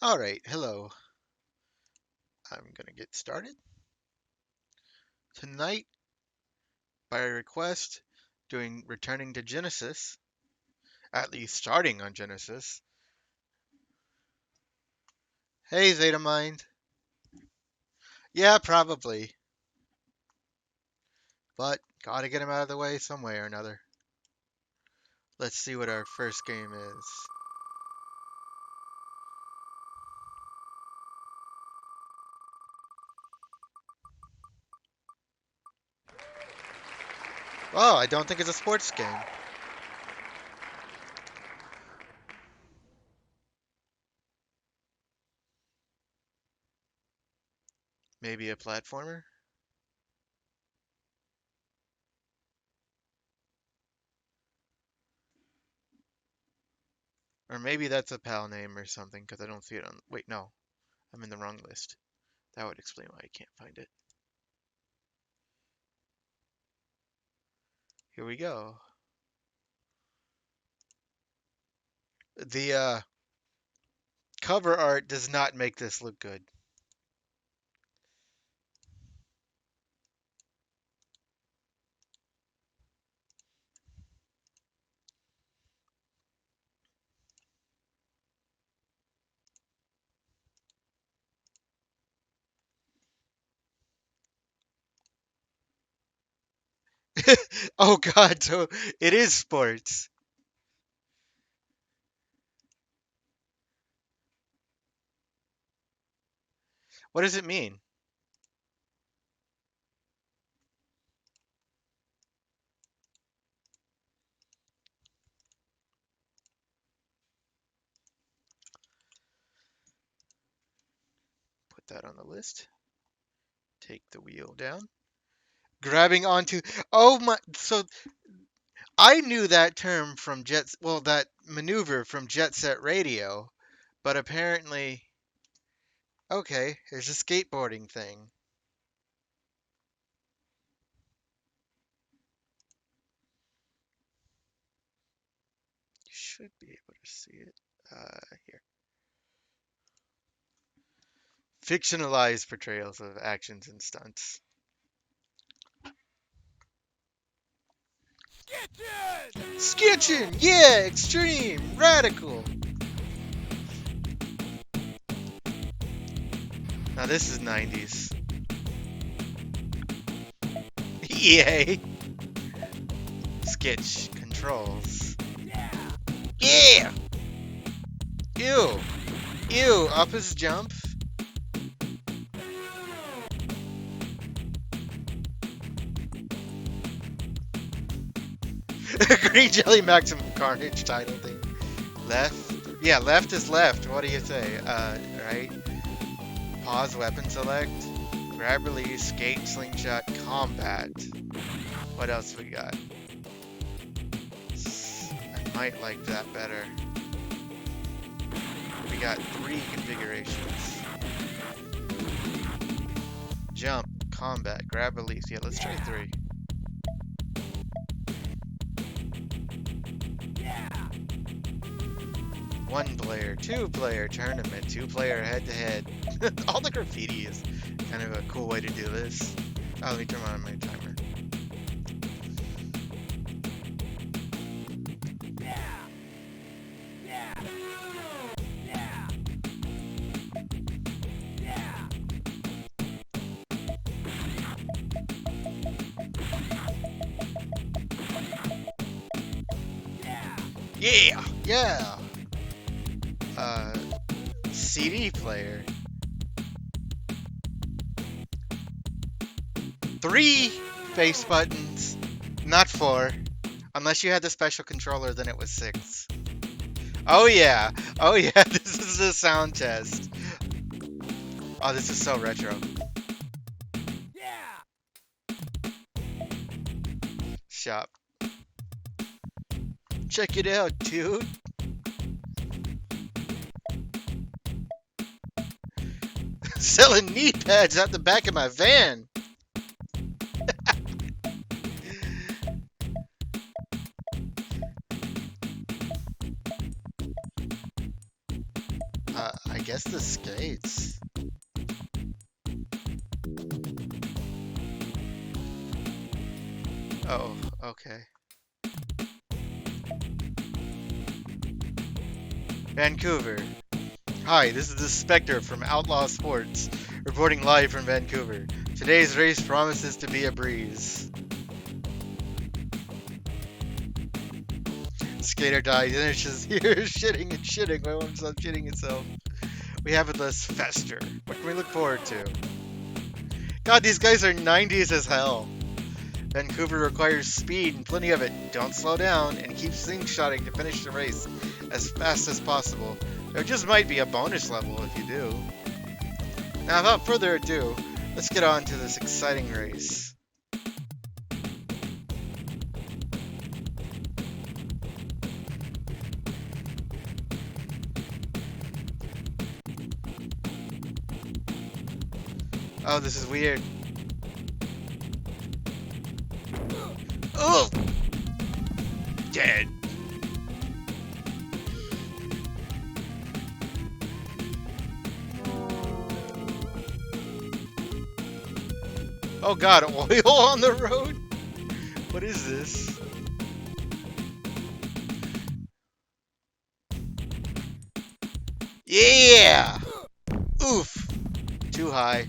All right, hello. I'm gonna get started tonight by request, doing returning to Genesis, at least starting on Genesis. Hey, Zeta Mind. Yeah, probably, but gotta get him out of the way some way or another. Let's see what our first game is. Oh, I don't think it's a sports game. Maybe a platformer? Or maybe that's a PAL name or something, because I don't see it on. Wait, no, I'm in the wrong list. That would explain why I can't find it. Here we go. The cover art does not make this look good. Oh God, so it is sports. What does it mean? Put that on the list. Take the wheel down. Grabbing onto. Oh my. So I knew that term from Jets. Well, that maneuver from Jet Set Radio, but apparently, okay, there's a skateboarding thing. You should be able to see it. Here. Fictionalized portrayals of actions and stunts. Skitchin! Yeah! Extreme! Radical! Now this is 90s. EA! Skitch controls. Yeah! Ew! Ew! Up his jump. Green Jelly Maximum Carnage title thing. Left? Yeah, left is left. What do you say? Right? Pause weapon select. Grab release, skate, slingshot, combat. What else we got? I might like that better. We got 3 configurations. Jump, combat, grab release. Yeah, let's try 3. One player, 2 player tournament, 2 player head to head. All the graffiti is kind of a cool way to do this. Oh, let me turn on my timer. Yeah, yeah. CD player. 3 face buttons, not 4. Unless you had the special controller, then it was 6. Oh yeah, oh yeah. This is the sound test. Oh, this is so retro. Shop. Check it out, dude. Selling knee pads out the back of my van. I guess the skates. Oh, okay. Vancouver. Hi, this is the Spectre from Outlaw Sports, reporting live from Vancouver. Today's race promises to be a breeze. Skater died, and it's just here shitting and shitting. My one's not shitting itself. We have it less fester. What can we look forward to? God, these guys are 90s as hell. Vancouver requires speed and plenty of it. Don't slow down and keep slingshotting to finish the race as fast as possible. There just might be a bonus level if you do. Now, without further ado, let's get on to this exciting race. Oh, this is weird. Oh! Dead. Oh god, oil on the road? What is this? Yeah! Oof! Too high.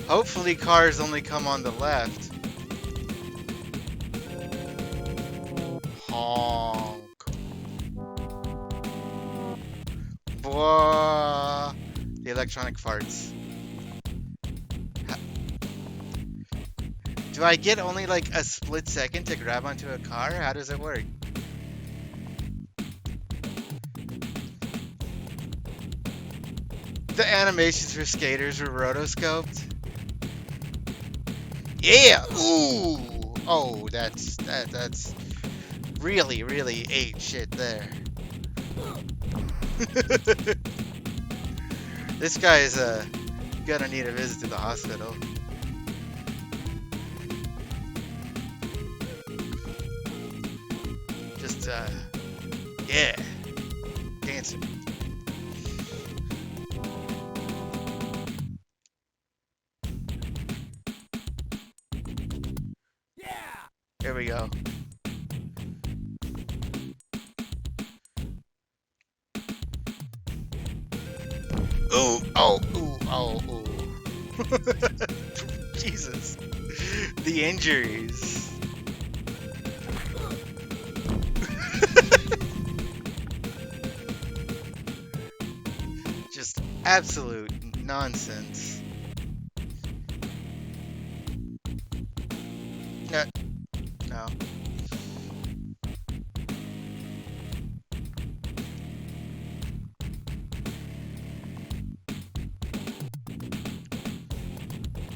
Hopefully cars only come on the left. Honk. Blah. The electronic farts. Do I get only like a split second to grab onto a car? How does it work? The animations for skaters were rotoscoped. Yeah! Ooh! Oh, that's really ate shit there. This guy is gonna need a visit to the hospital. Just yeah, dancing. Here we go. Ooh, oh, ooh, oh, ooh. Jesus. The injuries. Just absolute nonsense. No.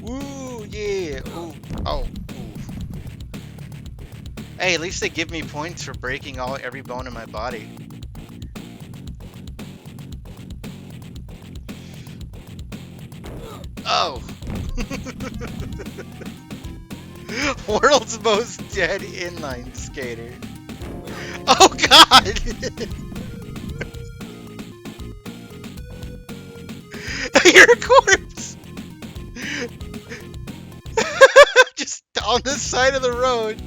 Woo, yeah. Ooh. Oh. Ooh. Hey, at least they give me points for breaking every bone in my body. Oh. World's most dead inline skater. Oh god! You're a corpse! Just on the side of the road.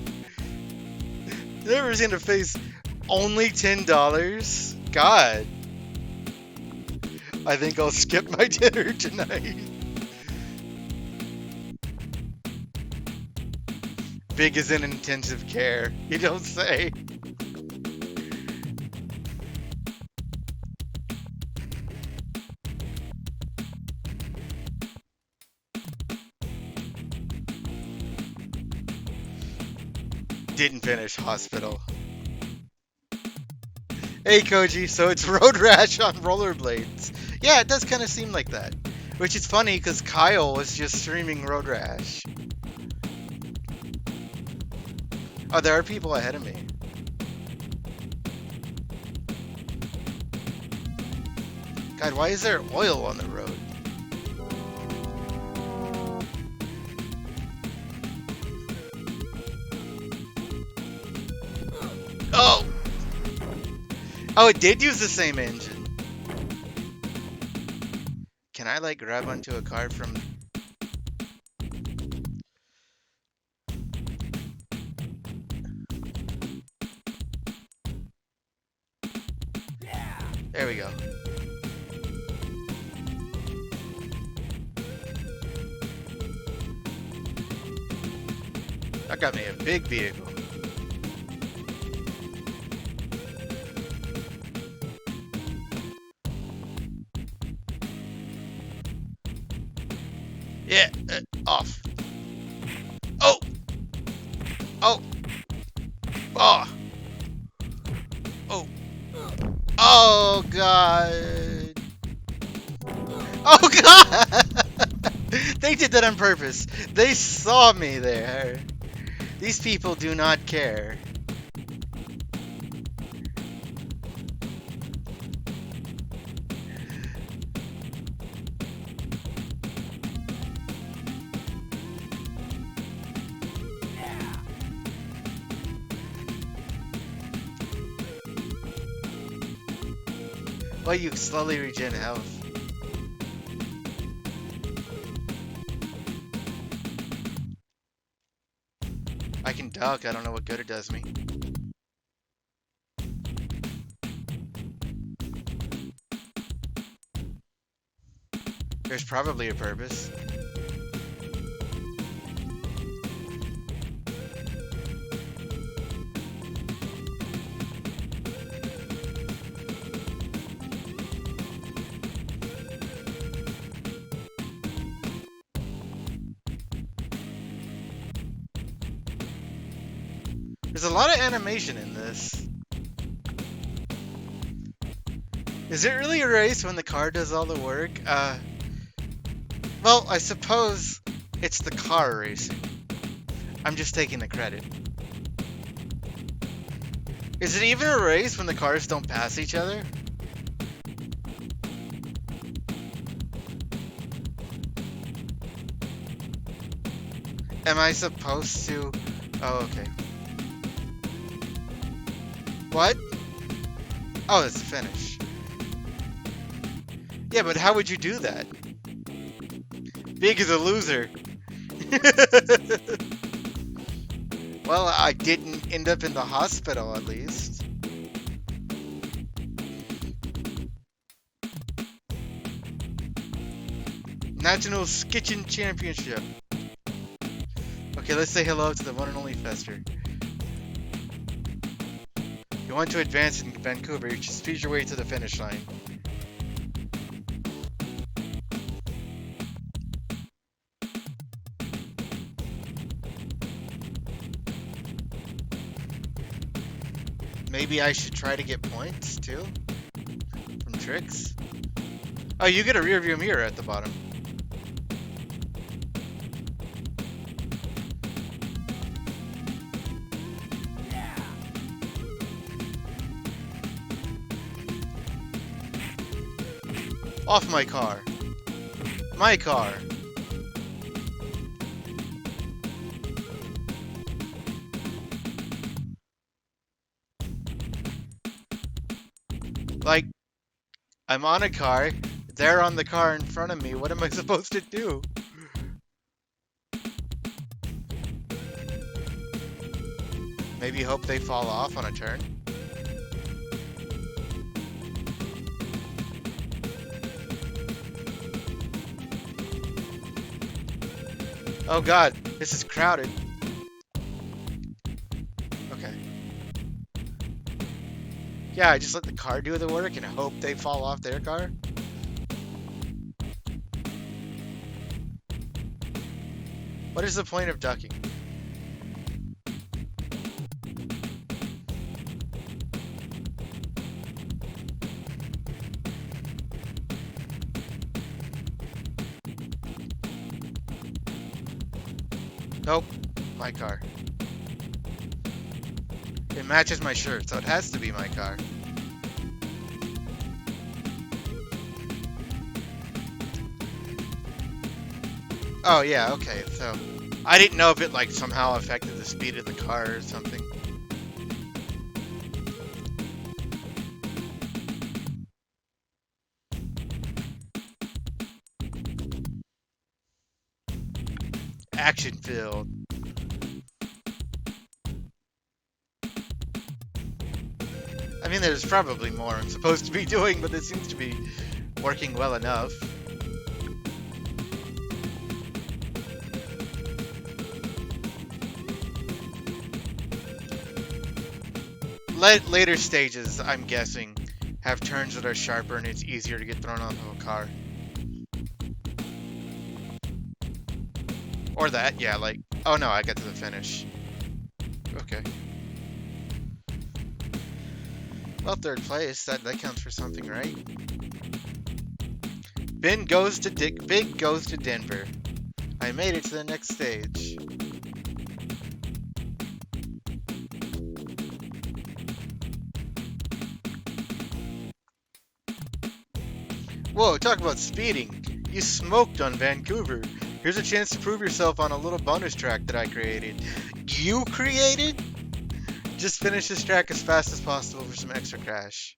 Never seen a face. Only $10? God. I think I'll skip my dinner tonight. Big is in intensive care. You don't say. Didn't finish hospital. Hey Koji, so it's road rash on rollerblades. Yeah, it does kind of seem like that. Which is funny because Kyle was just streaming road rash. Oh, there are people ahead of me. God, why is there oil on the road? Oh, it did use the same engine. Can I, like, grab onto a car from... There we go. That got me a big vehicle. Yeah, off. Oh! Oh! Oh! Oh! Oh, God! Oh, God! They did that on purpose. They saw me there. These people do not care. Well, you slowly regen health. I can duck, I don't know what good it does me. There's probably a purpose. There's a lot of animation in this. Is it really a race when the car does all the work? Well, I suppose it's the car racing. I'm just taking the credit. Is it even a race when the cars don't pass each other? Am I supposed to... Oh, okay. What? Oh, it's the finish. Yeah, but how would you do that? Big is a loser. Well, I didn't end up in the hospital, at least. National Skitchin Championship. Okay, let's say hello to the one and only Fester. If you want to advance in Vancouver, you should speed your way to the finish line. Maybe I should try to get points, too? From tricks? Oh, you get a rear view mirror at the bottom. Off my car. My car. Like, I'm on a car, they're on the car in front of me, what am I supposed to do? Maybe hope they fall off on a turn? Oh god, this is crowded. Okay. Yeah, I just let the car do the work and hope they fall off their car. What is the point of ducking? Nope, my car. It matches my shirt, so it has to be my car. Oh yeah, okay, so I didn't know if it like somehow affected the speed of the car or something. Action filled. I mean, there's probably more I'm supposed to be doing, but this seems to be working well enough. Later stages, I'm guessing, have turns that are sharper and it's easier to get thrown off of a car. Or that, yeah, like... Oh no, I got to the finish. Okay. Well, third place, that counts for something, right? Big goes to Denver. I made it to the next stage. Whoa, talk about speeding. You smoked on Vancouver. Here's a chance to prove yourself on a little bonus track that I created. You created? Just finish this track as fast as possible for some extra cash.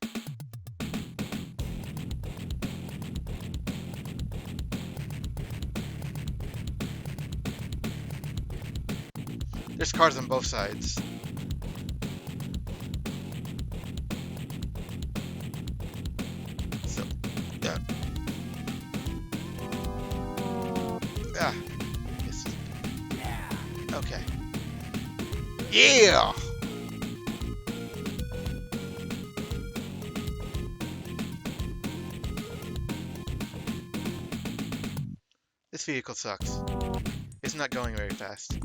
There's cars on both sides. So, yeah. Ah. Yes. Okay. Yeah! This vehicle sucks. It's not going very fast.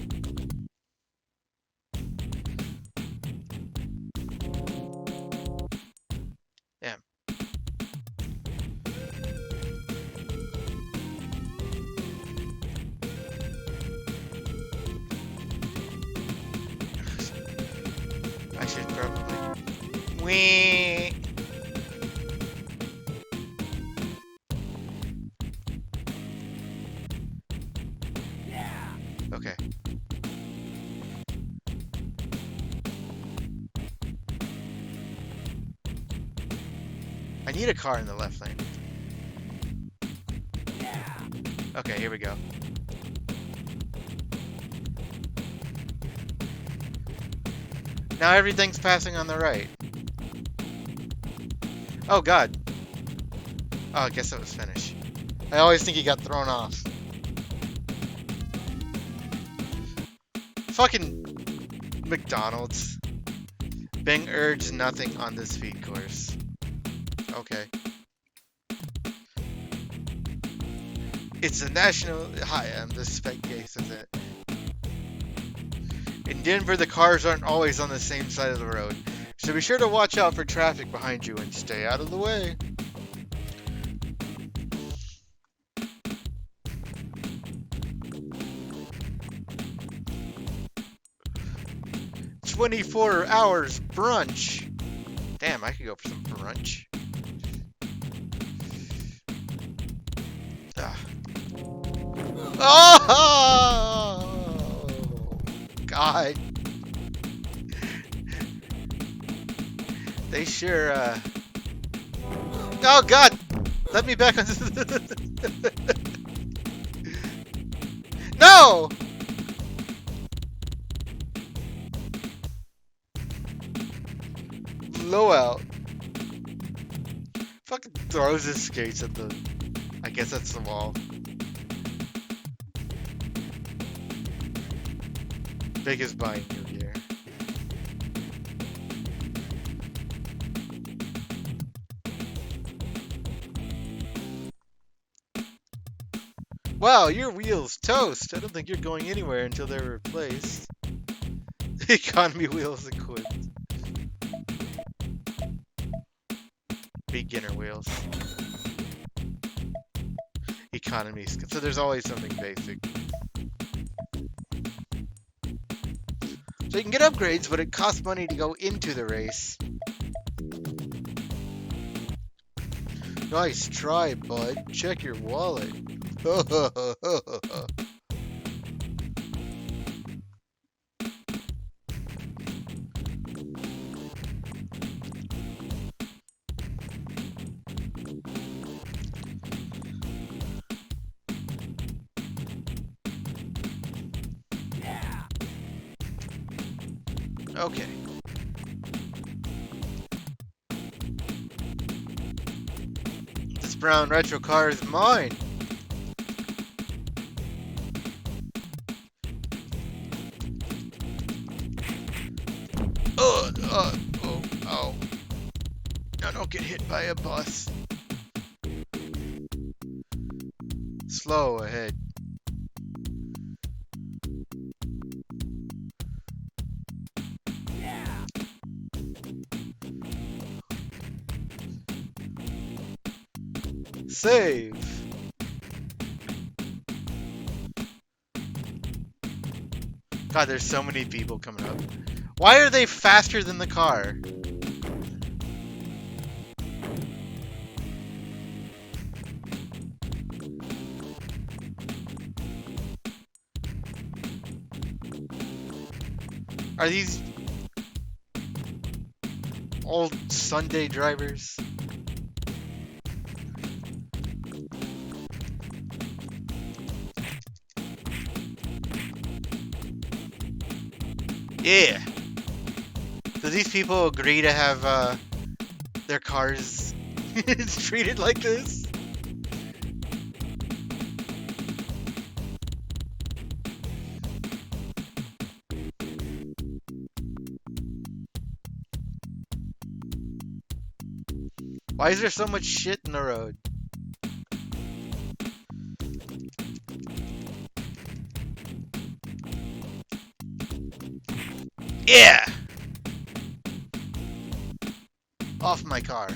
Damn. I should probably... Wee! Okay. I need a car in the left lane. Okay, here we go. Now everything's passing on the right. Oh god. Oh, I guess that was finish. I always think he got thrown off. Fucking McDonald's. Bing urged nothing on this feed course. Okay. It's a national... Hi, I'm the spec case of it. In Denver, the cars aren't always on the same side of the road, so be sure to watch out for traffic behind you and stay out of the way. "24 hours brunch." Damn, I could go for some brunch. Ah. Oh! God. They sure, Oh, God! Let me back on... No! Blowout. Fucking throws his skates at the... I guess that's the wall. Biggest buying new gear. Wow, your wheels toast. I don't think you're going anywhere until they're replaced. Economy wheels equipped. Beginner wheels. Economy. So there's always something basic. So you can get upgrades, but it costs money to go into the race. Nice try, bud. Check your wallet. Okay. This brown retro car is mine. Oh, oh. No, don't get hit by a bus. Slow ahead. Save. God, there's so many people coming up. Why are they faster than the car? Are these old Sunday drivers? Yeah. Do these people agree to have their cars treated like this? Why is there so much shit in the road? Yeah! Off my car.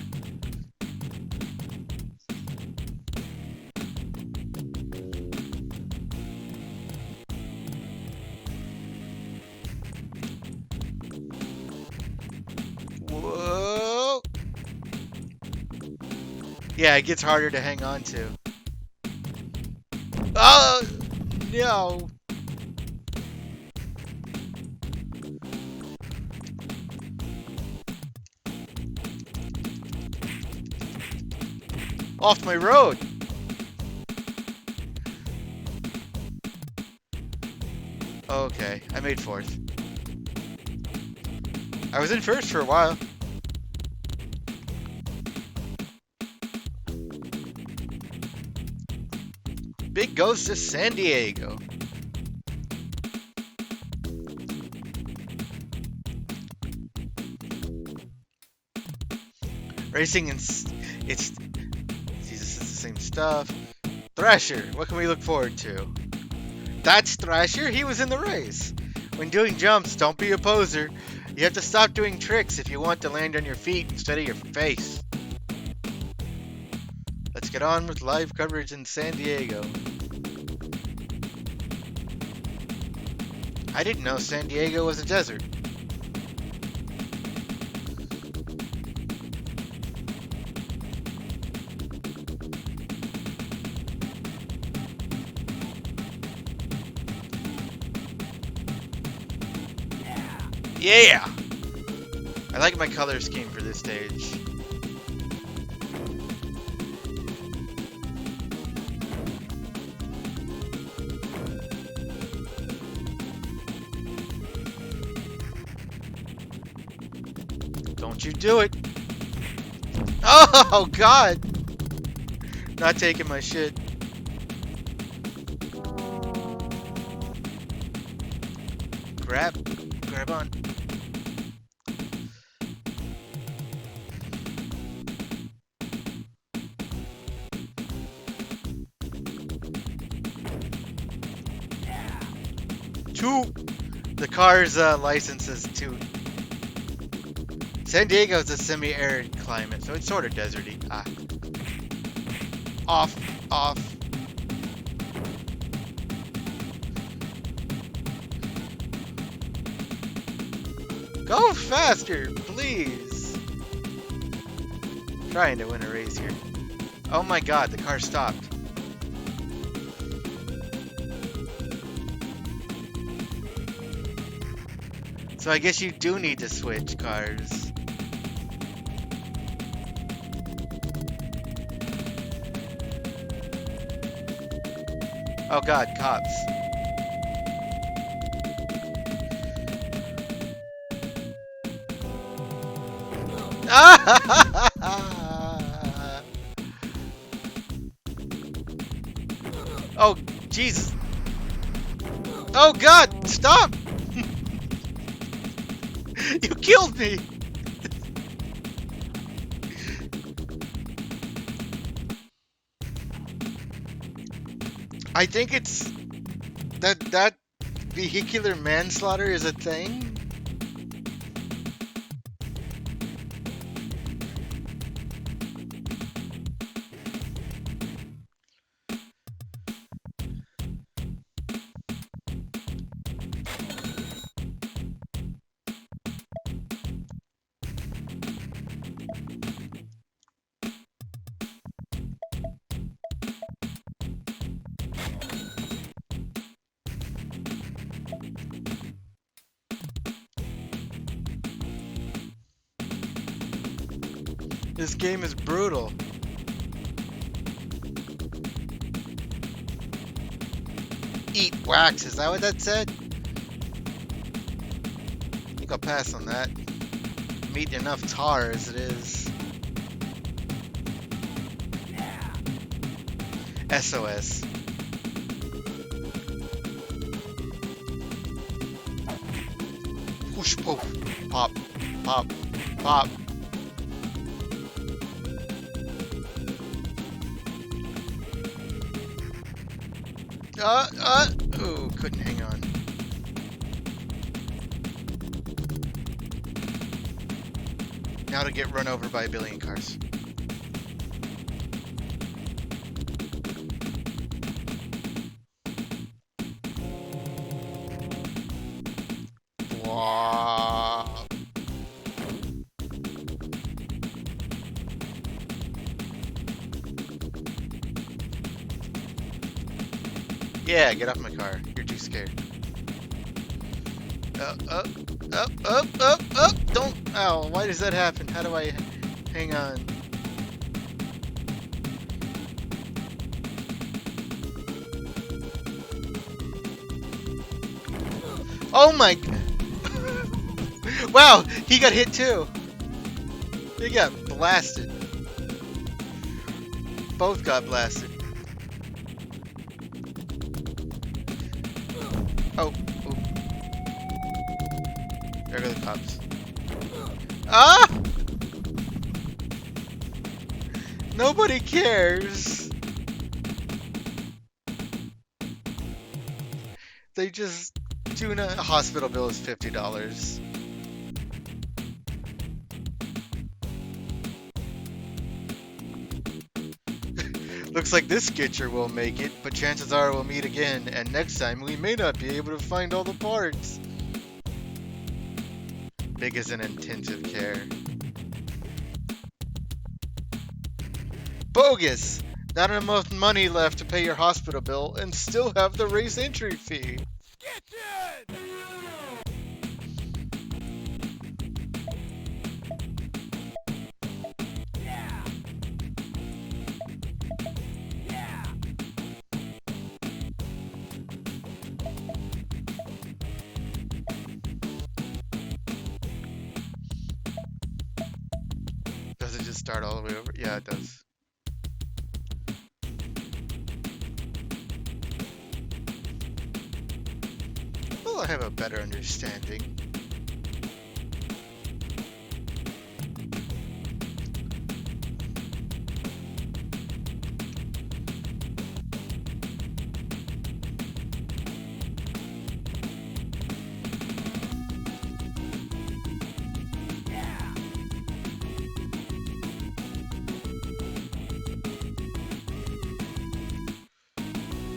Whoa! Yeah, it gets harder to hang on to. Oh! No! Off my road! Okay, I made fourth. I was in first for a while. Big goes to San Diego. Racing and it's Jesus, it's the same stuff. Thrasher, what can we look forward to? That's Thrasher. He was in the race. When doing jumps, don't be a poser. You have to stop doing tricks if you want to land on your feet instead of your face. Let's get on with live coverage in San Diego. I didn't know San Diego was a desert. Yeah! I like my color scheme for this stage. Don't you do it. Oh, God! Not taking my shit. Grab on. The car's license is 2. San Diego is a semi-arid climate, so it's sort of deserty. Off. Go faster, please. Trying to win a race here. Oh my God, the car stopped. So I guess you do need to switch cars. Oh God, cops. Oh, Jesus. Oh, God, stop. You killed me. I think it's that vehicular manslaughter is a thing. This game is brutal. Eat wax, is that what that said? I think I'll pass on that. I'm eating enough tar as it is. SOS. Whoosh, poof. Pop, pop, pop. Ooh, couldn't hang on. Now to get run over by a billion cars. Wow. Yeah, get off my car. You're too scared. Up. Don't. Ow, why does that happen? How do I hang on? Oh my. Wow, he got hit too. He got blasted. Both got blasted. Oh. There go the cops. Ah! Nobody cares. They just tuna. A hospital bill is $50. Looks like this skitcher will make it, but chances are we'll meet again, and next time we may not be able to find all the parts. Big as in intensive care. Bogus! Not enough money left to pay your hospital bill and still have the race entry fee. Skitchin! Does it just start all the way over? Yeah, it does. Well, I have a better understanding.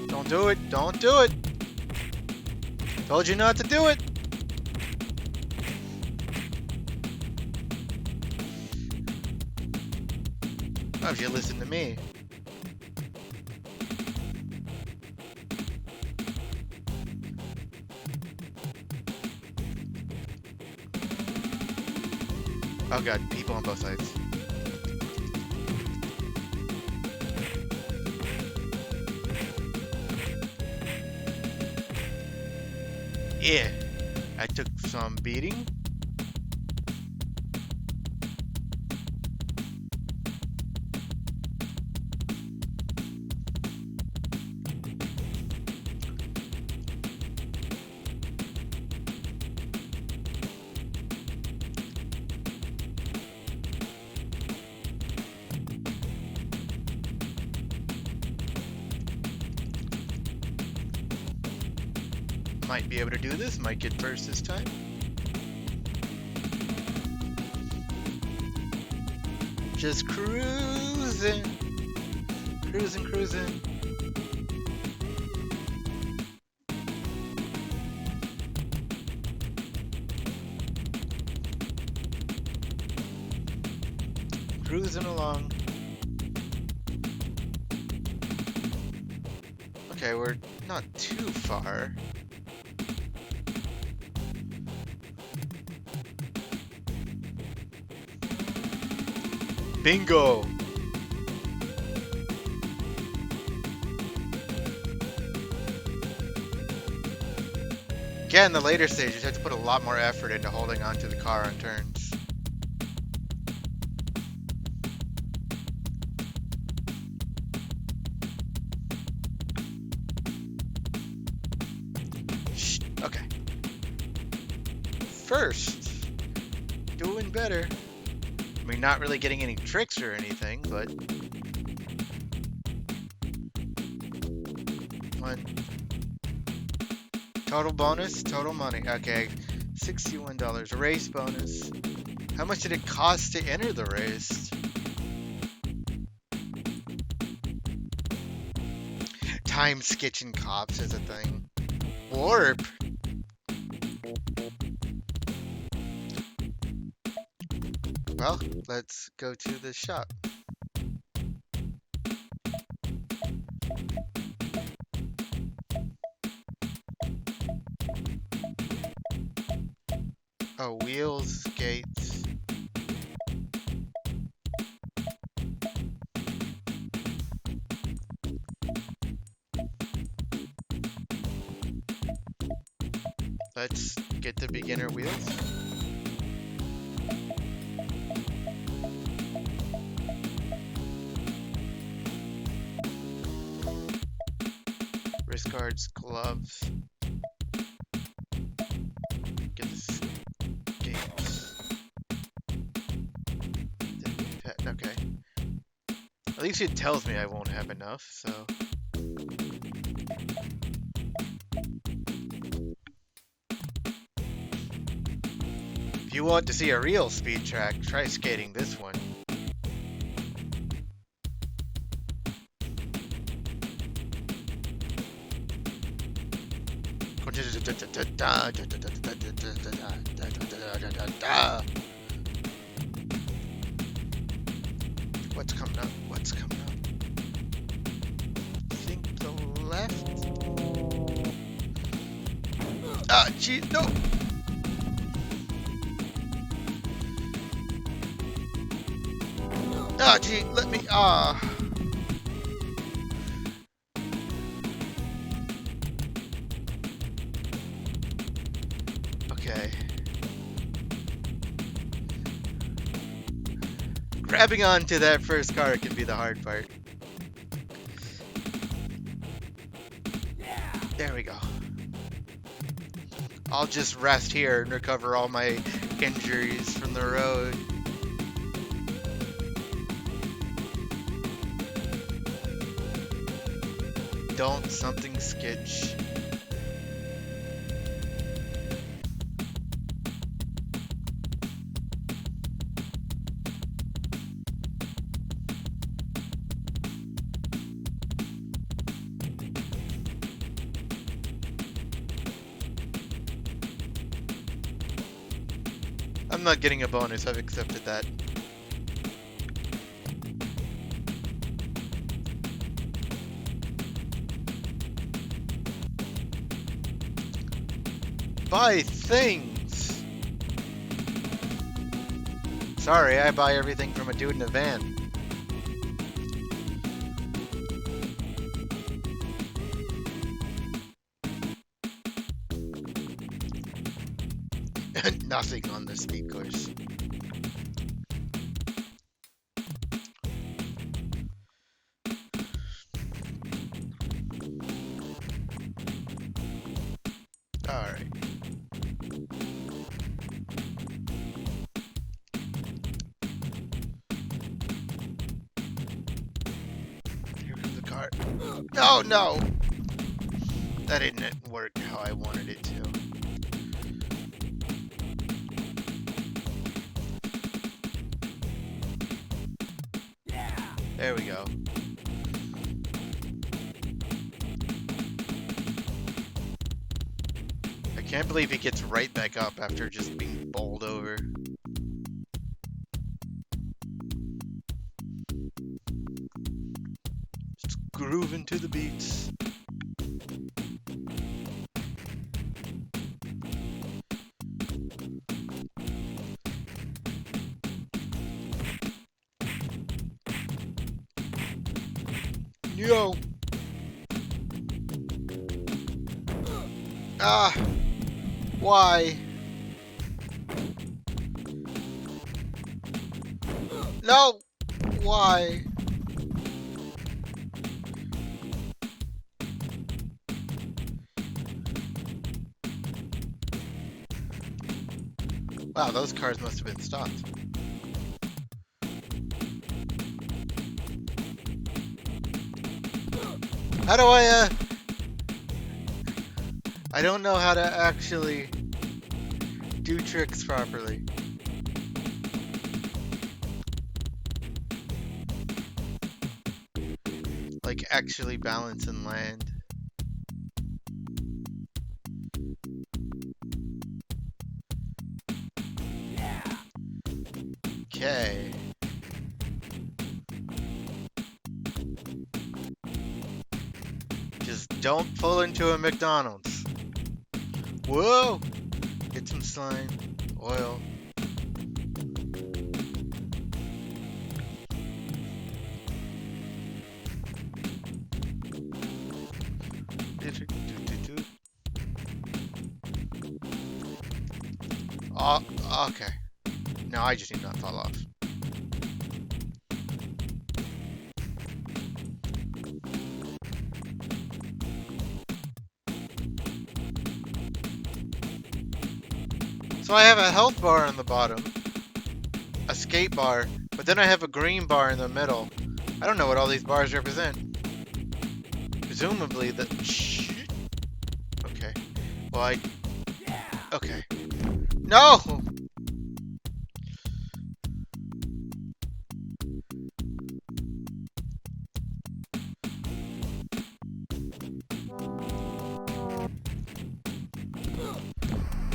Don't do it. Don't do it. Told you not to do it. Why don't you listen to me? Oh god, people on both sides. Yeah, I took some beating. Might be able to do this. Might get first this time. Just cruising. Cruising, cruising. Cruising along. Okay, we're not too far. Bingo! Again, the later stages, you have to put a lot more effort into holding onto the car on turns. Shh, okay. First, doing better. I mean, not really getting any tricks or anything, but... One. Total bonus, total money. Okay, $61. Race bonus. How much did it cost to enter the race? Time Skitchin cops is a thing. Warp. Well, let's go to the shop. Oh, wheels, skates. Let's get the beginner wheels. Wrist guards, gloves. Get the skates. Okay. At least it tells me I won't have enough, so. If you want to see a real speed track, try skating this one. What's coming up? What's coming up? I think the left. Ah, jeez, no! Ah, gee, let me. Ah. Okay. Grabbing onto that first car can be the hard part. There we go. I'll just rest here and recover all my injuries from the road. Don't something sketch. I'm not getting a bonus, I've accepted that. Buy things! Sorry, I buy everything from a dude in a van. Nothing on the speed course. Alright. Here comes the car. Oh no! That didn't work how I wanted it to. There we go. I can't believe he gets right back up after just being bowled over. Just grooving to the beats. Yo! Ah! Why? No! Why? Wow, those cars must have been stopped. How do I don't know how to actually do tricks properly. Like actually balance and land. Okay. Just don't pull into a McDonald's. Whoa! Get some slime, oil. Oh, okay. No, I just need not fall off. So I have a health bar on the bottom, a skate bar, but then I have a green bar in the middle. I don't know what all these bars represent. Presumably the... Shit. Okay. Well, okay. No!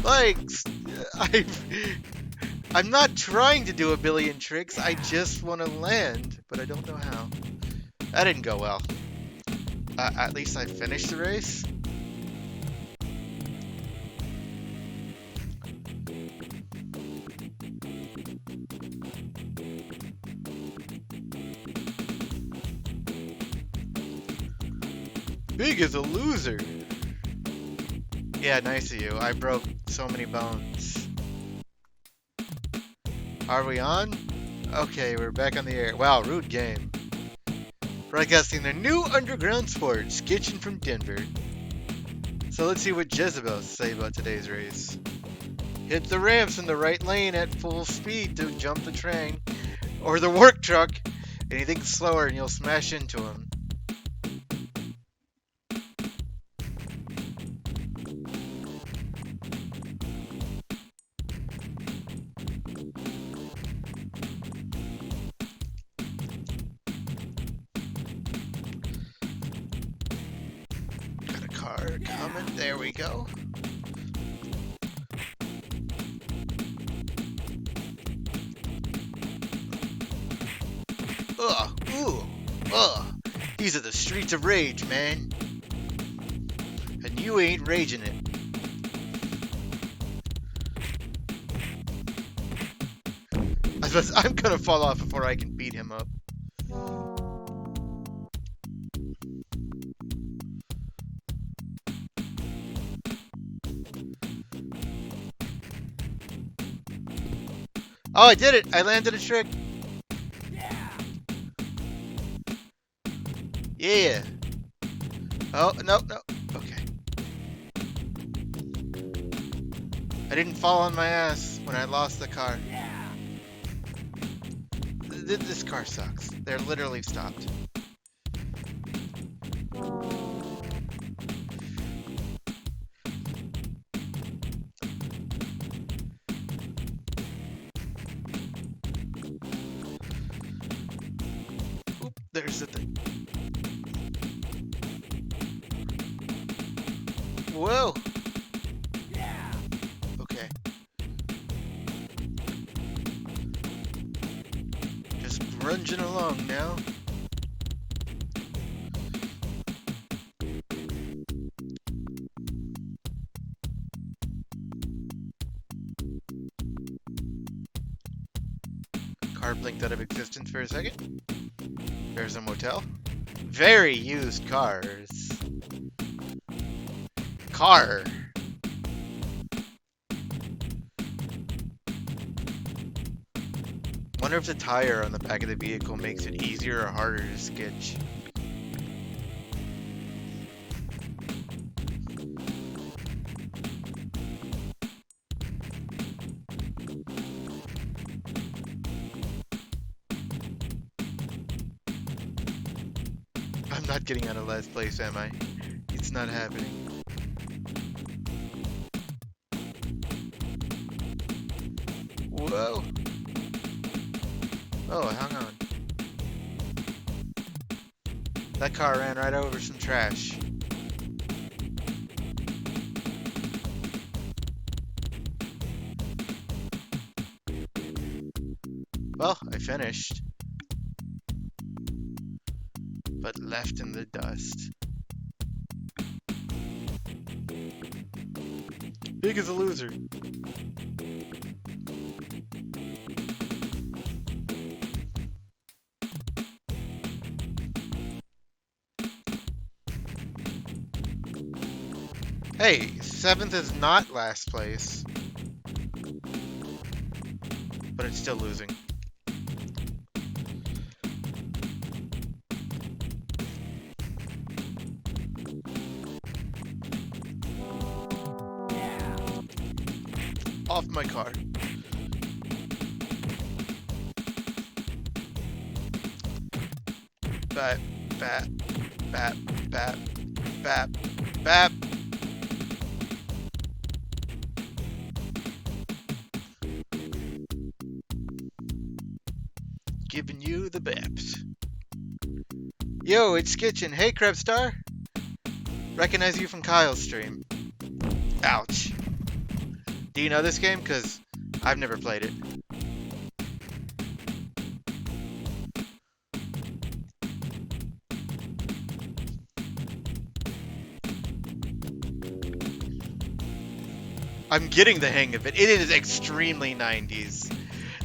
Like, I'm not trying to do a billion tricks, I just want to land, but I don't know how. That didn't go well. At least I finished the race. Big is a loser. Yeah, nice of you. I broke so many bones. Are we on? Okay, we're back on the air. Wow, rude game. Broadcasting the new underground sport, Skitchin from Denver. So let's see what Jezebel say about today's race. Hit the ramps in the right lane at full speed to jump the train. Or the work truck. Anything slower and you'll smash into him. Coming. There we go. Ugh. Ooh. Ugh. These are the streets of rage, man. And you ain't raging it. I'm gonna fall off before I can beat him up. Oh, I did it! I landed a trick! Yeah! Oh, no, no. Okay. I didn't fall on my ass when I lost the car. This car sucks. They're literally stopped. There's the thing. Whoa! Okay. Just grunging along now. Car blinked out of existence for a second. There's a motel. Very used cars. Car. Wonder if the tire on the back of the vehicle makes it easier or harder to skitch. I'm not getting out of last place, am I? It's not happening. Whoa! Oh, hang on. That car ran right over some trash. Well, I finished. But left in the dust. Big as a loser. Hey, 7th is not last place. But it's still losing. Off my car. Bap, bap, bap, bap, bap, bap. Giving you the baps. Yo, it's Skitchin. Hey, Krebstar. Recognize you from Kyle's stream. Ouch. Do you know this game? Because I've never played it. I'm getting the hang of it. It is extremely 90s.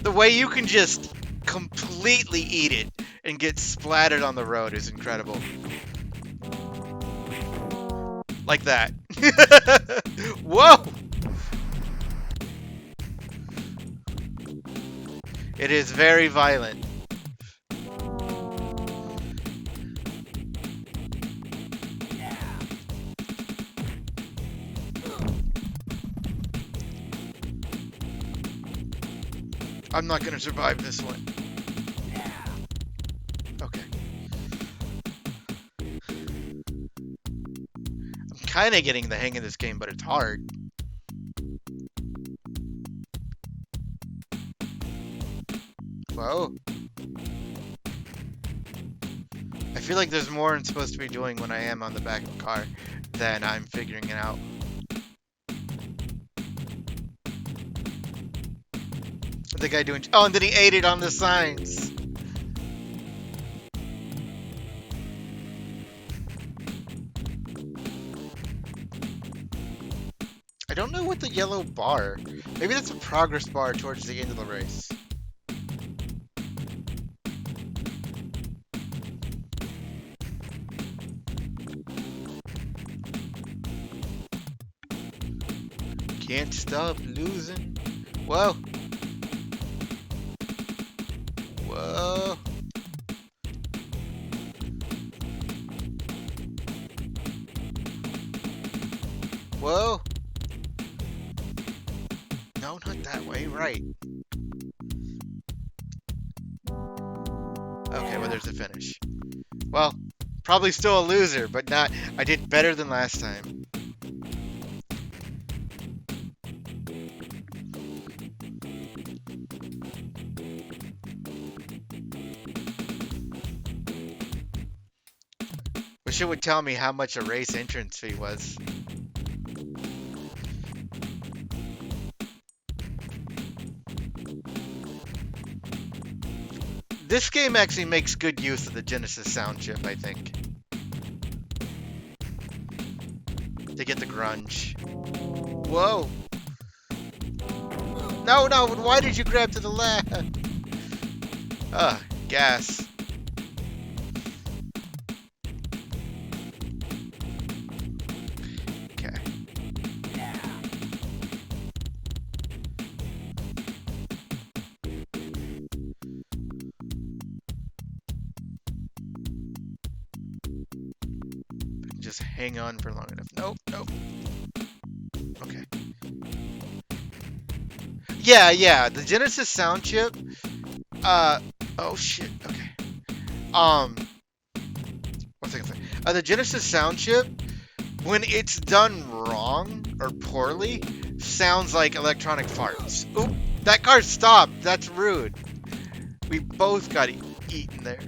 The way you can just completely eat it and get splattered on the road is incredible. Like that. Whoa! It is very violent. I'm not gonna survive this one. Okay. I'm kinda getting the hang of this game, but it's hard. Whoa. I feel like there's more I'm supposed to be doing when I am on the back of a car than I'm figuring it out. What's the guy doing? Oh, and then he ate it on the signs. I don't know what the yellow bar. Maybe that's a progress bar towards the end of the race. Can't stop losing. Whoa. Whoa. Whoa. No, not that way. Right. Okay, well, there's the finish. Well, probably still a loser, but not. I did better than last time. Wish it would tell me how much a race entrance fee was. This game actually makes good use of the Genesis sound chip, I think. To get the grunge. Whoa! No, no, why did you grab to the left? Ugh, gas. Okay. Just hang on for long enough. Nope, nope. Okay. Yeah, yeah, the Genesis sound chip. Oh shit. Okay. Um, one second. The Genesis sound chip, when it's done wrong or poorly, sounds like electronic farts. Oop! That car stopped. That's rude. We both got eaten there.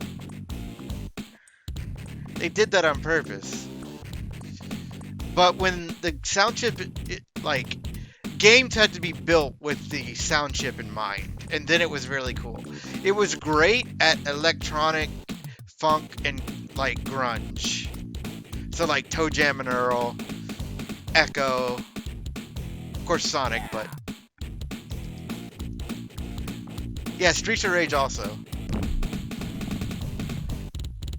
They did that on purpose. But when the sound chip, like, games had to be built with the sound chip in mind, and then it was really cool. It was great at electronic, funk, and, like, grunge. So, like, Toe Jam and Earl, Echo, of course Sonic, but... Yeah, Streets of Rage also.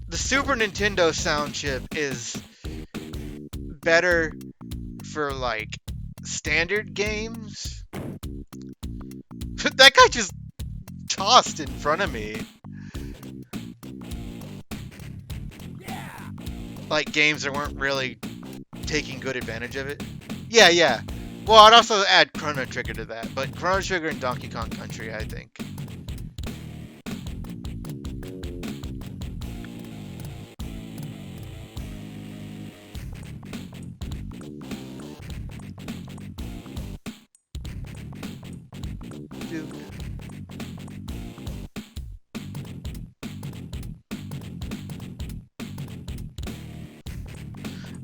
The Super Nintendo sound chip is better for, like, standard games. That guy just tossed in front of me. Like games that weren't really taking good advantage of it. Yeah, yeah. Well, I'd also add Chrono Trigger to that, but Chrono Trigger and Donkey Kong Country, I think.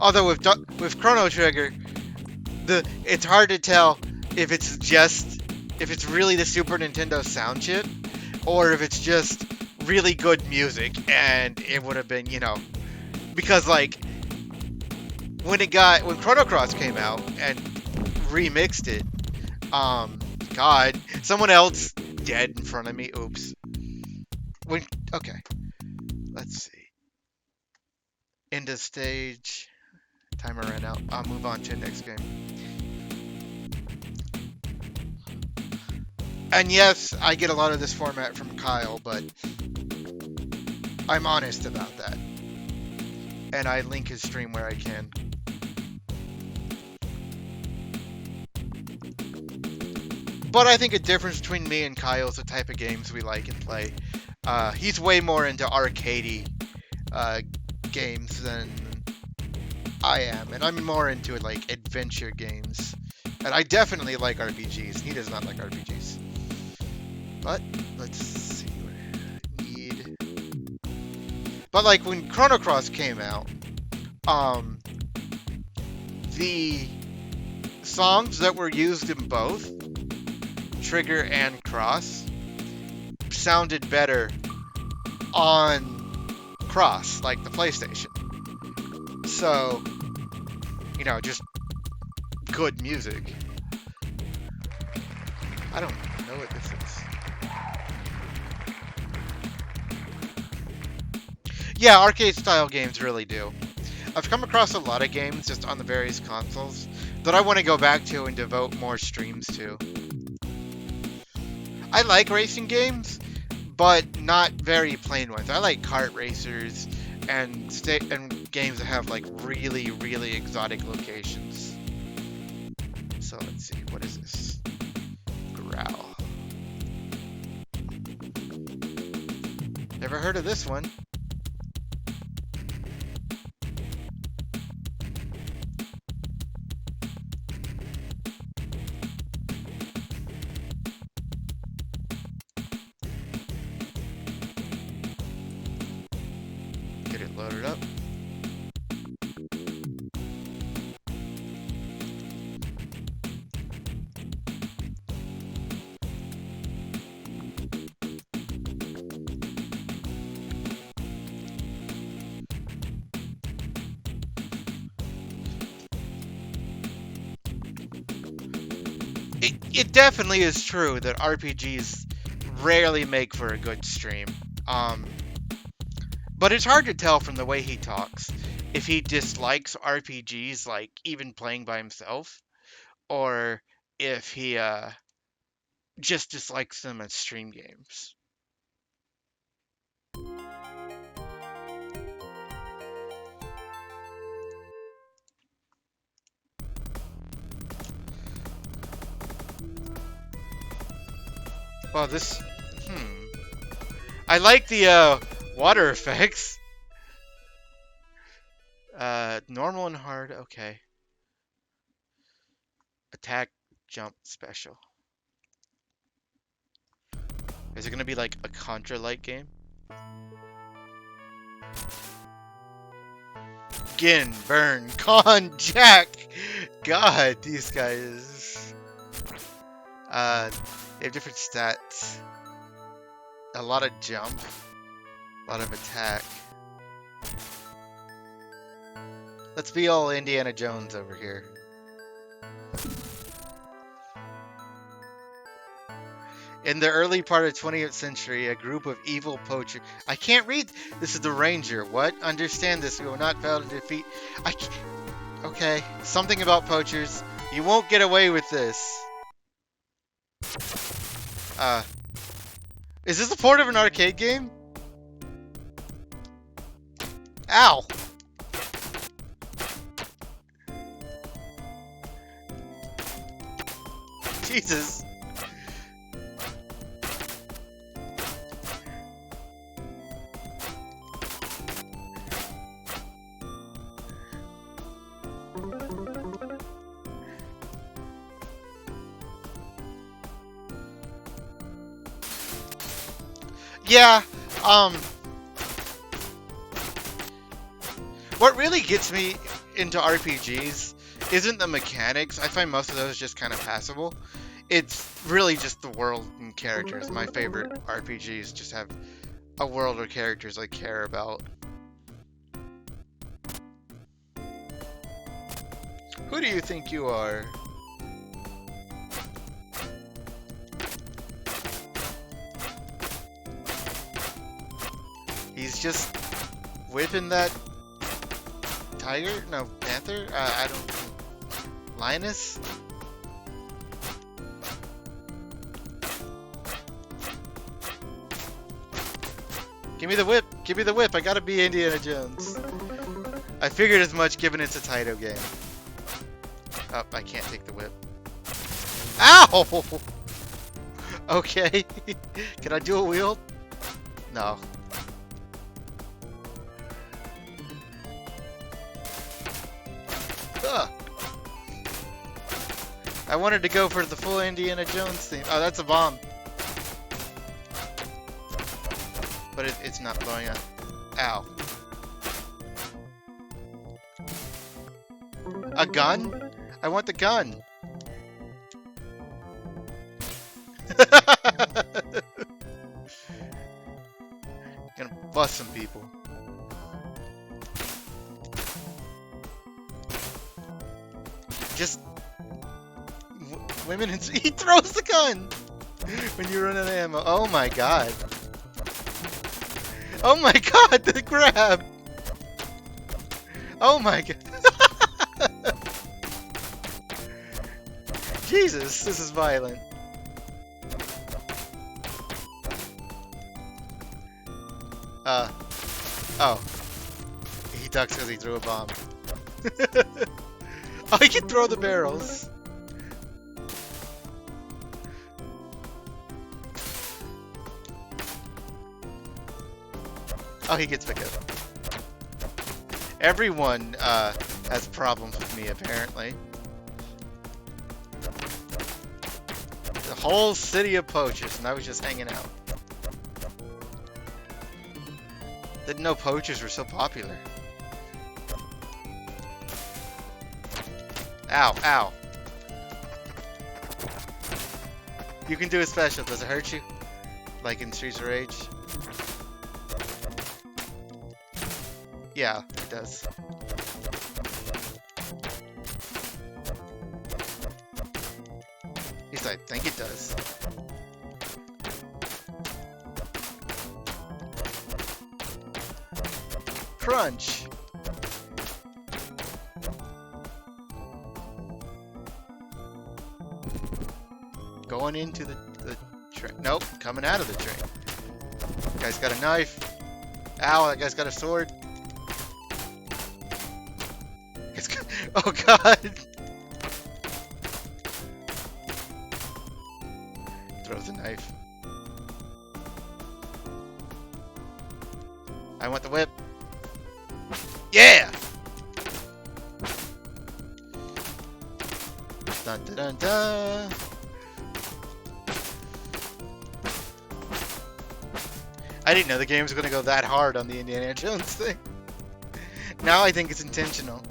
Although with Chrono Trigger, it's hard to tell if it's really the Super Nintendo sound chip, or if it's just really good music, and it would have been, because like when Chrono Cross came out and remixed it, God, someone else dead in front of me. Oops. Okay, let's see. End of stage. Timer ran out. I'll move on to the next game. And yes, I get a lot of this format from Kyle, but I'm honest about that. And I link his stream where I can. But I think a difference between me and Kyle is the type of games we like and play. He's way more into arcadey games than I am, and I'm more into like adventure games. And I definitely like RPGs. He does not like RPGs. But let's see what I need. But like when Chrono Cross came out, the songs that were used in both Trigger and Cross sounded better on Cross, like the PlayStation. So, just good music. I don't know what this is. Yeah, arcade style games really do. I've come across a lot of games just on the various consoles that I want to go back to and devote more streams to. I like racing games, but not very plain ones. I like kart racers and games that have like really, really exotic locations. So let's see, what is this? Growl. Never heard of this one. Get it loaded up. it definitely is true that RPGs rarely make for a good stream. Um, but it's hard to tell from the way he talks if he dislikes RPGs, like even playing by himself, or if he just dislikes them as stream games. Well, this. I like the water effects. Normal and hard. Okay. Attack, jump, special. Is it gonna be like a Contra-like game? Gin, burn, con, jack. God, these guys. They have different stats. A lot of jump. A lot of attack. Let's be all Indiana Jones over here. In the early part of 20th century, a group of evil poachers... I can't read... This is the Ranger. What? Understand this. We will not fail to defeat... Okay. Something about poachers. You won't get away with this. Is this a port of an arcade game? Ow! Jesus. Yeah, what really gets me into RPGs isn't the mechanics. I find most of those just kind of passable. It's really just the world and characters. My favorite RPGs just have a world or characters I care about. Who do you think you are? He's just whipping that tiger? No, panther? I don't... Lioness? Give me the whip! Give me the whip! I gotta be Indiana Jones. I figured as much given it's a Taito game. Oh, I can't take the whip. Ow! Okay. Can I do a wheel? No. Ugh. I wanted to go for the full Indiana Jones theme. Oh, that's a bomb. But it's not blowing up. Ow. A gun? I want the gun. Gonna bust some people. Just women and he throws the gun when you run out of ammo. Oh my god. Oh my god, the grab. Oh my god. Jesus, this is violent. Oh. He ducks because he threw a bomb. Oh, he can throw the barrels. Oh, he gets picked up. Everyone has problems with me, apparently. The whole city of poachers, and I was just hanging out. Didn't know poachers were so popular. Ow, ow. You can do a special. Does it hurt you? Like in Streets of Rage? Yeah, it does. least I think it does. Crunch. Going into the train. Nope, coming out of the train. Guy's got a knife. Ow, that guy's got a sword. Oh god. Throws a knife. I want the whip. Yeah! Dun dun dun dun. I didn't know the game was going to go that hard on the Indiana Jones thing. Now I think it's intentional.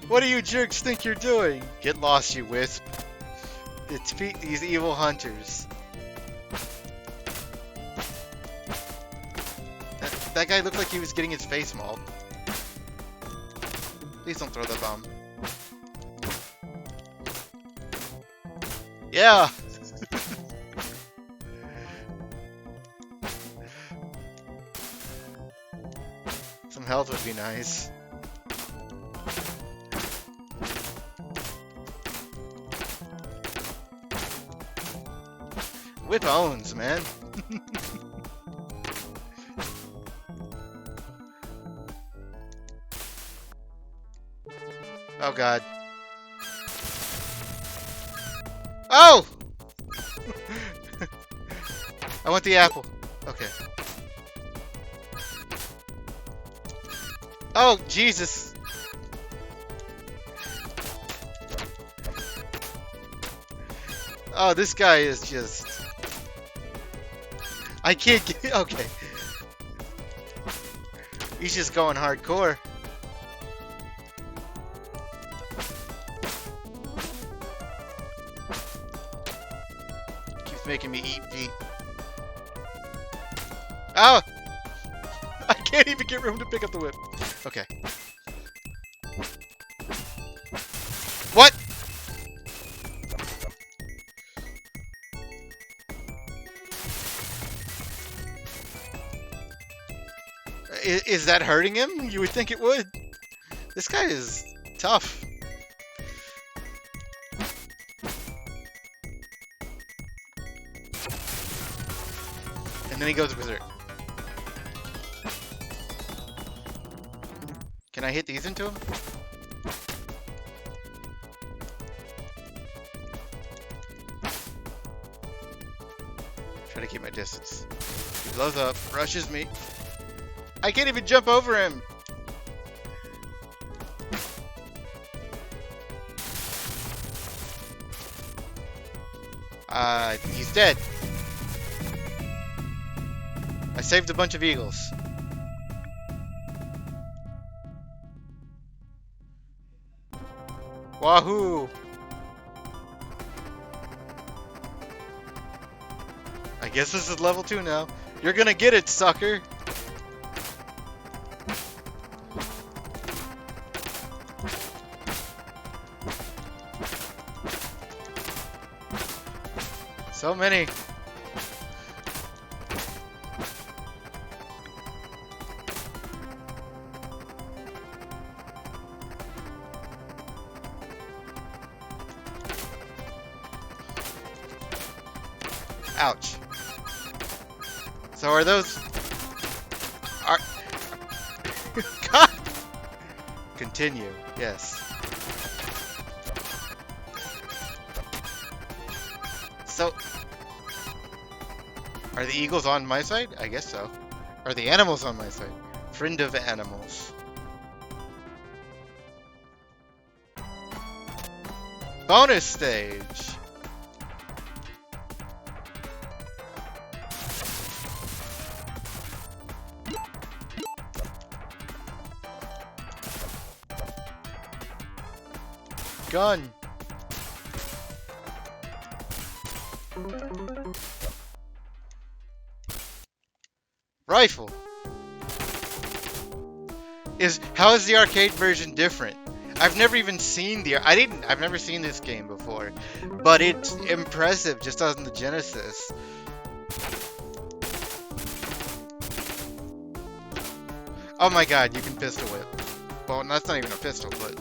What do you jerks think you're doing? Get lost, you wisp. Defeat these evil hunters. That guy looked like he was getting his face mauled. Please don't throw the bomb. Yeah! Some health would be nice. Whip owns, man. Oh god. Oh! I want the apple. Okay. Oh, Jesus. Oh, this guy is just... I can't get... Okay. He's just going hardcore. Keeps making me eat feet. Oh! I can't even get room to pick up the whip. Okay. What? Is that hurting him? You would think it would. This guy is tough. And then he goes berserk. Can I hit these into him? Try to keep my distance. He blows up, rushes me. I can't even jump over him! He's dead. I saved a bunch of eagles. Wahoo! I guess this is level 2 now. You're gonna get it, sucker! So many. Ouch. So are those... God! Continue. Yes. So... Are the eagles on my side? I guess so. Are the animals on my side? Friend of animals. Bonus stage! Gun! Rifle! is how is the arcade version different? I've never even seen I've never seen this game before, but it's impressive just on the Genesis. Oh my god, you can pistol whip. Well, that's not even a pistol, but...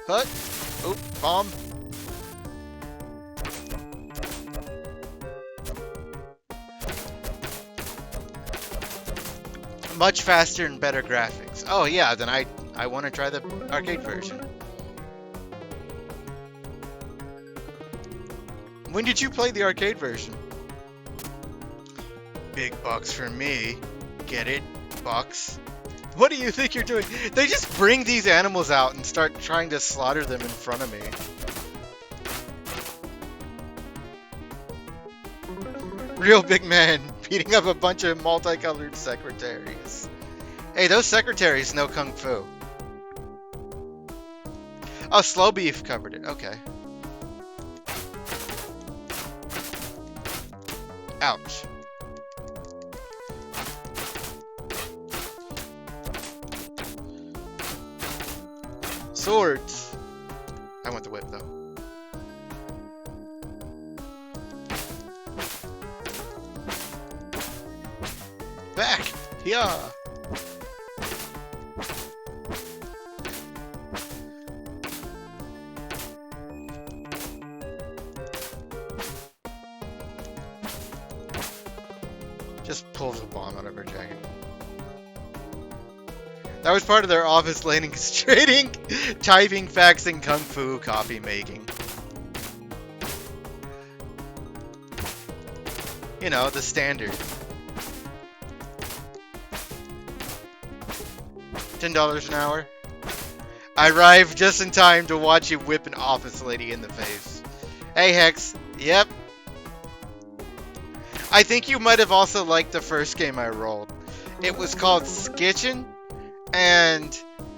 Hut! Oh, bomb! Much faster and better graphics. Oh yeah, then I want to try the arcade version. When did you play the arcade version? Big bucks for me. Get it? Bucks. What do you think you're doing? They just bring these animals out and start trying to slaughter them in front of me. Real big man beating up a bunch of multicolored secretaries. Hey, those secretaries know Kung Fu. Oh, Slow Beef covered it. Okay. Ouch. Swords. I want the whip, though. Back! Yeah! Just pulls a bomb out of her jacket. That was part of their office laning trading, typing, faxing, kung fu, copy making. You know, the standard. $10 an hour. I arrived just in time to watch you whip an office lady in the face. Hey, Hex. Yep. I think you might have also liked the first game I rolled. It was called Skitchin, and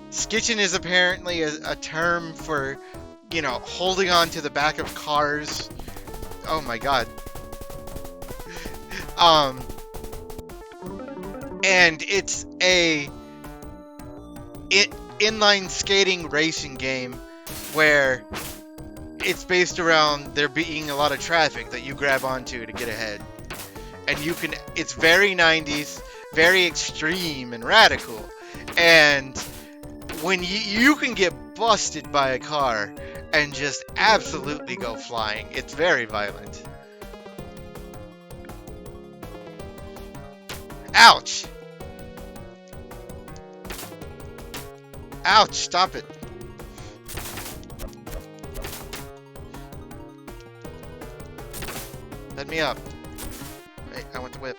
Skitchin is apparently a term for, you know, holding on to the back of cars. Oh my god. And it's a inline skating racing game where it's based around there being a lot of traffic that you grab onto to get ahead. And you can, it's very 90s, very extreme and radical. And when you can get busted by a car and just absolutely go flying. It's very violent. Ouch! Ouch, stop it. Let me up. Wait, I want the whip.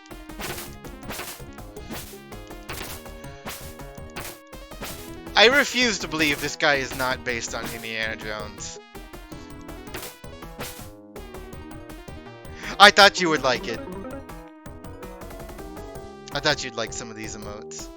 I refuse to believe this guy is not based on Indiana Jones. I thought you would like it. I thought you'd like some of these emotes.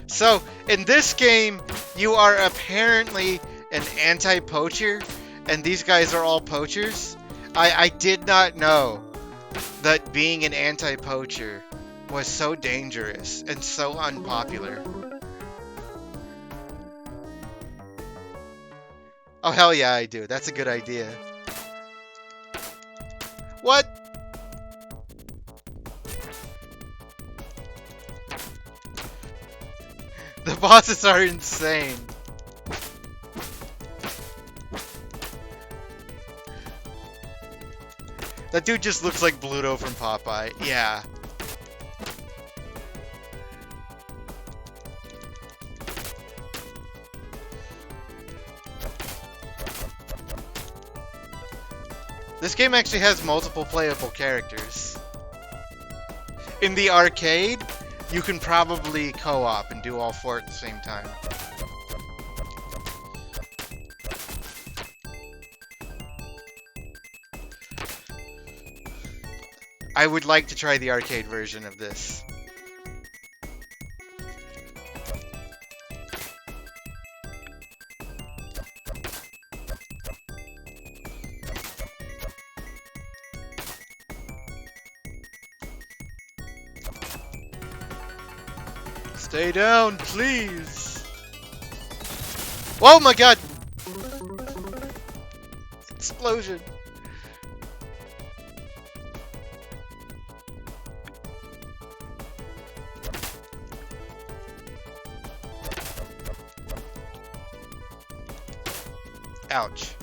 So, in this game, you are apparently an anti-poacher, and these guys are all poachers. I did not know that being an anti-poacher was so dangerous and so unpopular. Oh, hell yeah, I do. That's a good idea. What? The bosses are insane. That dude just looks like Bluto from Popeye. Yeah. This game actually has multiple playable characters. In the arcade, you can probably co-op and do all four at the same time. I would like to try the arcade version of this. Stay down, please. Oh my god! Explosion. Ouch.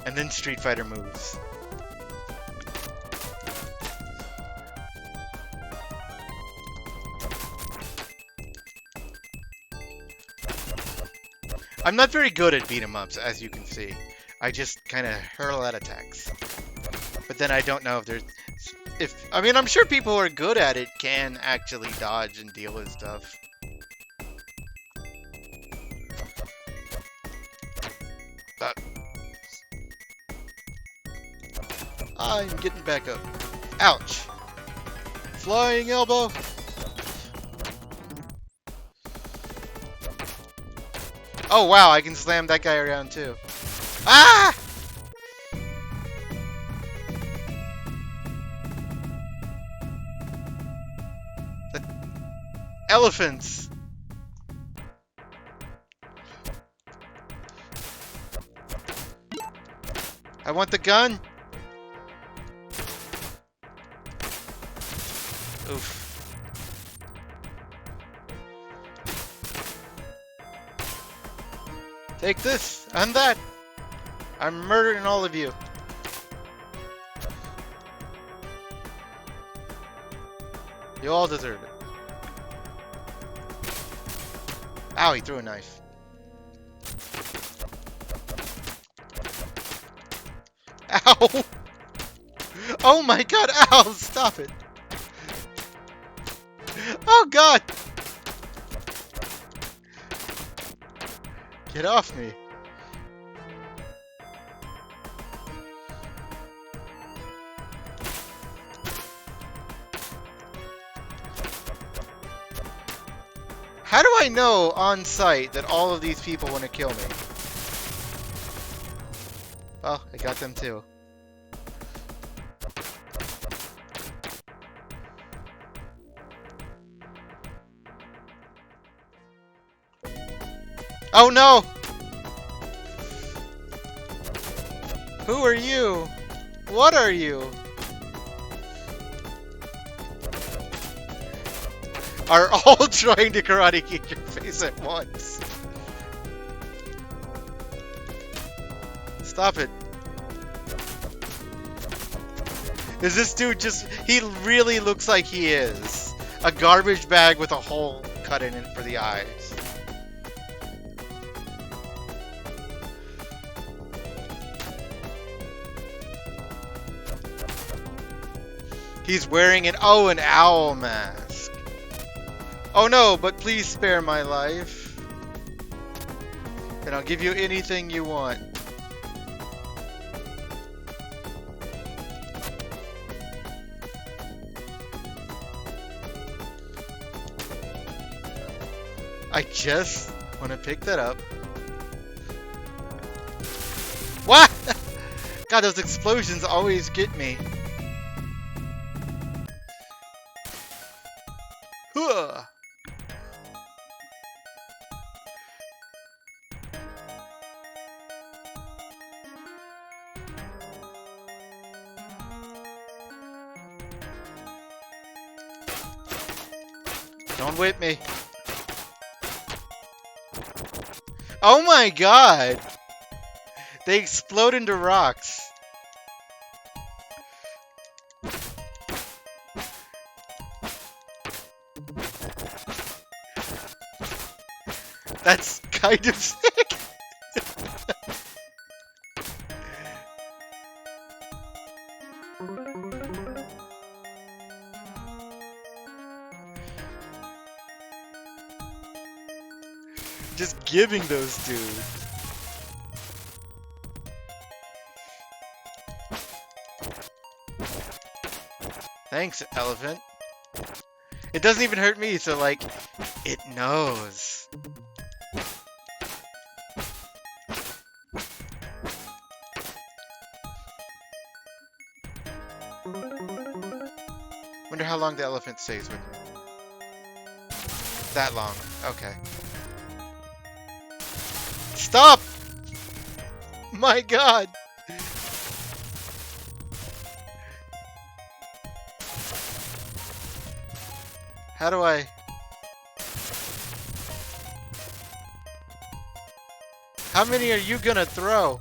And then Street Fighter moves. I'm not very good at beat 'em ups, as you can see. I just kind of hurl out attacks. But then I don't know if there's... I mean, I'm sure people who are good at it can actually dodge and deal with stuff. I'm getting back up. Ouch! Flying elbow! Oh wow, I can slam that guy around too. Ah! The elephants! I want the gun! Oof. Take this and that. I'm murdering all of you. You all deserve it. Ow, he threw a knife. Ow! Oh my god, ow! Stop it! Oh god! Get off me! How do I know on sight that all of these people want to kill me? Well, I got them too. Oh no! Who are you? What are you? Are all trying to karate kick your face at once? Stop it. Is this dude just... He really looks like he is. A garbage bag with a hole cut in it for the eyes. He's wearing an owl mask. Oh no, but please spare my life. And I'll give you anything you want. I just want to pick that up. What? God, those explosions always get me. Huh. Don't whip me. Oh my god! They explode into rocks. That's kind of sick. Just giving those dudes. Thanks, elephant. It doesn't even hurt me, so like, it knows. Wonder how long the elephant stays with me. That long. Okay. Stop! My God! How do I... How many are you gonna throw?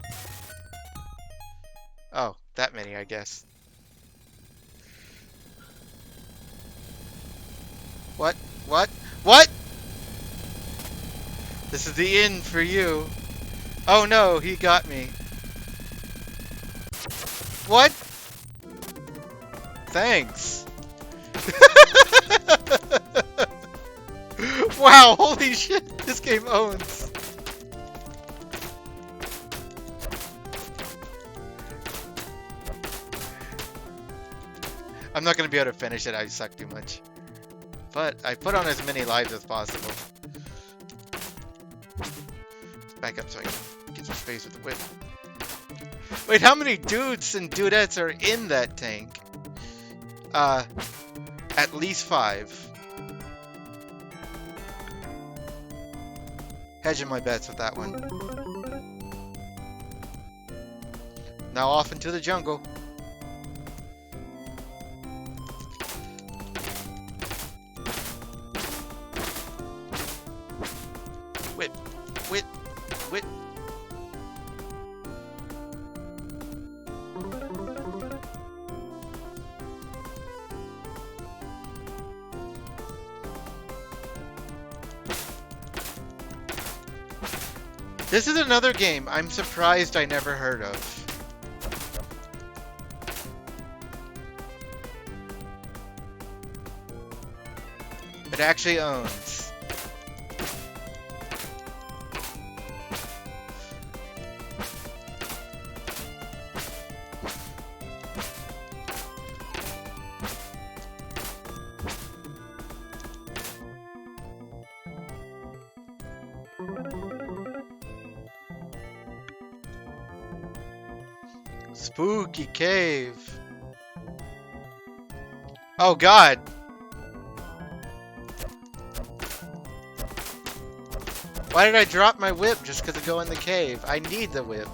Oh, that many, I guess. What? What? What? This is the end for you. Oh no, he got me. What? Thanks. Wow, holy shit, this game owns. I'm not gonna be able to finish it, I suck too much. But I put on as many lives as possible. Back up so I can get some space with the whip. Wait, how many dudes and dudettes are in that tank? At least 5. Hedging my bets with that one. Now off into the jungle. Whip, whip, whip. This is another game I'm surprised I never heard of. It actually owns. Spooky cave. Oh God. Why did I drop my whip just because I go in the cave? I need the whip.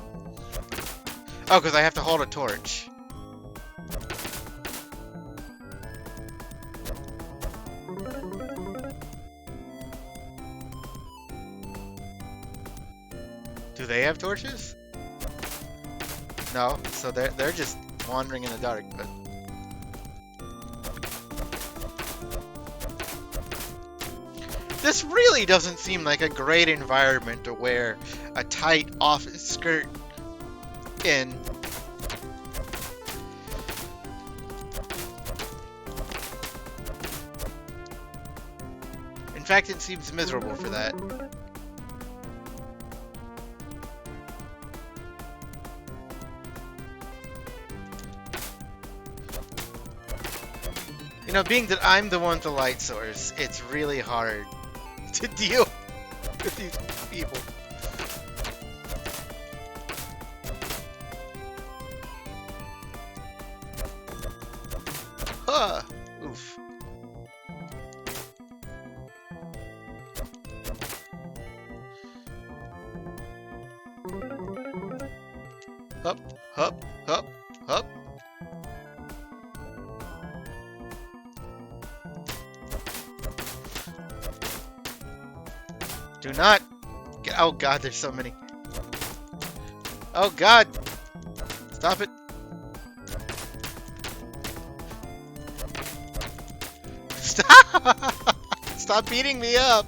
Oh, because I have to hold a torch. Do they have torches? No, so they're just wandering in the dark, but this really doesn't seem like a great environment to wear a tight office skirt in. In fact, it seems miserable for that. You know, being that I'm the one with the light source, it's really hard to deal with these people. Huh. Oof. Hup, hup, hup, hup. Do not get. Oh God, there's so many. Oh God, stop it! Stop! Stop beating me up!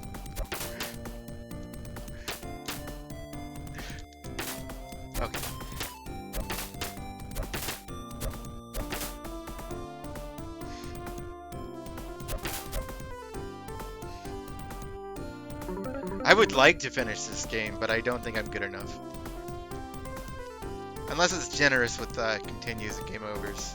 Okay. I would like to finish this game, but I don't think I'm good enough. Unless it's generous with continues and game overs.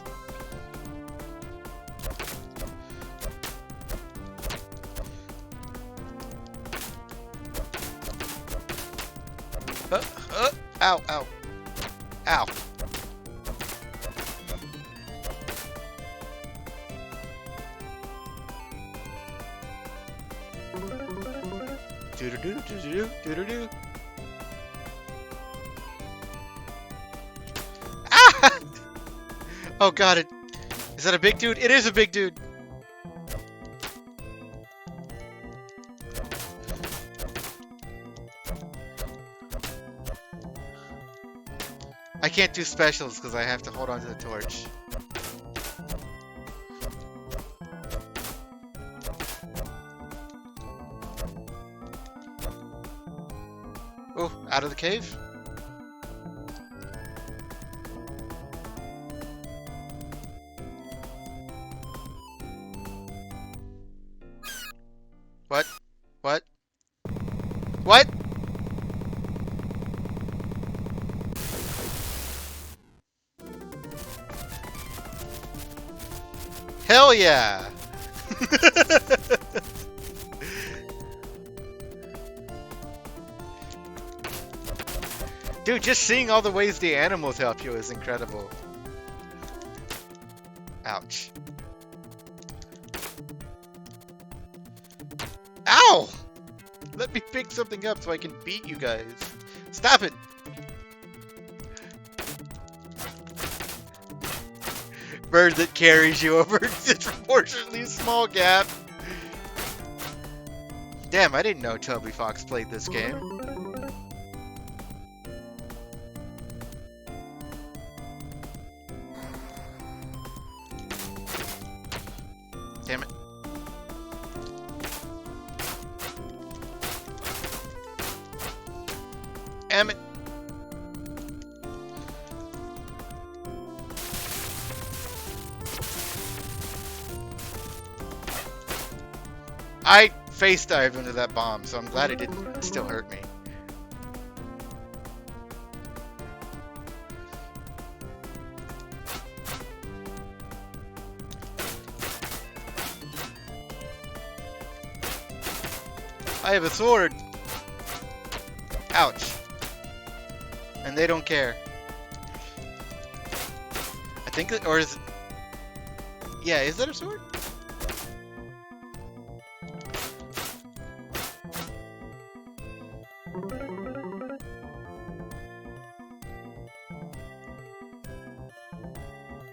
Ow, ow. Ow. Doo-doo-doo, doo-doo-doo, doo-doo-doo. Ah! Oh god, is that a big dude? It is a big dude. I can't do specials because I have to hold on to the torch. Oh, out of the cave? What? What? What? Hell yeah! Dude, just seeing all the ways the animals help you is incredible. Ouch. Ow! Let me pick something up so I can beat you guys. Stop it! Bird that carries you over a disproportionately small gap. Damn, I didn't know Toby Fox played this game. Damn it. Damn it. I face dived into that bomb, so I'm glad it didn't still hurt me. I have a sword. Ouch. And they don't care. I think, or is it... Yeah, is that a sword?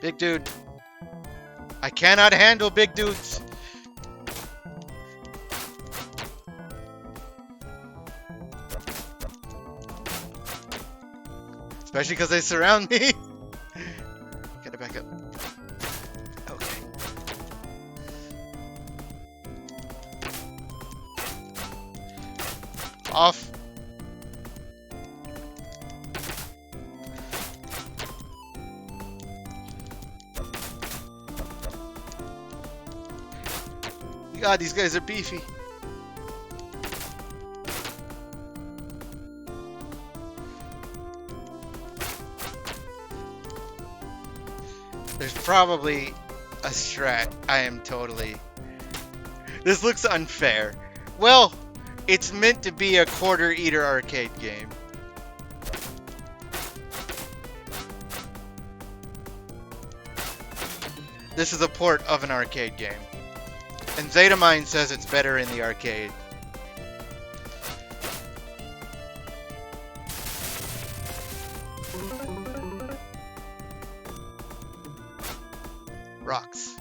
Big dude. I cannot handle big dudes. Especially because they surround me. Gotta back up. Okay. Off. God, these guys are beefy. There's probably a strat. I am totally... This looks unfair. Well, it's meant to be a quarter eater arcade game. This is a port of an arcade game. And Zetamine says it's better in the arcade. Rocks.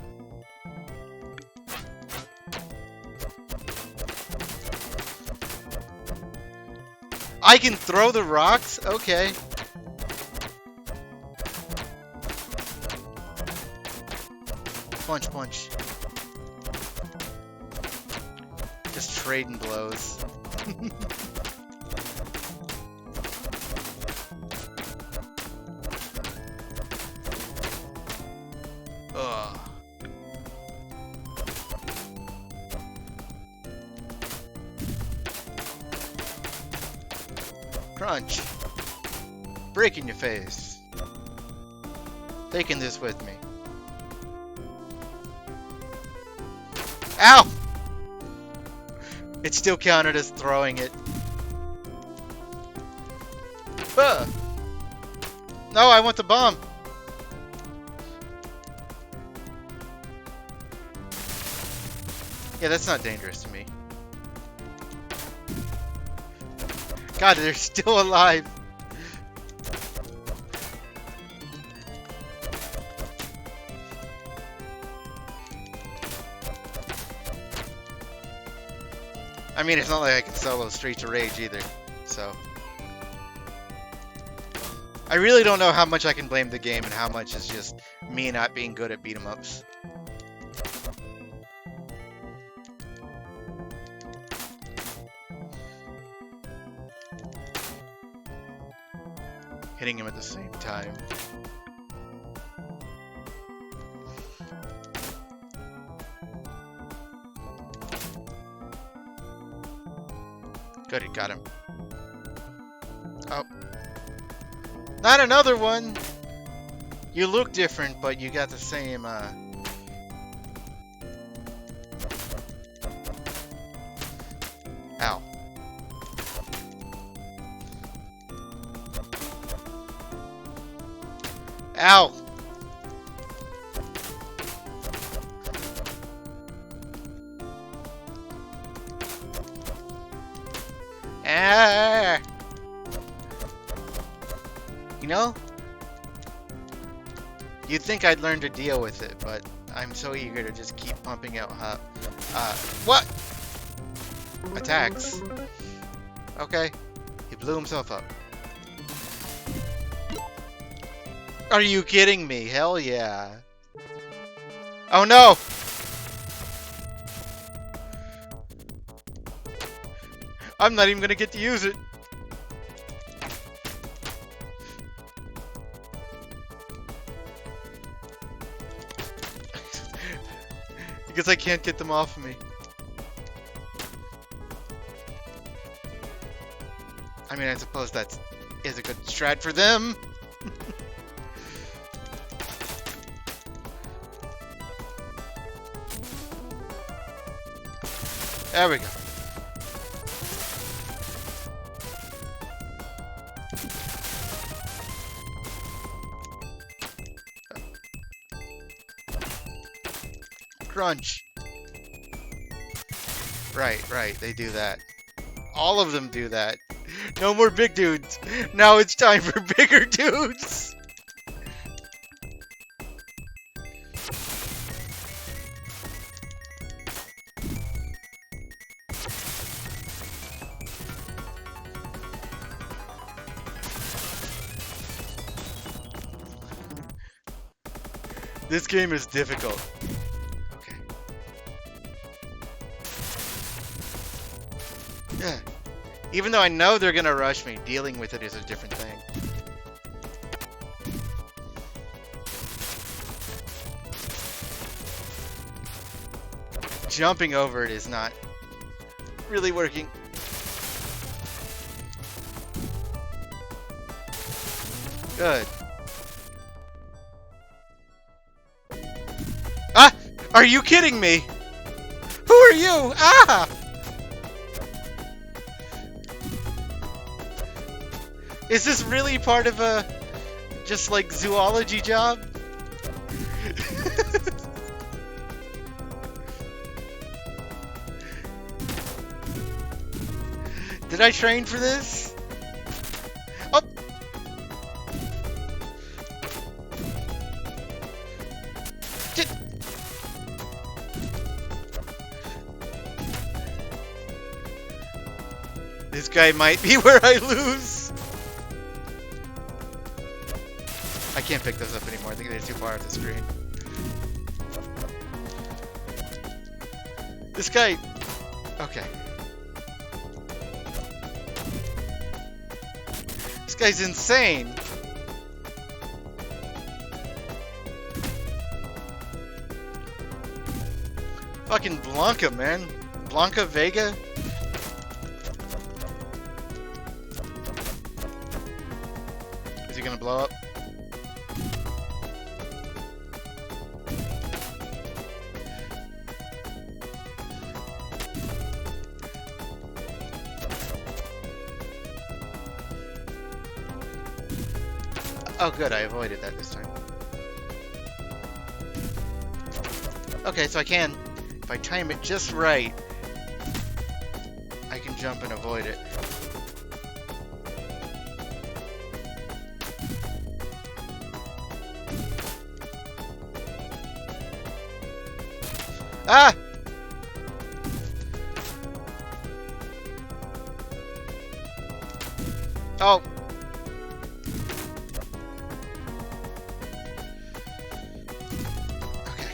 I can throw the rocks? Okay. Punch, punch. Just trading blows. Ugh. Crunch. Break in your face. Taking this with me. Ow! It still counted as throwing it. No, I want the bomb. Yeah, that's not dangerous to me. God, they're still alive. I mean, it's not like I can solo Streets of Rage either, so... I really don't know how much I can blame the game and how much is just me not being good at beat-em-ups. Hitting him at the same time. Good, it got him. Oh. Not another one! You look different, but you got the same, Ow. Ow! Ah! You know? You'd think I'd learn to deal with it, but I'm so eager to just keep pumping out what? Attacks. Okay. He blew himself up. Are you kidding me? Hell yeah. Oh no! I'm not even gonna get to use it. Because I can't get them off of me. I mean, I suppose that is a good strat for them. There we go. Crunch. Right, they do that. All of them do that. No more big dudes. Now it's time for bigger dudes. This game is difficult. Okay. Yeah. Even though I know they're gonna rush me, dealing with it is a different thing. Jumping over it is not really working. Good. Ah! Are you kidding me? Who are you? Ah! Is this really part of a just like zoology job? Did I train for this? Oh! This guy might be where I lose. I can't pick those up anymore. I think they're too far off the screen. This guy... Okay. This guy's insane. Fucking Blanca, man. Blanca Vega? Is he gonna blow up? Oh good, I avoided that this time. Okay, so I can, if I time it just right, I can jump and avoid it. Ah! Oh. Okay.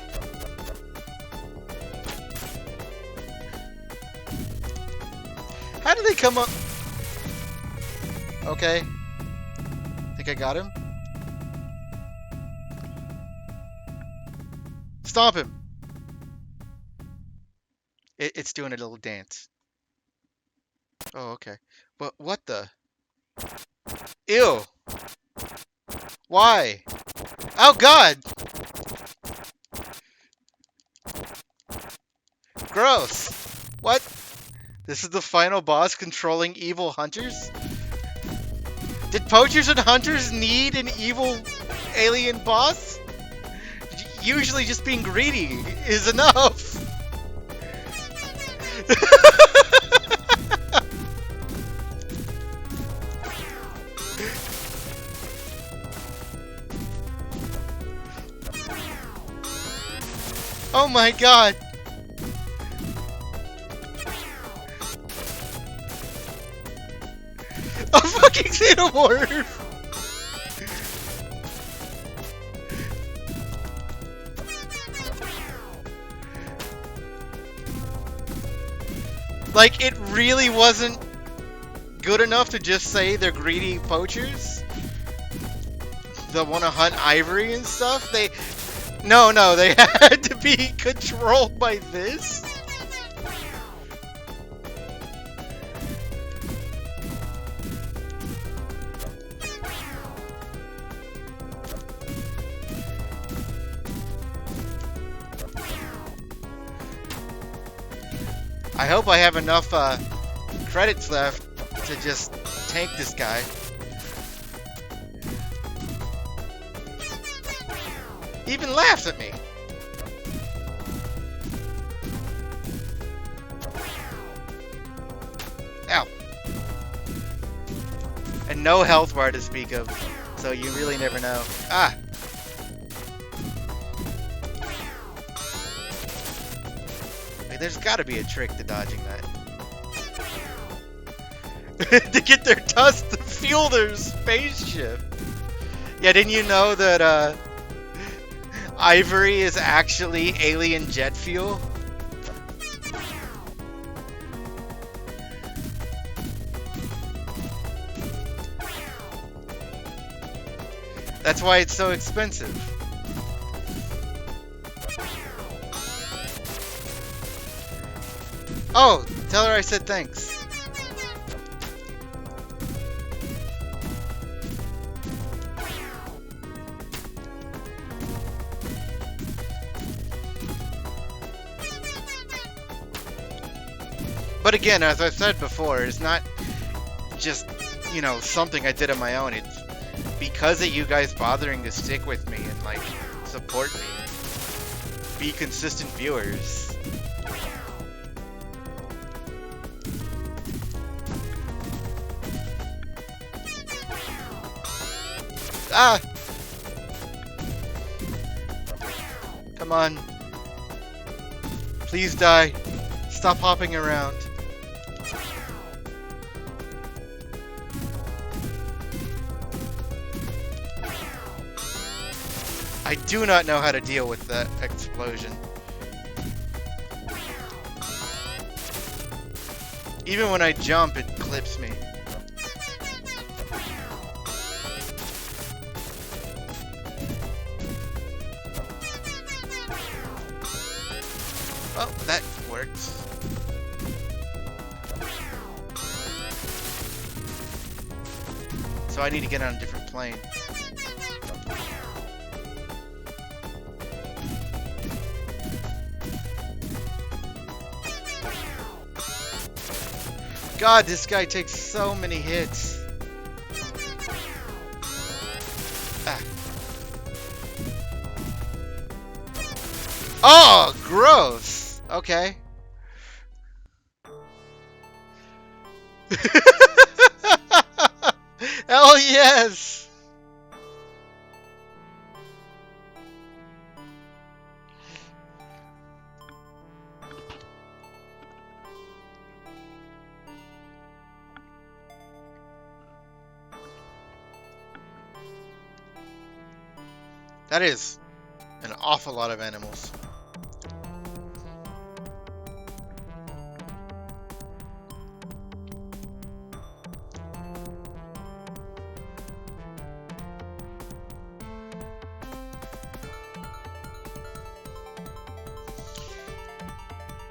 How did they come up? Okay. Think I got him? Stomp him. It's doing a little dance. Oh, okay. But what the? Ew. Why? Oh, God. Gross. What? This is the final boss controlling evil hunters? Did poachers and hunters need an evil alien boss? Usually just being greedy is enough. Oh my god. A fucking xenomorph! Like, it really wasn't good enough to just say they're greedy poachers? That want to hunt ivory and stuff? No, they had to be controlled by this? I hope I have enough credits left to just tank this guy. He even laughs at me. Ow. And no health bar to speak of, so you really never know. Ah! Wait, there's gotta be a trick to dodging that. To get their dust to fuel their spaceship. Yeah, didn't you know that, ivory is actually alien jet fuel? That's why it's so expensive. Oh, tell her I said thanks. But again, as I said before, it's not just, you know, something I did on my own. It's because of you guys bothering to stick with me and, like, support me. Be consistent viewers. Ah! Come on. Please die. Stop hopping around. I do not know how to deal with that explosion. Even when I jump, it clips me. Oh, that works. So I need to get on a different plane. God, this guy takes so many hits. Ah. Oh, gross. Okay. Hell yes. That is an awful lot of animals.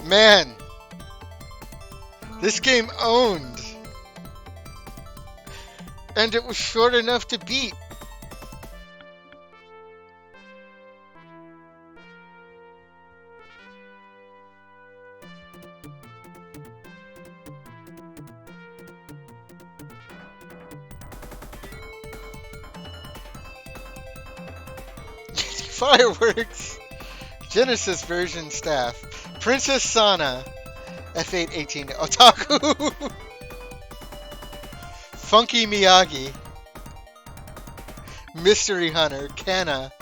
Man, this game owned. And it was short enough to beat. Fireworks. Genesis version staff. Princess Sana. F818. Otaku. Funky Miyagi. Mystery Hunter. Kana.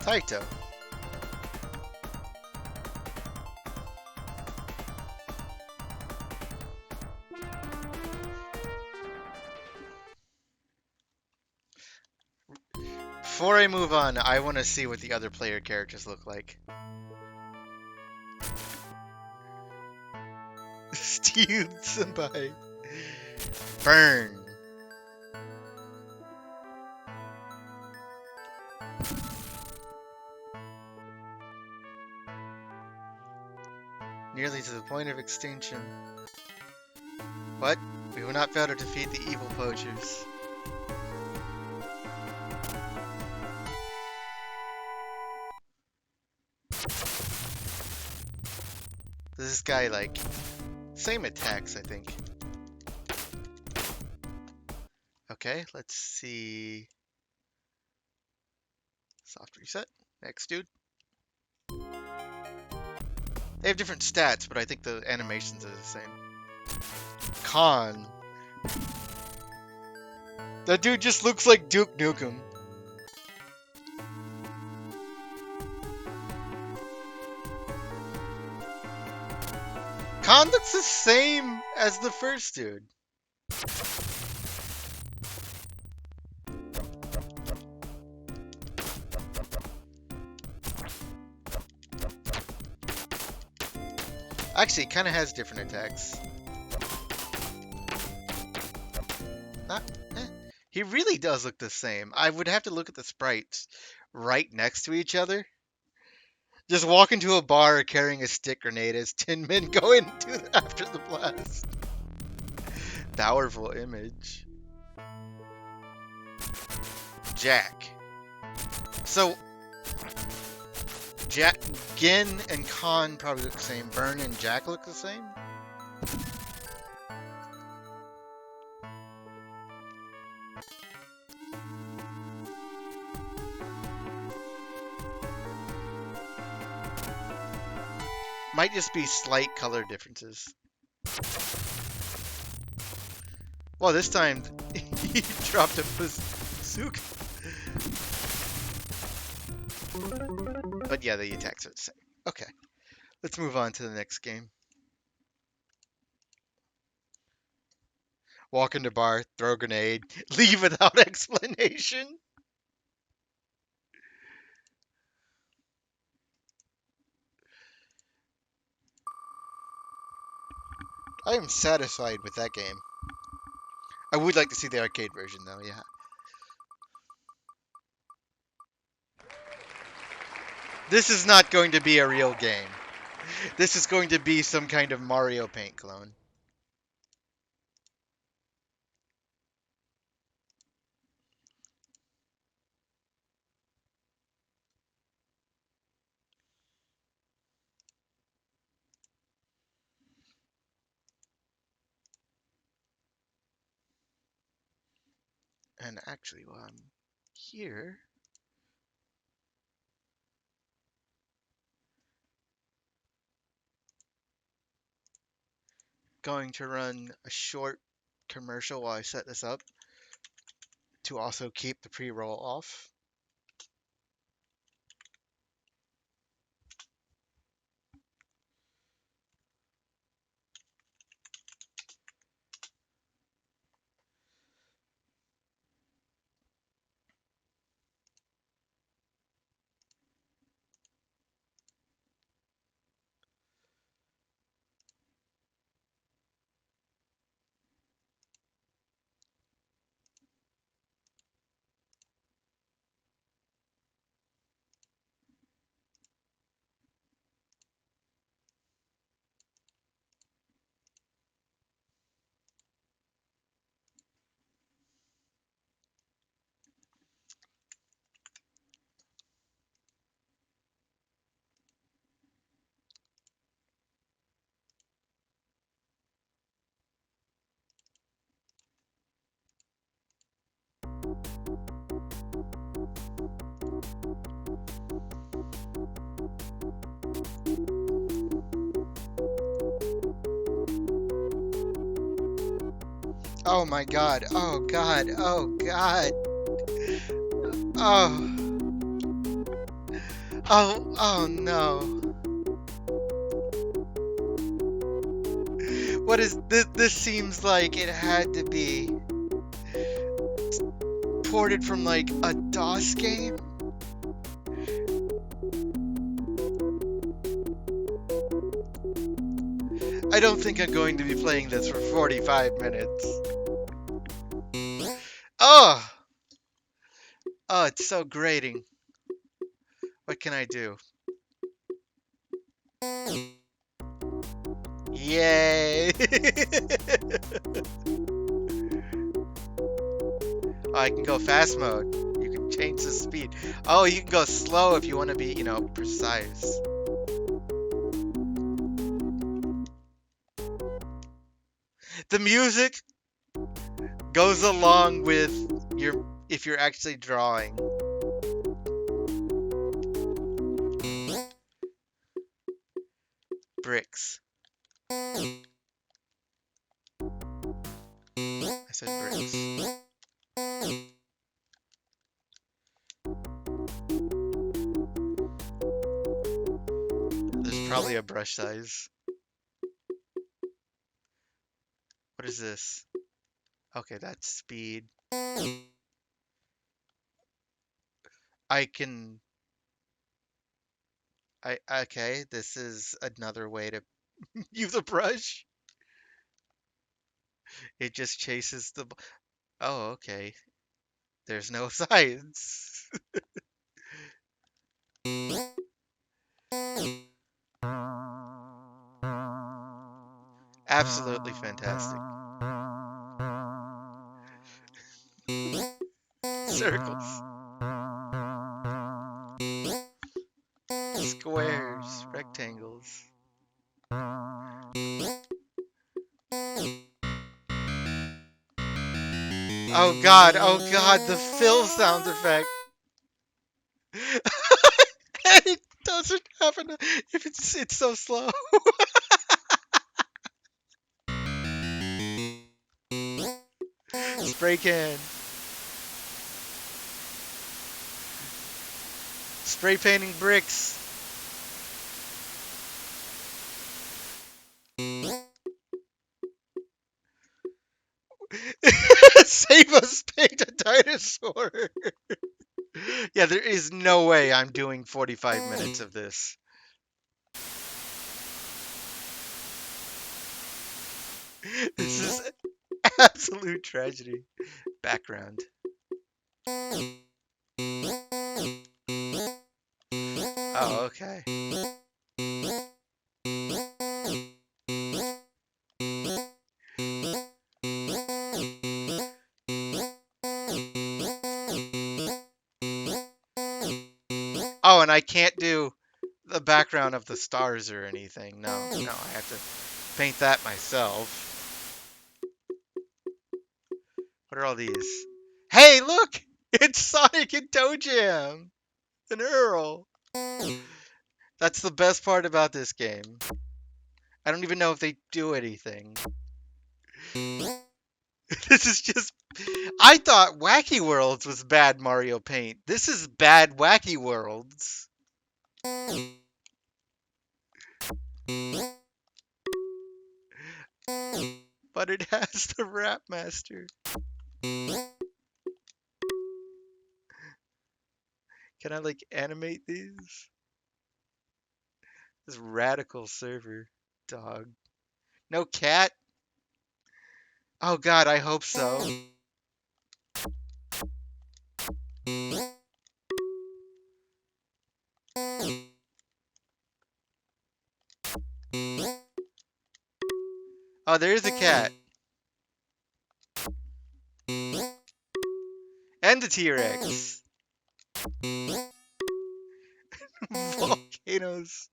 Taito. Before I move on, I want to see what the other player characters look like. Steve Senpai. Burn. Nearly to the point of extinction. But we will not fail to defeat the evil poachers. This guy, like, same attacks, I think. Okay, let's see. Soft reset. Next dude. They have different stats, but I think the animations are the same. Khan. That dude just looks like Duke Nukem. Khan looks the same as the first dude. Actually, he kind of has different attacks. He really does look the same. I would have to look at the sprites right next to each other. Just walk into a bar carrying a stick grenade as 10 men go into after the blast. Powerful image. Jack. So, Jack, Gin and Khan probably look the same. Burn and Jack look the same. Might just be slight color differences. Well, this time he dropped a bazooka. But yeah, the attacks are the same. Okay, let's move on to the next game. Walk into bar, throw a grenade, leave without explanation. I am satisfied with that game. I would like to see the arcade version, though, yeah. This is not going to be a real game. This is going to be some kind of Mario Paint clone. And actually, while I'm here, going to run a short commercial while I set this up to also keep the pre-roll off. Oh my god. Oh god. Oh god. Oh. Oh. Oh no. What is this? This seems like it had to be ported from like a DOS game. I don't think I'm going to be playing this for 45 minutes. Oh! Oh, it's so grating. What can I do? Yay! Oh, I can go fast mode. You can change the speed. Oh, you can go slow if you want to be, precise. The music goes along with if you're actually drawing. Bricks. I said bricks. There's probably a brush size. What is this? Okay, that's speed. I can... Okay, this is another way to use a brush. It just chases the... Oh, okay. There's no sides. Absolutely fantastic. Circles. Squares. Rectangles. Oh god, the fill sound effect. It doesn't happen if it's so slow. Spray can. Spray painting bricks. Save us, paint a dinosaur. Yeah, there is no way I'm doing 45 minutes of this. This is absolute tragedy. Background. Oh, okay. Oh, and I can't do the background of the stars or anything. No, I have to paint that myself. What are all these? Hey, look! It's Sonic and Toe Jam! And Earl! That's the best part about this game. I don't even know if they do anything. This is just... I thought Wacky Worlds was bad Mario Paint. This is bad Wacky Worlds. But it has the Rap Master. Can I, like, animate these? This radical server. Dog. No cat? Oh god, I hope so. Oh, there is a cat. And the T-Rex. Volcanoes.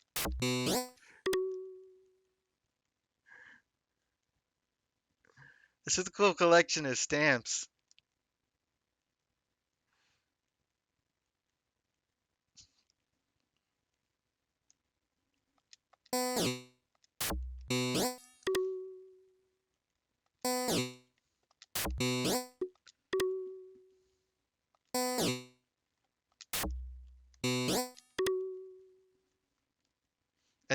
This is a cool collection of stamps. And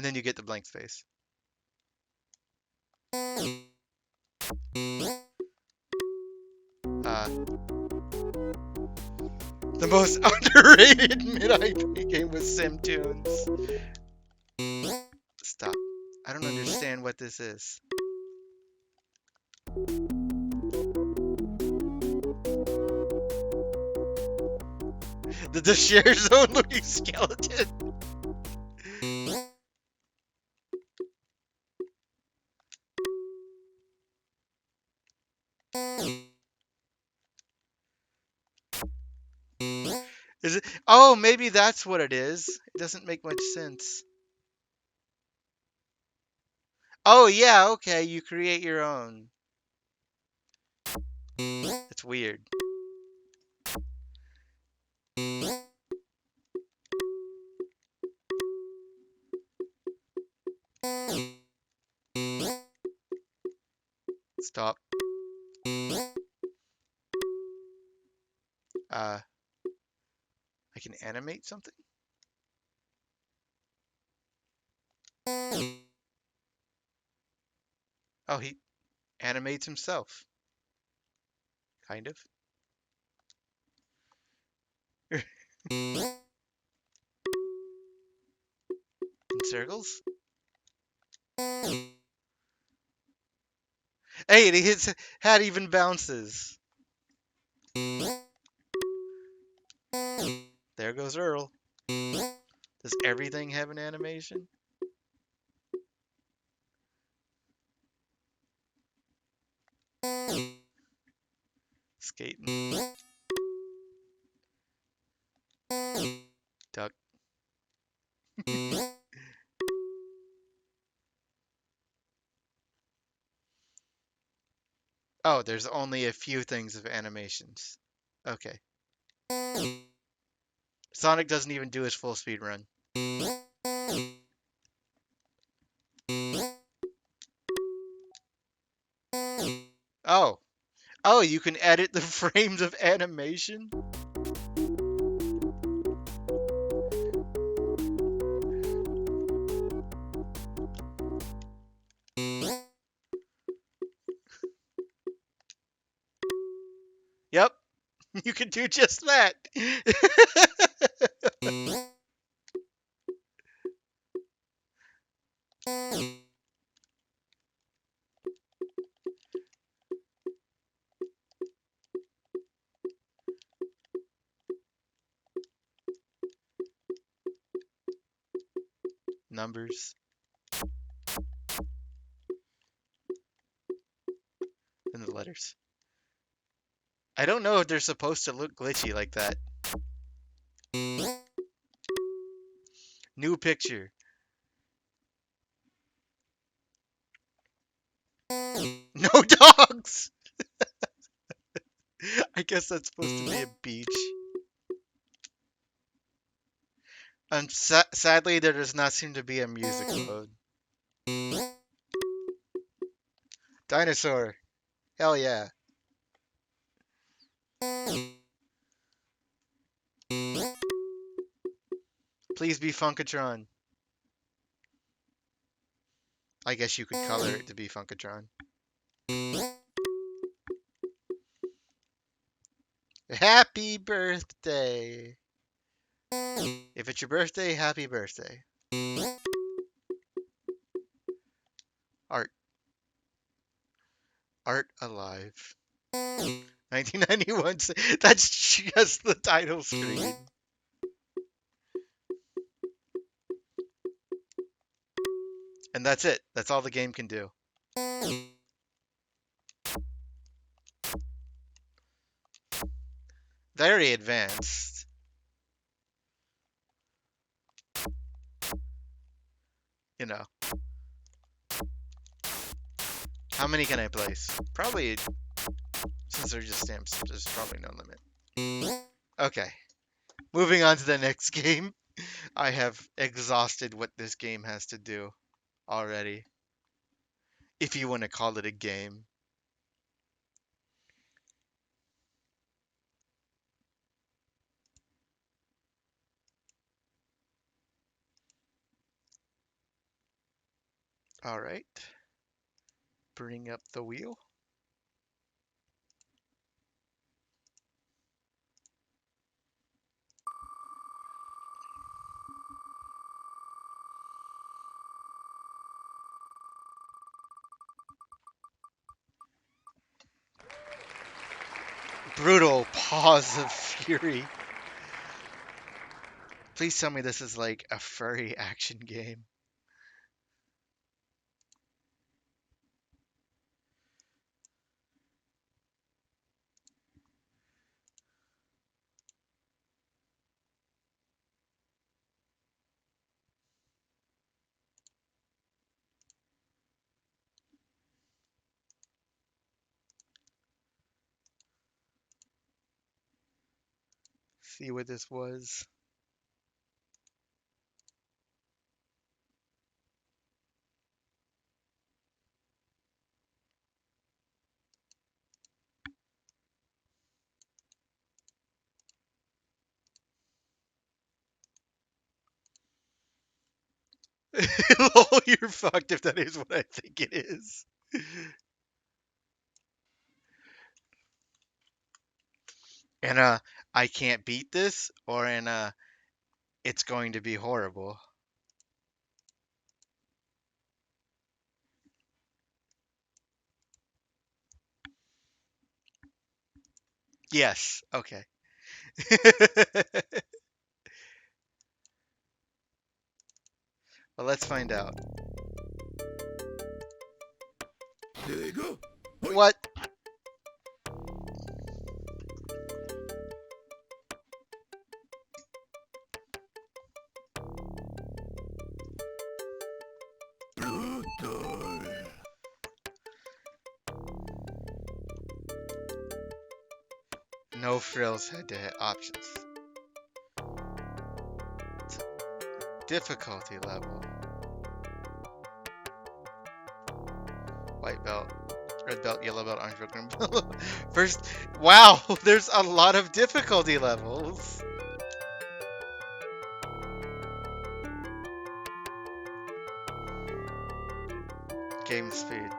then you get the blank space. Uh, the most underrated mid-IP game was SimTunes. Stop. I don't understand what this is. The share zone looking skeleton. Is it? Oh, maybe that's what it is. It doesn't make much sense. Oh, yeah, okay. You create your own. It's weird. Stop. I can animate something? Oh, he animates himself. Kind of. In circles? Hey, his hat even bounces. There goes Earl. Does everything have an animation? Skating. Duck. Oh, there's only a few things of animations. Okay. Sonic doesn't even do his full speed run. Oh. Oh, you can edit the frames of animation? Yep. You can do just that. Numbers. And the letters. I don't know if they're supposed to look glitchy like that. New picture. No dogs! I guess that's supposed to be a beach. And sadly, there does not seem to be a music mode. Dinosaur. Hell yeah. Please be Funkatron. I guess you could color it to be Funkatron. Happy birthday. If it's your birthday, happy birthday. Art. Art Alive. 1991. That's just the title screen. And that's it. That's all the game can do. Very advanced. You know. How many can I place? Probably, since they're just stamps, there's probably no limit. Okay. Moving on to the next game. I have exhausted what this game has to do. already, if you want to call it a game. All right, bring up the wheel. Brutal Paws of Fury. Please tell me this is like a furry action game. See what this was. Lol, you're fucked if that is what I think it is. And I can't beat this, or in it's going to be horrible. Yes. Okay. Well, let's find out. What? No frills head-to-head options. Difficulty level. White belt, red belt, yellow belt, orange belt, green belt. First, wow, there's a lot of difficulty levels. Game speed.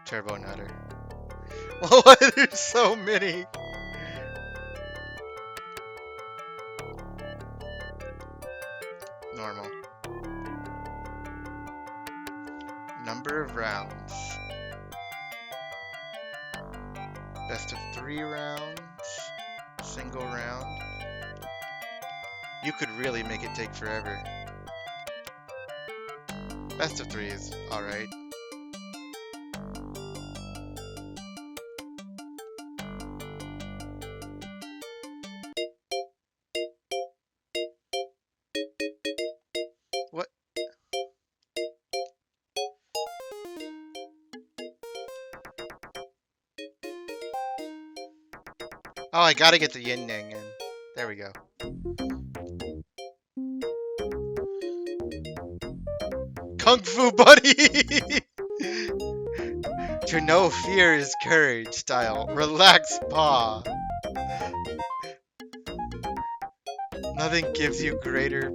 Turbo Nutter. Why there's so many? Normal. Number of rounds. Best of 3 rounds. Single round. You could really make it take forever. Best of 3 is alright. What? Oh, I gotta get the yin yang in. There we go. Kung Fu Buddy! To know fear is courage style. Relax paw. Nothing gives you greater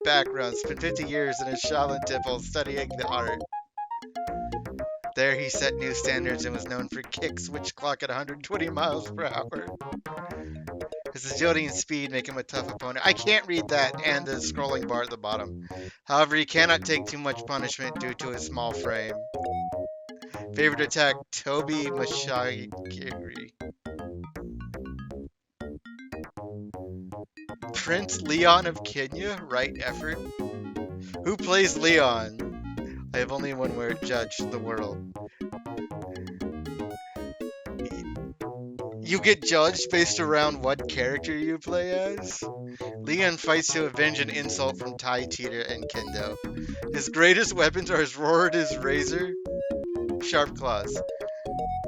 background. Spent 50 years in a Shaolin temple studying the art. There he set new standards and was known for kicks which clock at 120 miles per hour. His agility and speed make him a tough opponent. I can't read that and the scrolling bar at the bottom. However, he cannot take too much punishment due to his small frame. Favorite attack, Toby Mashagiri. Prince Leon of Kenya, right effort. Who plays Leon? I have only one word, judge the world. You get judged based around what character you play as? Leon fights to avenge an insult from Tai Teeter and Kendo. His greatest weapons are his roar, his razor, sharp claws.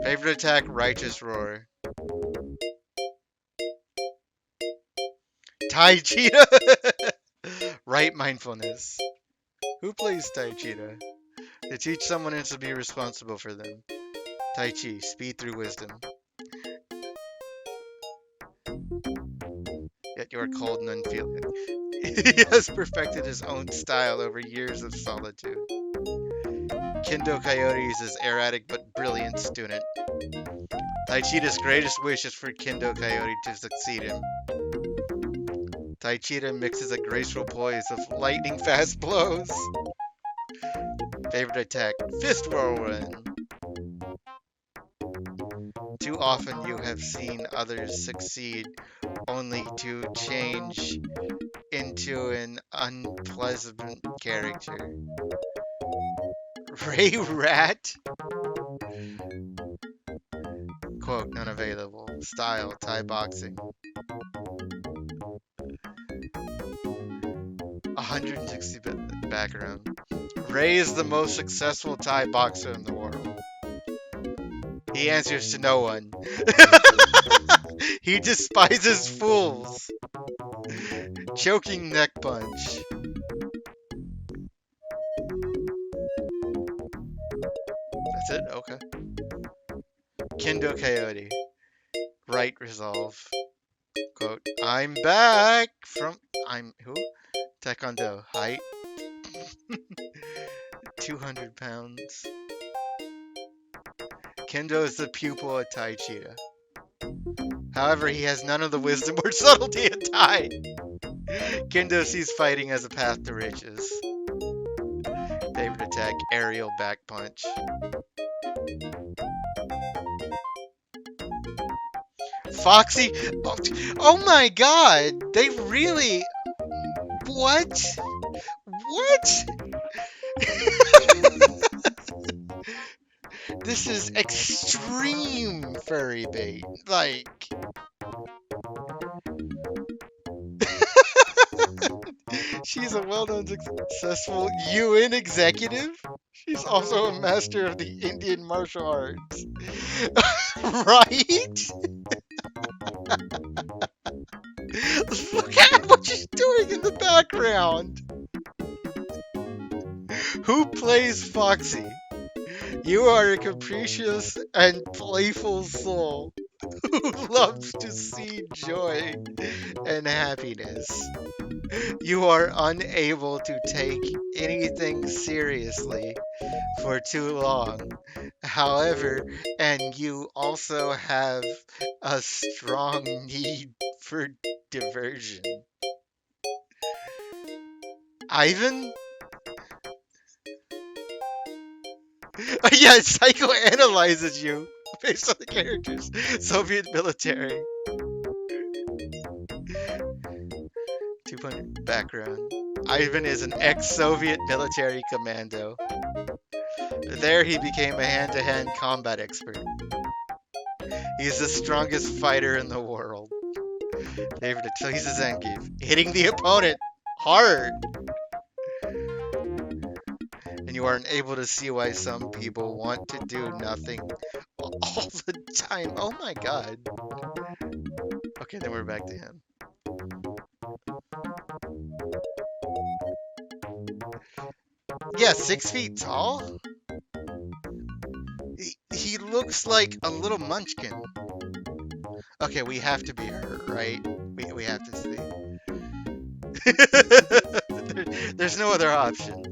Favorite attack, righteous roar. Tai Cheetah! Right mindfulness. Who plays Tai Cheetah? To teach someone and to be responsible for them. Tai Chi, speed through wisdom. Yet you are cold and unfeeling. He has perfected his own style over years of solitude. Kendo Coyote is his erratic but brilliant student. Tai Cheetah's greatest wish is for Kendo Coyote to succeed him. Tai Cheetah mixes a graceful poise of lightning fast blows. Favorite attack, Fist Whirlwind. Too often you have seen others succeed only to change into an unpleasant character. Ray Rat? Quote, none available. Style, Thai boxing. 160 background. Ray is the most successful Thai boxer in the world. He answers to no one. He despises fools. Choking neck punch. That's it? Okay. Kendo Coyote. Right resolve. Quote, I'm back from... I'm... Who? Taekwondo. Height. 200 pounds. Kendo is the pupil of Tai Cheetah. However, he has none of the wisdom or subtlety of Tai. Kendo sees fighting as a path to riches. Favorite attack, aerial back punch. Foxy? Oh my god! They really... What? What? This is extreme furry bait. Like... She's a well-known successful UN executive. She's also a master of the Indian martial arts. Right? Look at what she's doing in the background. Who plays Foxy? You are a capricious and playful soul who loves to see joy and happiness. You are unable to take anything seriously for too long. However, and you also have a strong need for diversion. Ivan? Yeah, it psychoanalyzes you based on the characters. Soviet military. 200 background. Ivan is an ex-Soviet military commando. There he became a hand-to-hand combat expert. He's the strongest fighter in the world. So he's a Zangief, hitting the opponent hard. And you aren't able to see why some people want to do nothing all the time. Oh my god. Okay, then we're back to him. Yeah, 6 feet tall? He looks like a little munchkin. Okay, we have to be her, right? We have to see. There's no other option.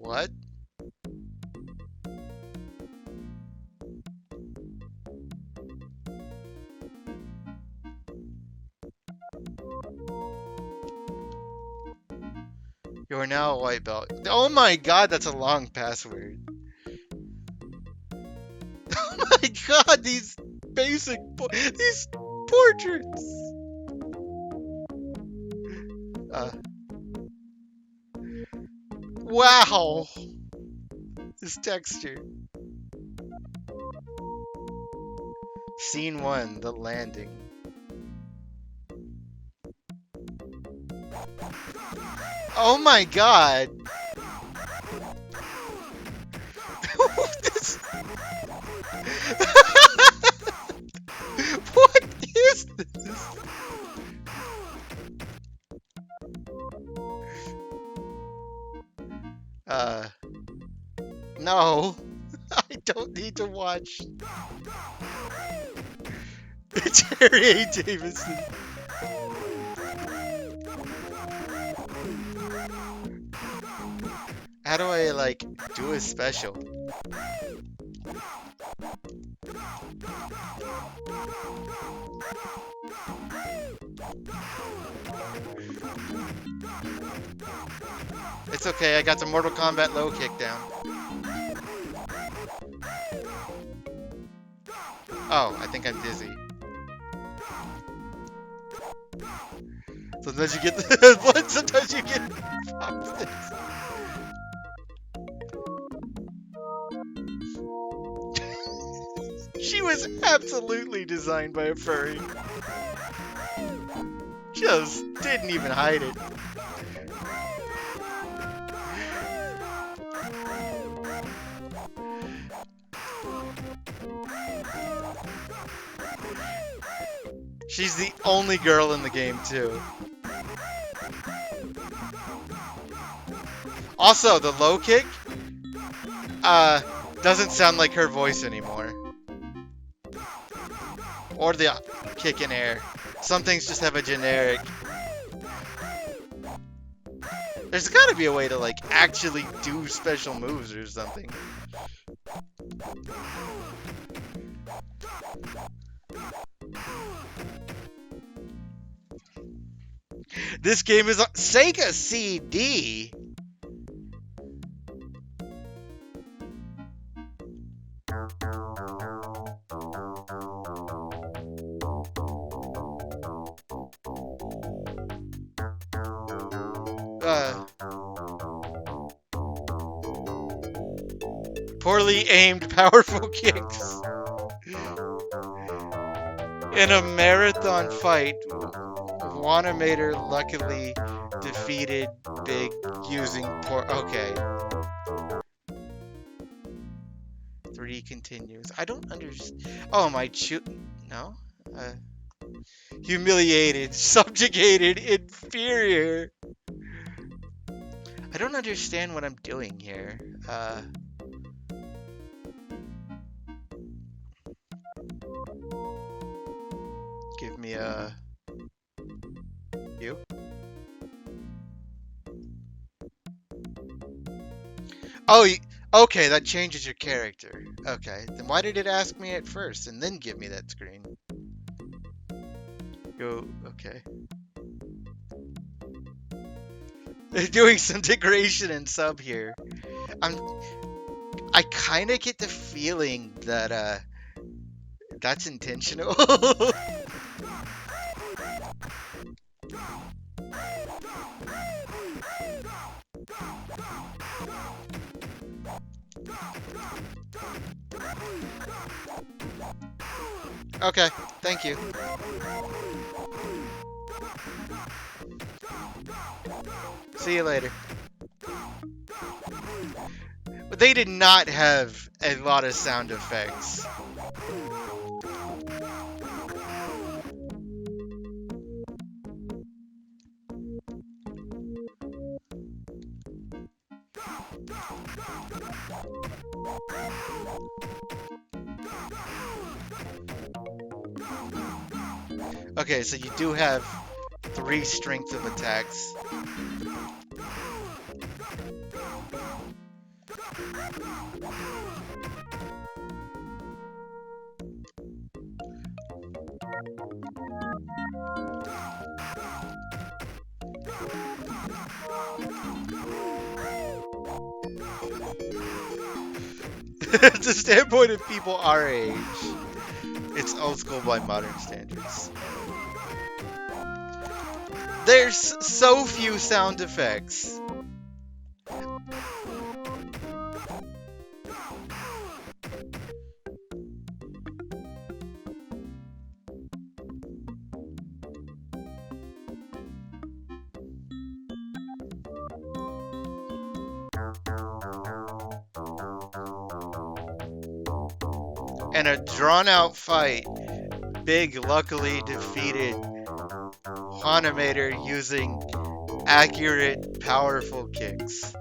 What? You are now a white belt. Oh my god, that's a long password. Oh my god, these basic these portraits. Wow. This texture. Scene 1, the landing. Oh my god! What is this? Uh, no. I don't need to watch. Jerry A. Davison. How do I, like, do a special? It's okay, I got the Mortal Kombat low kick down. Oh, I think I'm dizzy. Sometimes you get the sometimes you get chopsticks. She was absolutely designed by a furry. Just didn't even hide it. She's the only girl in the game, too. Also, the low kick, doesn't sound like her voice anymore. Or the kick in air. Some things just have a generic. There's gotta be a way to, like, actually do special moves or something. This game is on Sega CD. Poorly aimed, powerful kicks. In a marathon fight, Wanamator luckily defeated Big using Okay. 3 continues. I don't understand. Oh, my No? Humiliated, subjugated, inferior. I don't understand what I'm doing here. Give me a... You? Oh, okay, that changes your character. Okay, then why did it ask me at first and then give me that screen? Go, okay. They're doing some degradation and sub here. I kind of get the feeling that, that's intentional. Okay, thank you. See you later. But they did not have a lot of sound effects. Okay, so you do have 3 strength of attacks. It's a standpoint of people our age. It's old school by modern standards. There's so few sound effects. In a drawn-out fight, Big luckily defeated Hanameter using accurate, powerful kicks.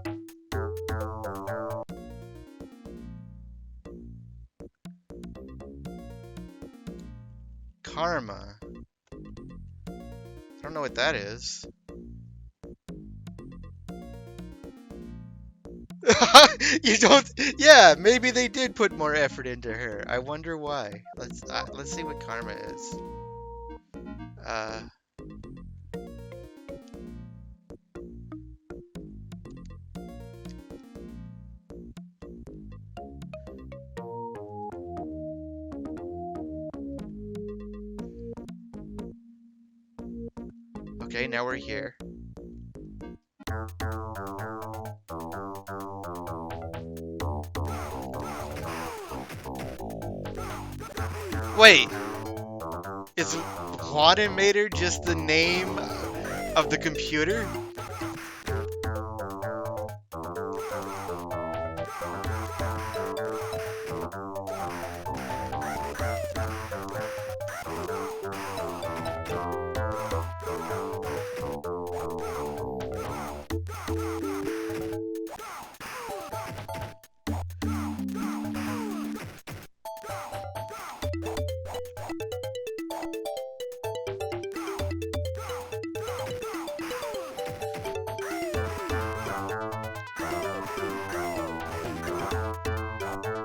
Karma. I don't know what that is. You don't. Yeah, maybe they did put more effort into her. I wonder why. Let's see what karma is. Okay, now we're here. Wait, is Quantimator just the name of the computer?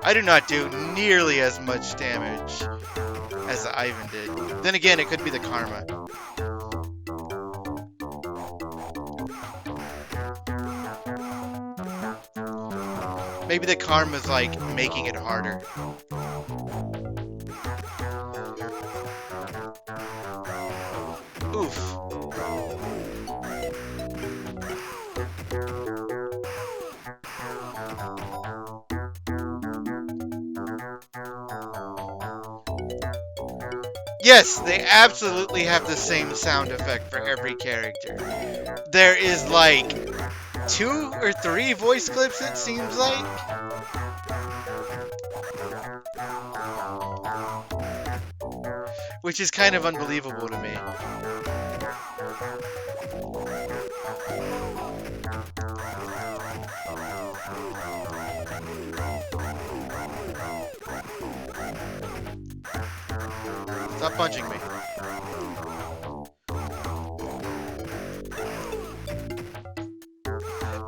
I do not do nearly as much damage as Ivan did. Then again, it could be the karma. Maybe the karma's like making it harder. Oof. Yes, they absolutely have the same sound effect for every character. There is like 2 or 3 voice clips, it seems like. Which is kind of unbelievable to me. Stop punching me.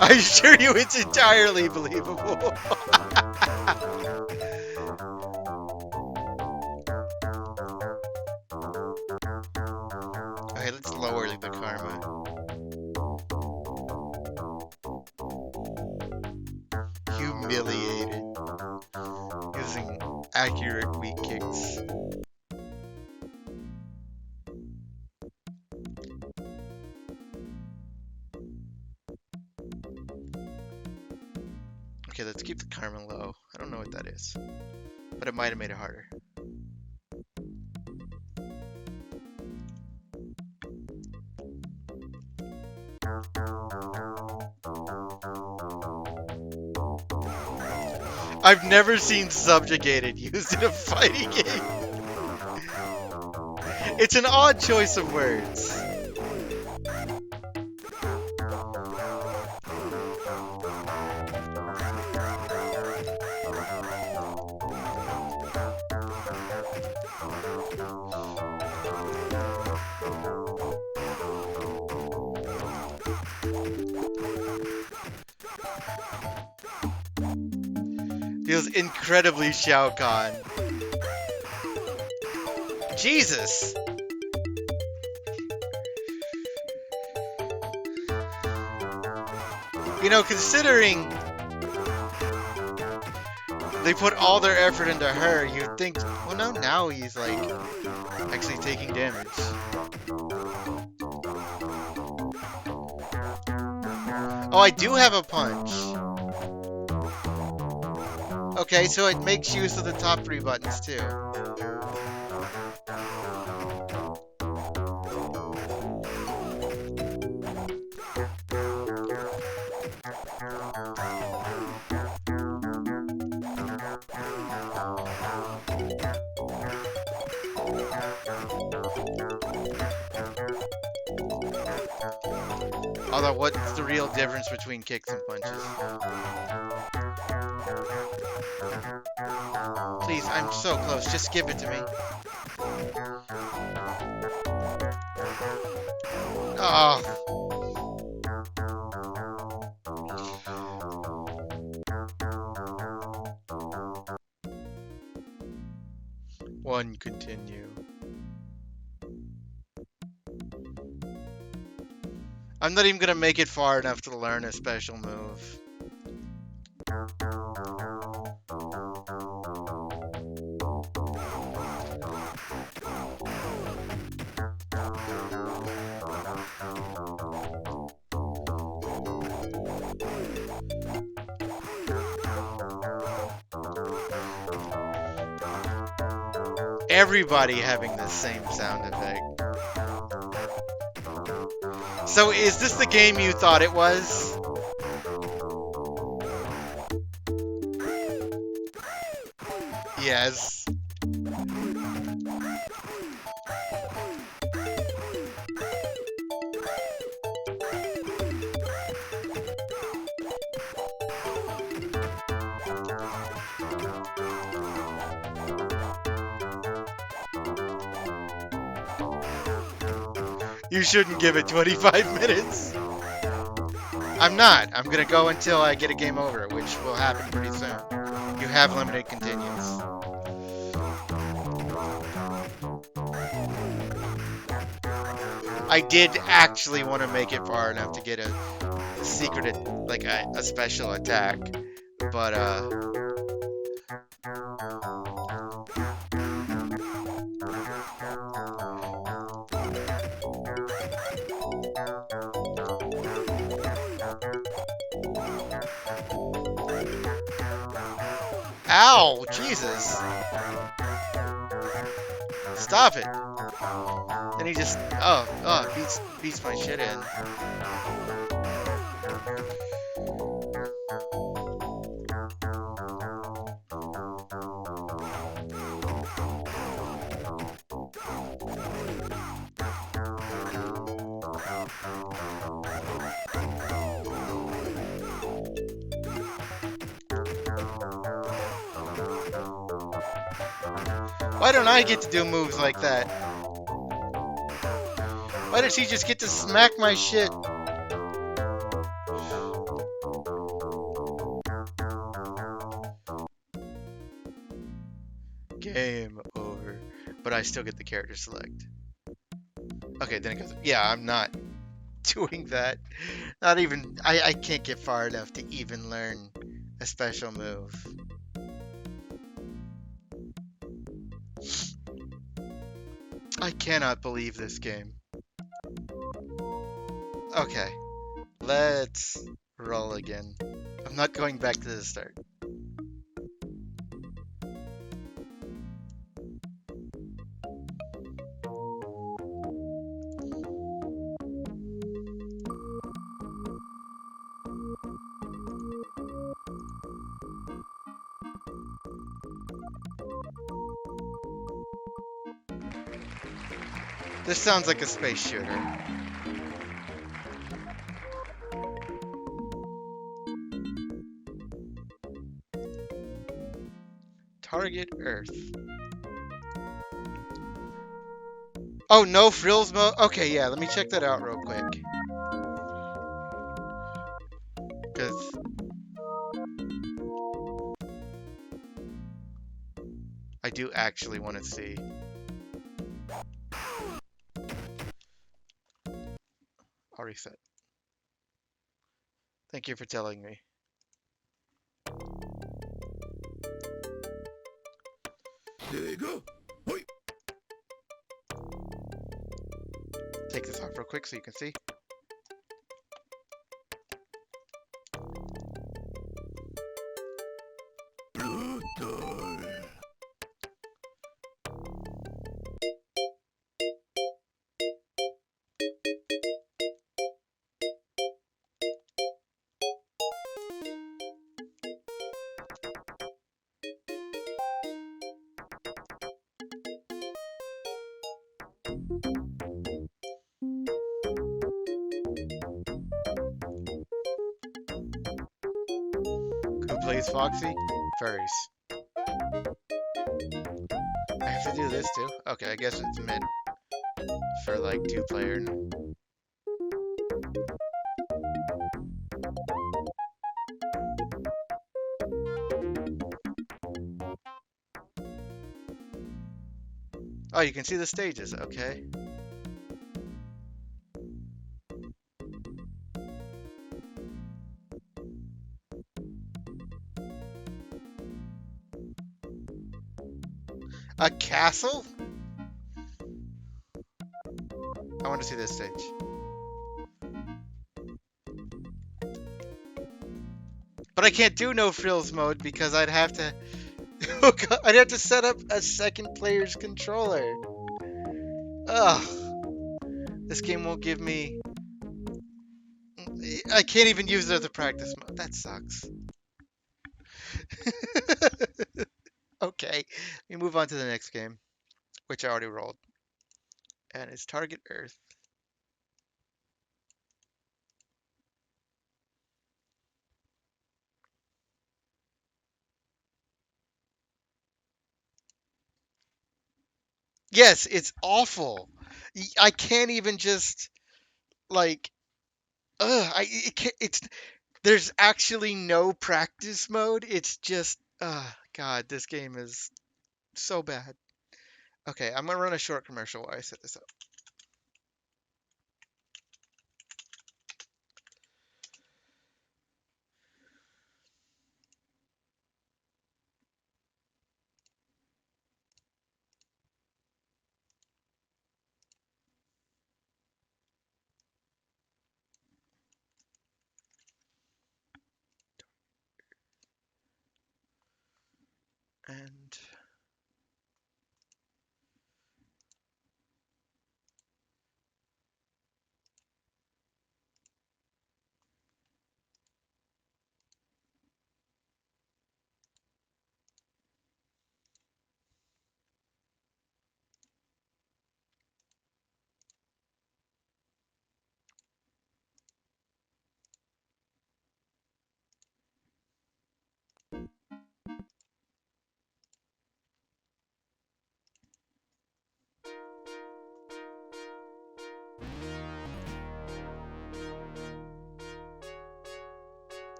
I assure you it's entirely believable. Okay, let's lower the karma. Humiliated. Using accurate weak kicks. Okay, let's keep the karma low. I don't know what that is, but it might have made it harder. I've never seen subjugated used in a fighting game. It's an odd choice of words. Feels incredibly Shao Kahn. Jesus! You know, considering they put all their effort into her, you'd think, well, no, now he's like actually taking damage. Oh, I do have a punch. Okay, so it makes use of the top 3 buttons too. Although, what's the real difference between kicks and punches? Please, I'm so close. Just give it to me. Oh. One continue. I'm not even gonna make it far enough to learn a special move. Everybody having the same sound effect. So is this the game you thought it was? Yes. You shouldn't give it 25 minutes. I'm not. I'm gonna go until I get a game over, which will happen pretty soon. You have limited continues. I did actually want to make it far enough to get a secret, like a special attack, but ow, Jesus. Stop it. And he just, beats my shit in. Why don't I get to do moves like that? Why does he just get to smack my shit? Game over. But I still get the character select. Okay, then it goes. Yeah, I'm not doing that. Not even. I can't get far enough to even learn a special move. I cannot believe this game. Okay, let's roll again. I'm not going back to the start. This sounds like a space shooter. Target Earth. Oh, no frills mode? Okay, yeah, let me check that out real quick. Because I do actually want to see. I'll reset. Thank you for telling me. Take this off real quick so you can see. Who plays Foxy? Furries. I have to do this too? Okay, I guess it's meant for like 2-player. Oh, you can see the stages. Okay. A castle? I want to see this stage. But I can't do no frills mode because I'd have to oh God, I'd have to set up a second player's controller. Ugh. This game won't give me I can't even use it as a practice mode. That sucks. Okay. We move on to the next game, which I already rolled. And it's Target Earth. Yes, it's awful. I can't even just like it can't, it's there's actually no practice mode. It's just God, this game is so bad. Okay, I'm gonna run a short commercial while I set this up. And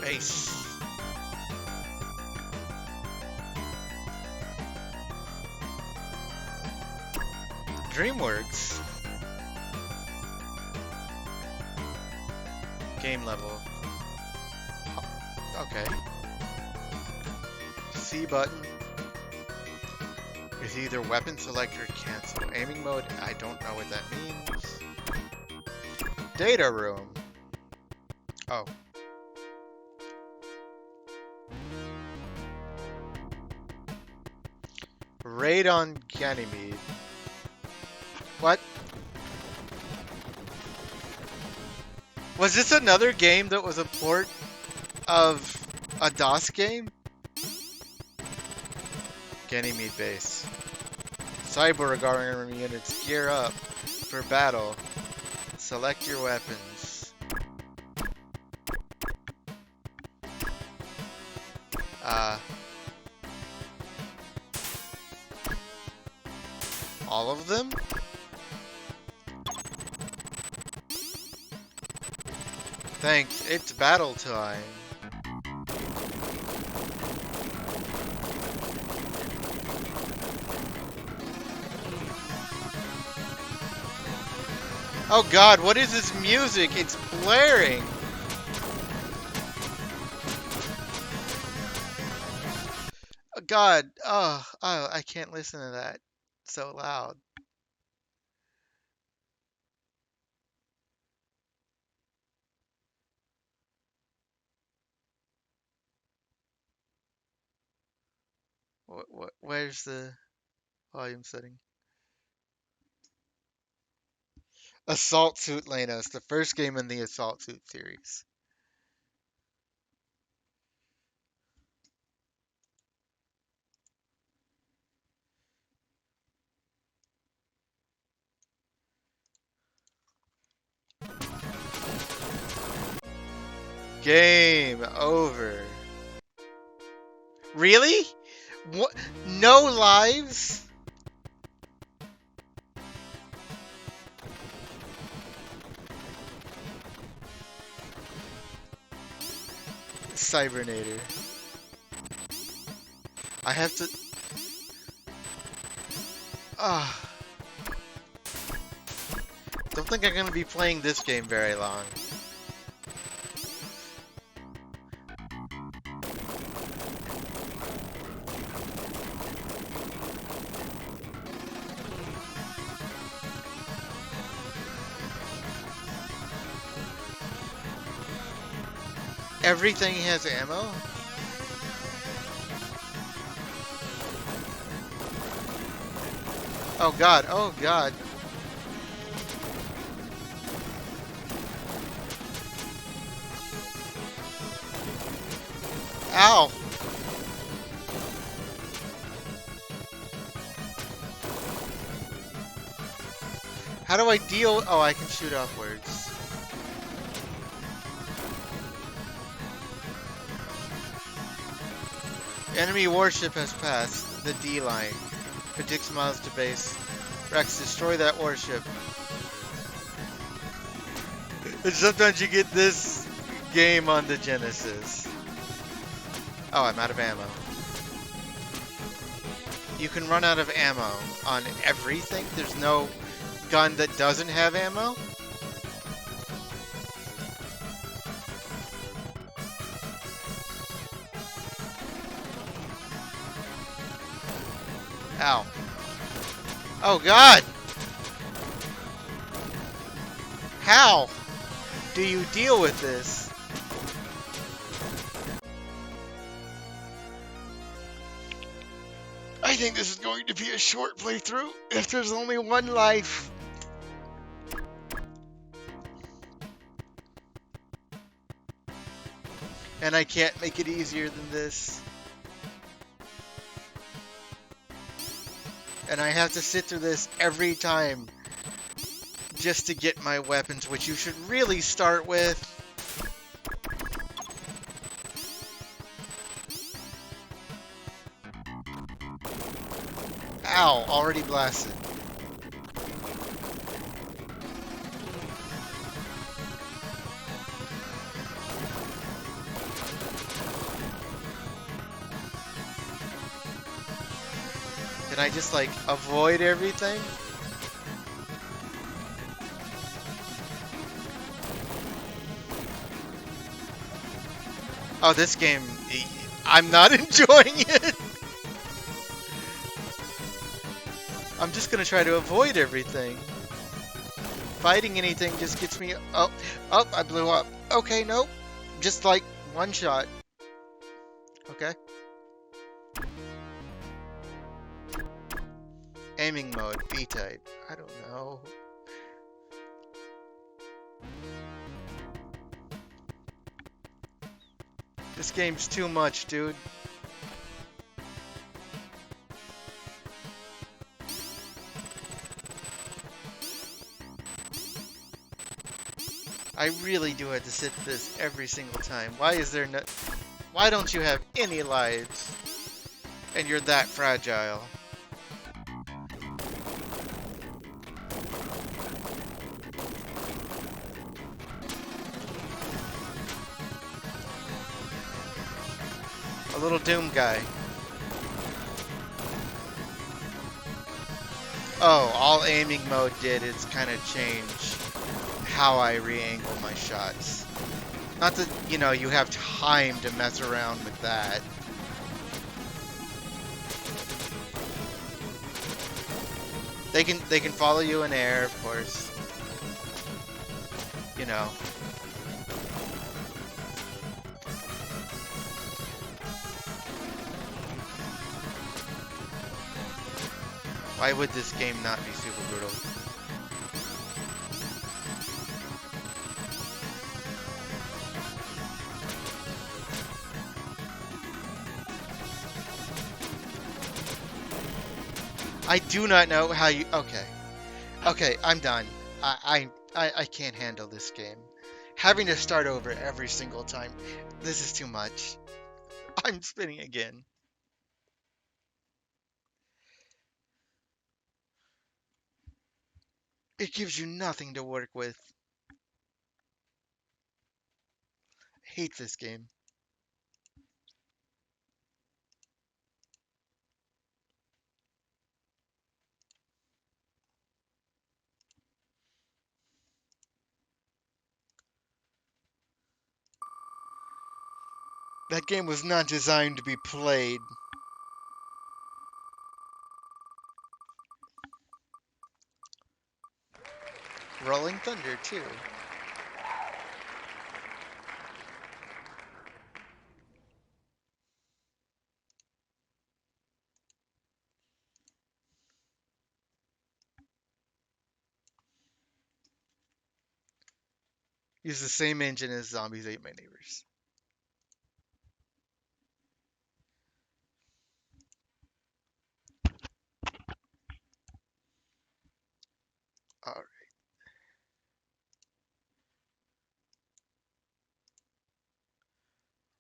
space. DreamWorks. Game level. Okay. C button is either weapon select or cancel. Aiming mode, I don't know what that means. Data room. Oh. Raid on Ganymede. What? Was this another game that was a port of a DOS game? Ganymede base. Cyborg army units gear up for battle. Select your weapons. All of them? Thanks, it's battle time. Oh God, what is this music? It's blaring. Oh God, oh, I can't listen to that so loud. Where's the volume setting? Assault Suit Lena. It's the first game in the Assault Suit series. Game over. Really? What? No lives? Cybernator. I have to. Ah. Don't think I'm gonna be playing this game very long. Everything has ammo? Oh god, oh god. Ow! How do I deal? Oh, I can shoot upwards. Enemy warship has passed the D line. 56 miles to base. Rex, destroy that warship. And sometimes you get this game on the Genesis. Oh, I'm out of ammo. You can run out of ammo on everything? There's no gun that doesn't have ammo? Ow. Oh god! How do you deal with this? I think this is going to be a short playthrough if there's only one life. And I can't make it easier than this. And I have to sit through this every time just to get my weapons, which you should really start with. Ow, already blasted. Can I just, like, avoid everything? Oh, this game, I'm not enjoying it. I'm just gonna try to avoid everything. Fighting anything just gets me... Oh, oh, I blew up. Okay, nope. Just, like, one shot. Okay. Aiming mode, B-type. I don't know. This game's too much, dude. I really do have to sit this every single time. Why is there no... Why don't you have any lives? And you're that fragile. A little Doom guy. Oh, all aiming mode did is kind of change how I re-angle my shots. Not that, you know, you have time to mess around with that. They can follow you in air, of course. You know. Why would this game not be super brutal? I do not know how you... Okay. Okay, I'm done. I can't handle this game. Having to start over every single time. This is too much. I'm spinning again. It gives you nothing to work with. I hate this game. That game was not designed to be played. Rolling Thunder, too. Use the same engine as Zombies Ate My Neighbors. Alright.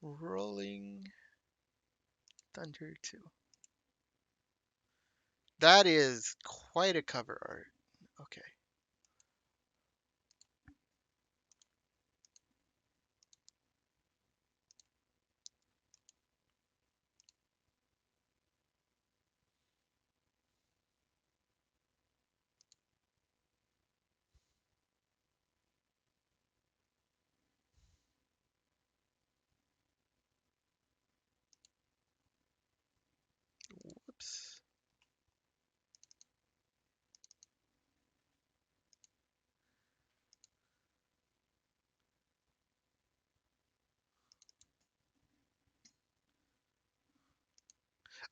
Rolling Thunder 2. That is quite a cover art. Okay. Whoops.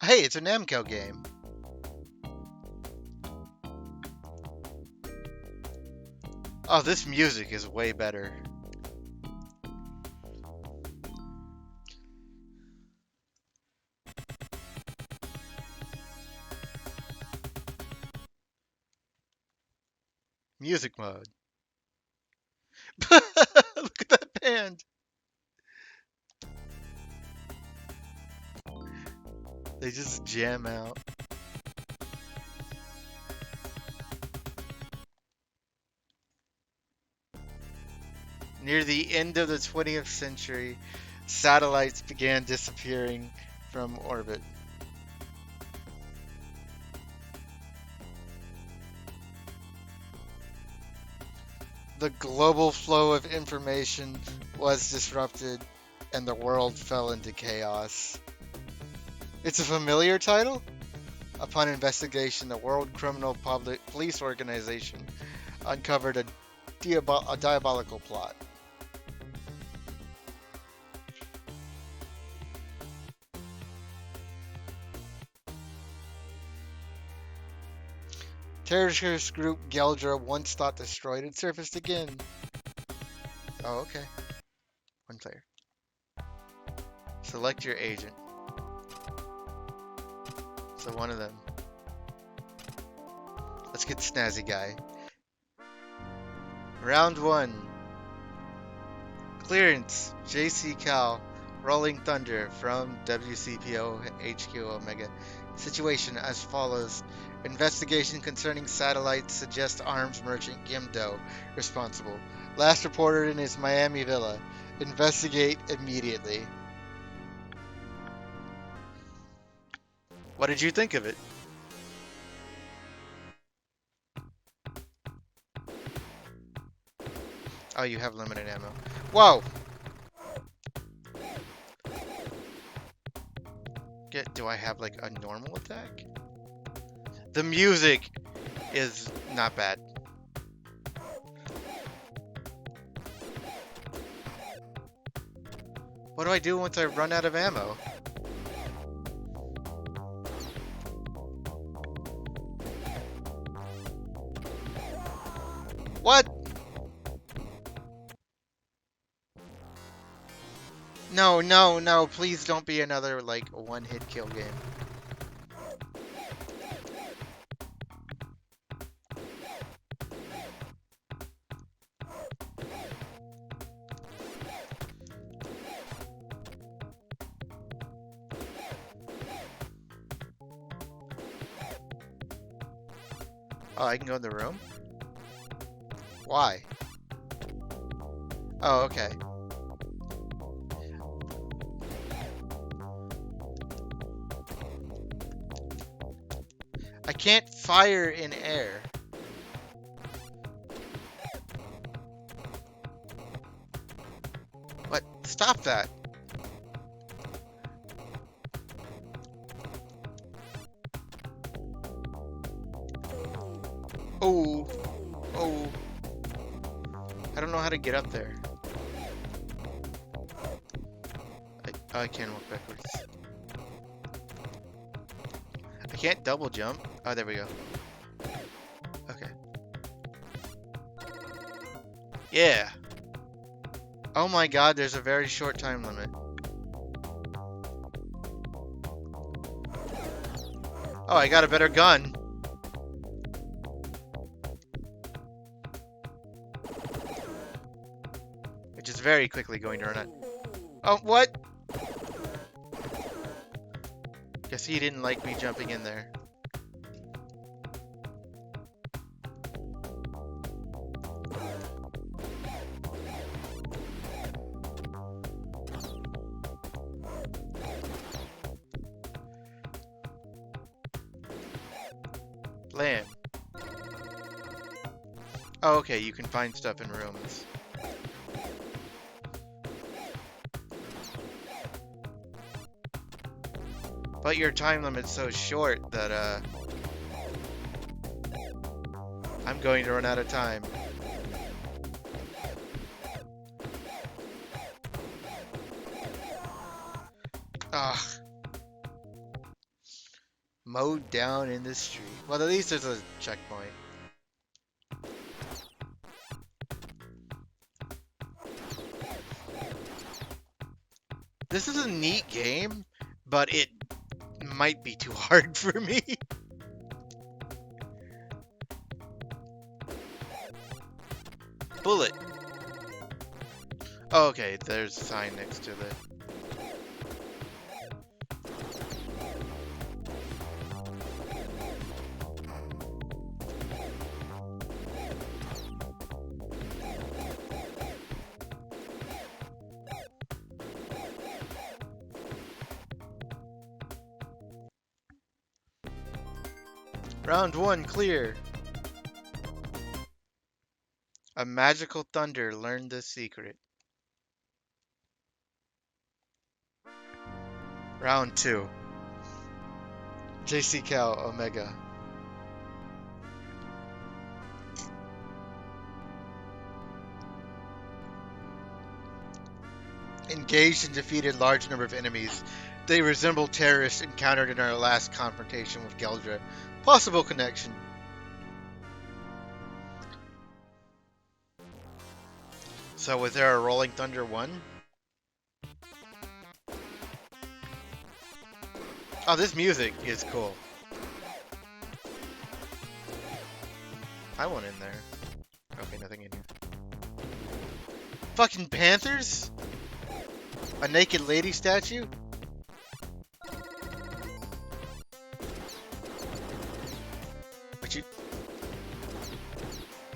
Hey, it's a Namco game. Oh, this music is way better. Music mode. Look at that band. They just jam out. Near the end of the 20th century, satellites began disappearing from orbit. The global flow of information was disrupted, and the world fell into chaos. It's a familiar title? Upon investigation, the World Criminal Police Organization uncovered a diabolical plot. Terrorist group Geldra, once thought destroyed, had surfaced again. Oh, okay. One player. Select your agent. So one of them. Let's get Snazzy Guy. Round 1. Clearance. JC Cal. Rolling Thunder from WCPO HQ Omega. Situation as follows. Investigation concerning satellites suggests arms merchant Gimdo responsible. Last reported in his Miami villa. Investigate immediately. What did you think of it? Oh, you have limited ammo. Whoa! Do I have like a normal attack? The music is not bad. What do I do once I run out of ammo? What? No, no, no, please don't be another, like, one-hit kill game. Oh, I can go in the room? Why? Oh, okay. I can't fire in air. What? Stop that. Oh. Oh. I don't know how to get up there. I can't walk backwards. I can't double jump. Oh, there we go. Okay. Yeah. Oh my god, there's a very short time limit. Oh, I got a better gun. Which is very quickly going to run out. Oh, what? Guess he didn't like me jumping in there. Blam. Oh, okay, you can find stuff in rooms. But your time limit's so short that, I'm going to run out of time. Ugh. Mowed down in the street. Well, at least there's a checkpoint. This is a neat game, but it might be too hard for me. Bullet. Oh, okay, there's a sign next to the... Round 1 clear. A magical thunder learned the secret. Round 2. JC Cal Omega. Engaged and defeated large number of enemies. They resemble terrorists encountered in our last confrontation with Geldra. Possible connection. So was there a Rolling Thunder 1? Oh, this music is cool. I want in there. Okay, nothing in here. Fucking panthers? A naked lady statue? But you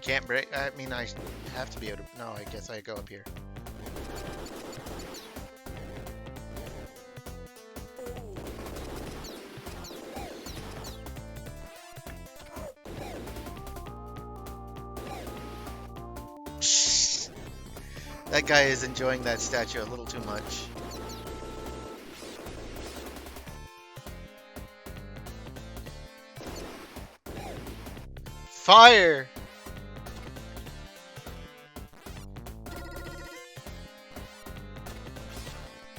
can't break. I mean, I have to be able to. No, I guess I go up here. That guy is enjoying that statue a little too much. Fire!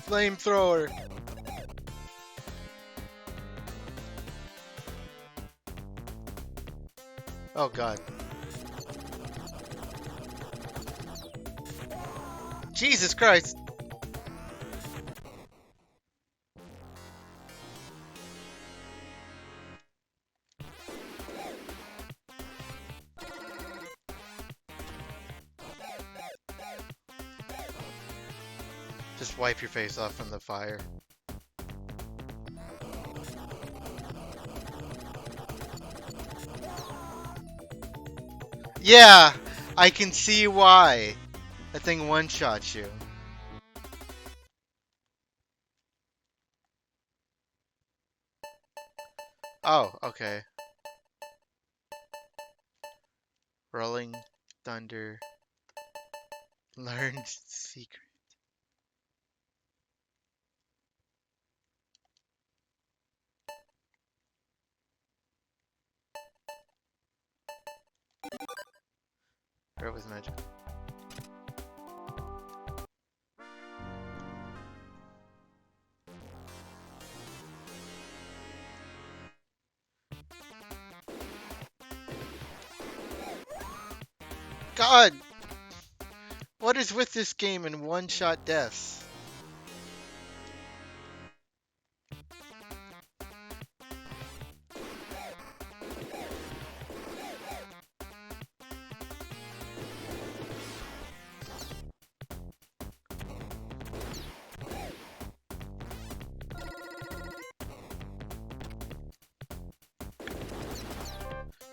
Flamethrower! Oh god. Jesus Christ. Just wipe your face off from the fire. Yeah, I can see why. That thing one-shots you. Oh, okay. Rolling Thunder. Learned secret. Where was magic? God! What is with this game and one-shot deaths?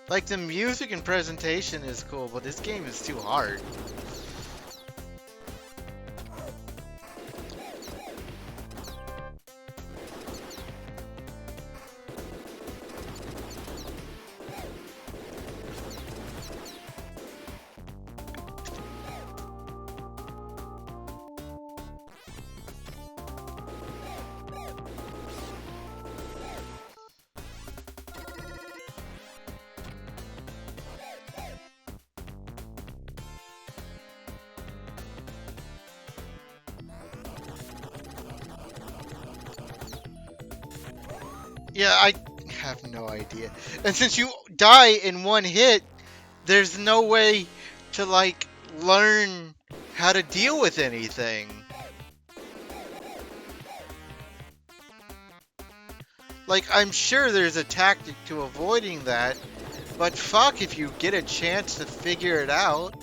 Like, the music and presentation is cool, but this game is too hard. Yeah, I have no idea. And since you die in one hit, there's no way to, like, learn how to deal with anything. Like, I'm sure there's a tactic to avoiding that, but fuck if you get a chance to figure it out.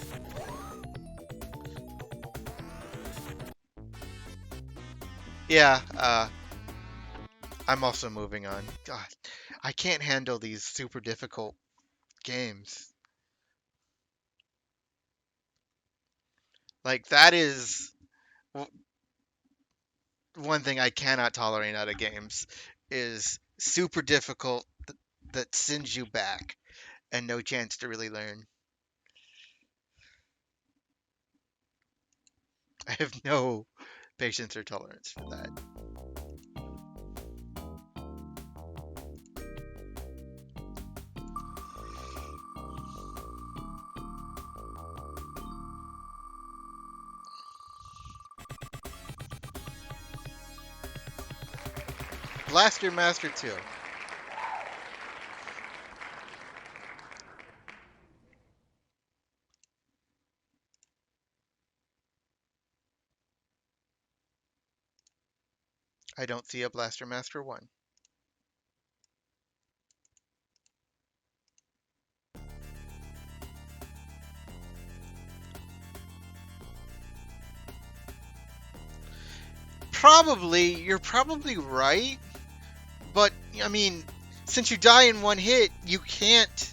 Yeah, I'm also moving on. God, I can't handle these super difficult games. Like, that is one thing I cannot tolerate out of games is super difficult that sends you back and no chance to really learn. I have no patience or tolerance for that. Blaster Master 2. I don't see a Blaster Master 1. Probably, you're probably right, but I mean, since you die in one hit, you can't,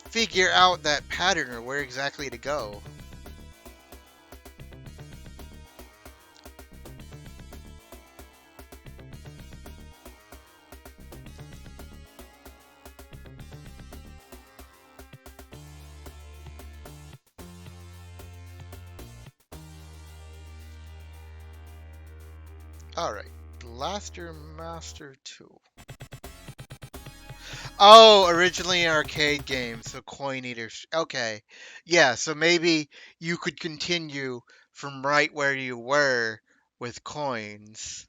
figure out that pattern or where exactly to go. Alright, Blaster Master 2. Oh, originally an arcade game, so coin eaters. Okay. Yeah, so maybe you could continue from right where you were with coins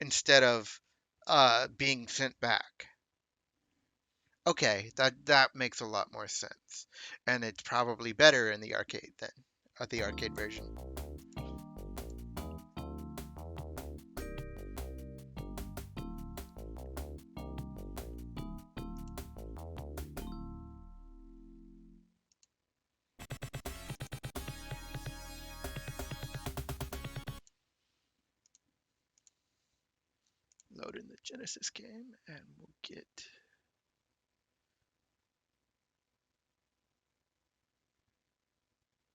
instead of being sent back. Okay, that makes a lot more sense, and it's probably better in the arcade than the arcade version. Load in the Genesis game, and we'll get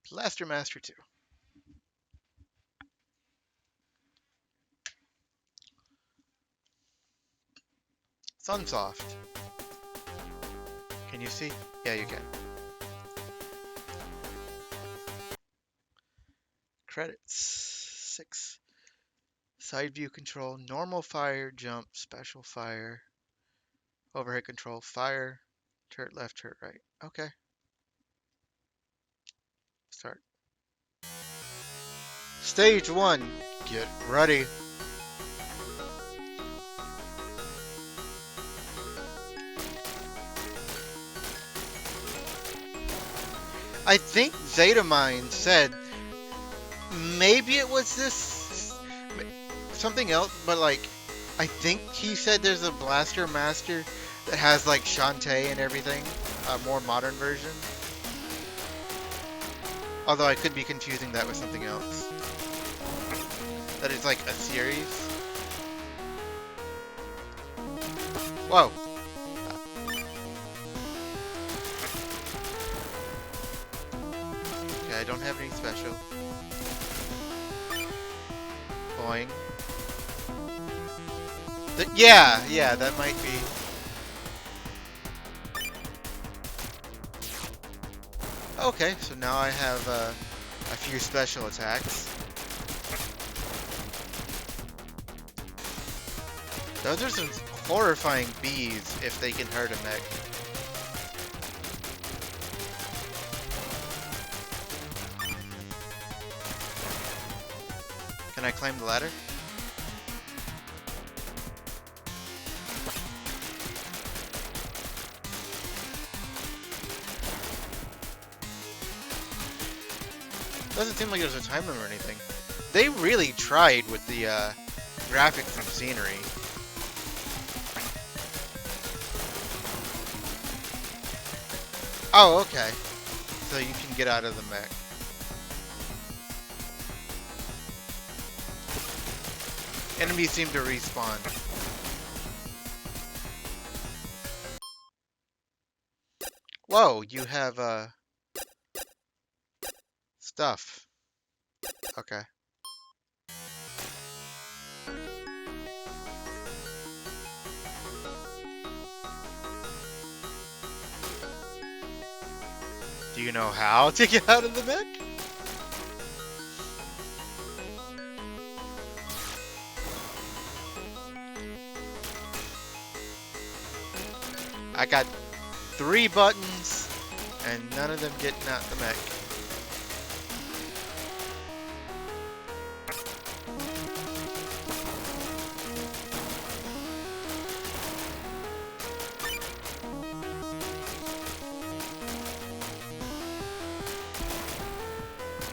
Blaster Master 2. Sunsoft. Can you see? Yeah, you can. Credits. 6. Side view control, normal fire, jump, special fire, overhead control, fire, turret left, turret right. Okay. Start. Stage 1. Get ready. I think Zetamind said maybe it was this something else, but like I think he said there's a Blaster Master that has like Shantae and everything, a more modern version. Although I could be confusing that with something else. That is like a series. Whoa. Okay, I don't have any special. Boing. Yeah, that might be. Okay, so now I have a few special attacks. Those are some horrifying bees if they can hurt a mech. Can I climb the ladder? Doesn't seem like there's a time limit or anything. They really tried with the graphics and scenery. Oh, okay. So you can get out of the mech. Enemies seem to respawn. Whoa, you have stuff. Okay. Do you know how to get out of the mech? I got 3 buttons, and none of them getting out the mech.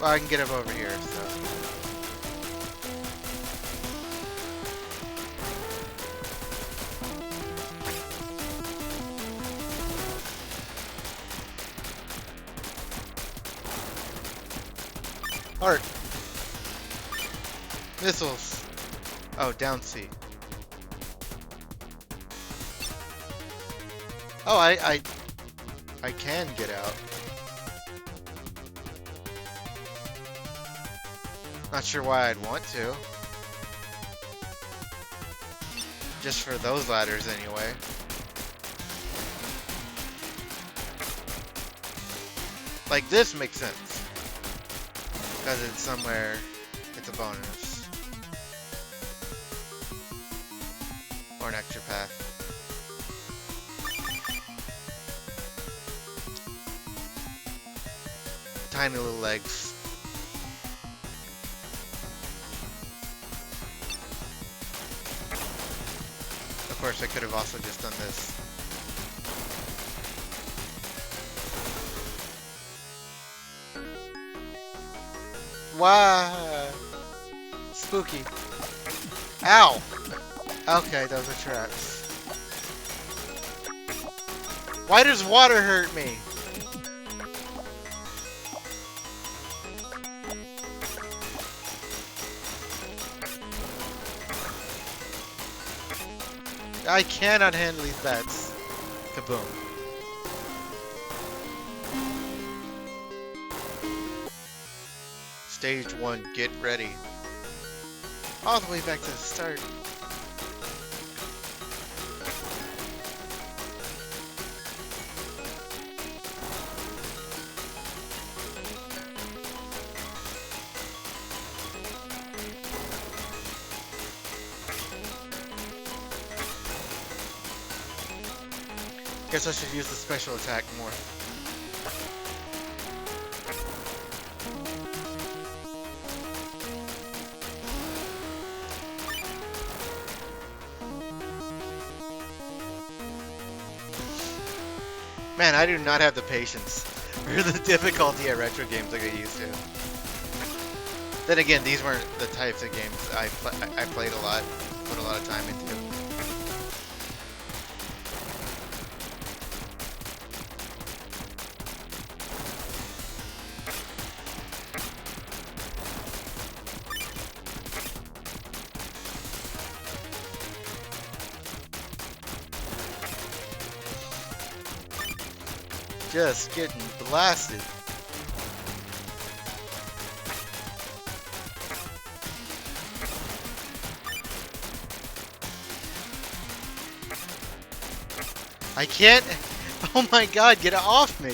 Well, I can get him over here, so. Heart. Missiles. Oh, down C. Oh, I can get out. Not sure why I'd want to. Just for those ladders anyway. Like this makes sense. Because it's somewhere, it's a bonus. Or an extra path. Tiny little legs. Of course, I could have also just done this. Wow. Spooky. Ow. Okay, those are traps. Why does water hurt me? I cannot handle these bats. Kaboom. Stage 1, get ready. All the way back to the start. Guess I should use the special attack more. Man, I do not have the patience or the difficulty at retro games I get used to. Then again, these weren't the types of games I played a lot, put a lot of time into. Just getting blasted. I can't. Oh my god, get it off me.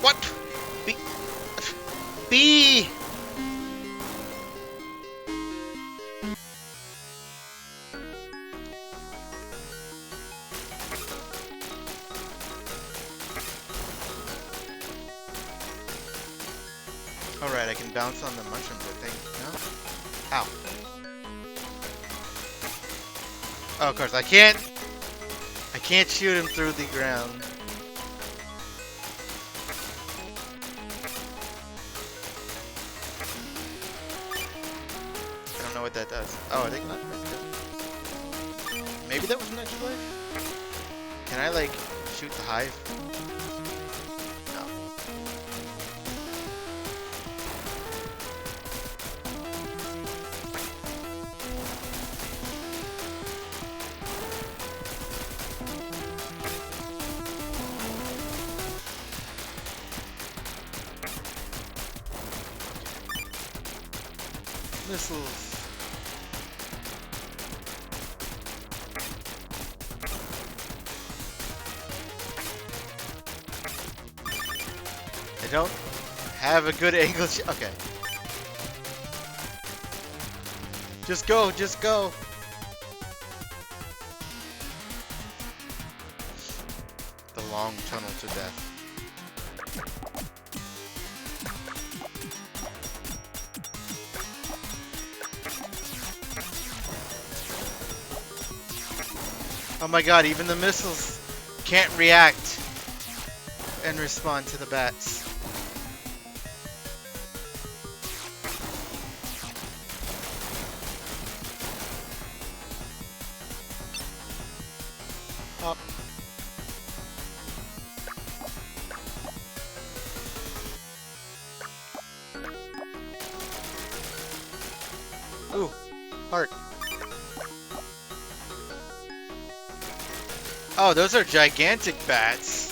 What? B. Alright, I can bounce on the mushrooms, I think. No? Ow. Oh, of course, I can't shoot him through the ground. I don't know what that does. Oh, I think not. Maybe that was an extra life? Can I, like, shoot the hive? No. Missiles. I don't have a good angle. Okay. Just go, just go. The long tunnel to death. Oh my god, even the missiles can't react and respond to the bats. Up. Ooh, heart. Oh, those are gigantic bats.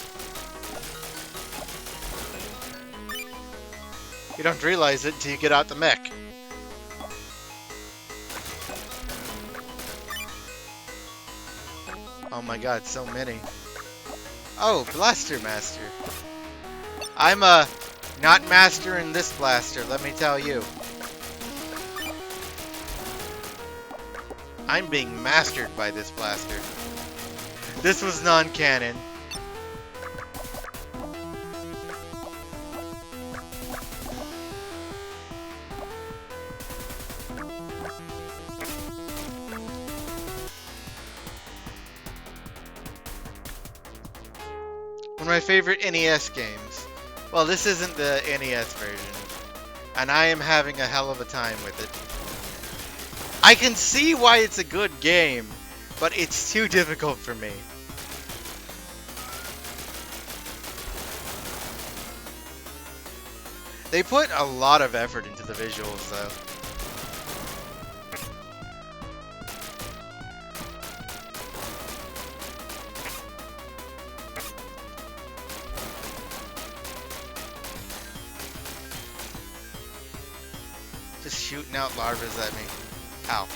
You don't realize it until you get out the mech. Oh my god, so many. Oh, Blaster Master. I'm not mastering this blaster, let me tell you. I'm being mastered by this blaster. This was non-canon. One of my favorite NES games. Well, this isn't the NES version, and I am having a hell of a time with it. I can see why it's a good game, but it's too difficult for me. They put a lot of effort into the visuals, though. Just shooting out larvas at me. Ow.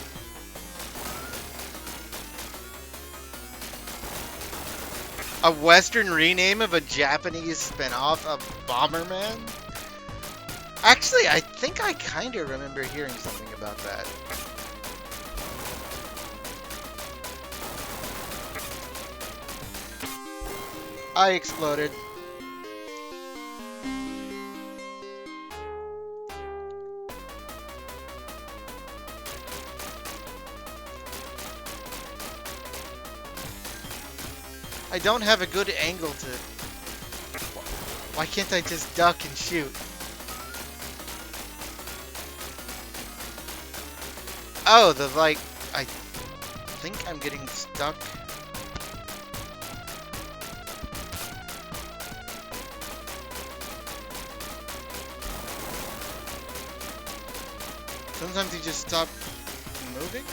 A Western rename of a Japanese spin-off of Bomberman? Actually, I think I kind of remember hearing something about that. I exploded. I don't have a good angle to... Why can't I just duck and shoot? Oh, the like... I think I'm getting stuck. Sometimes you just stop moving?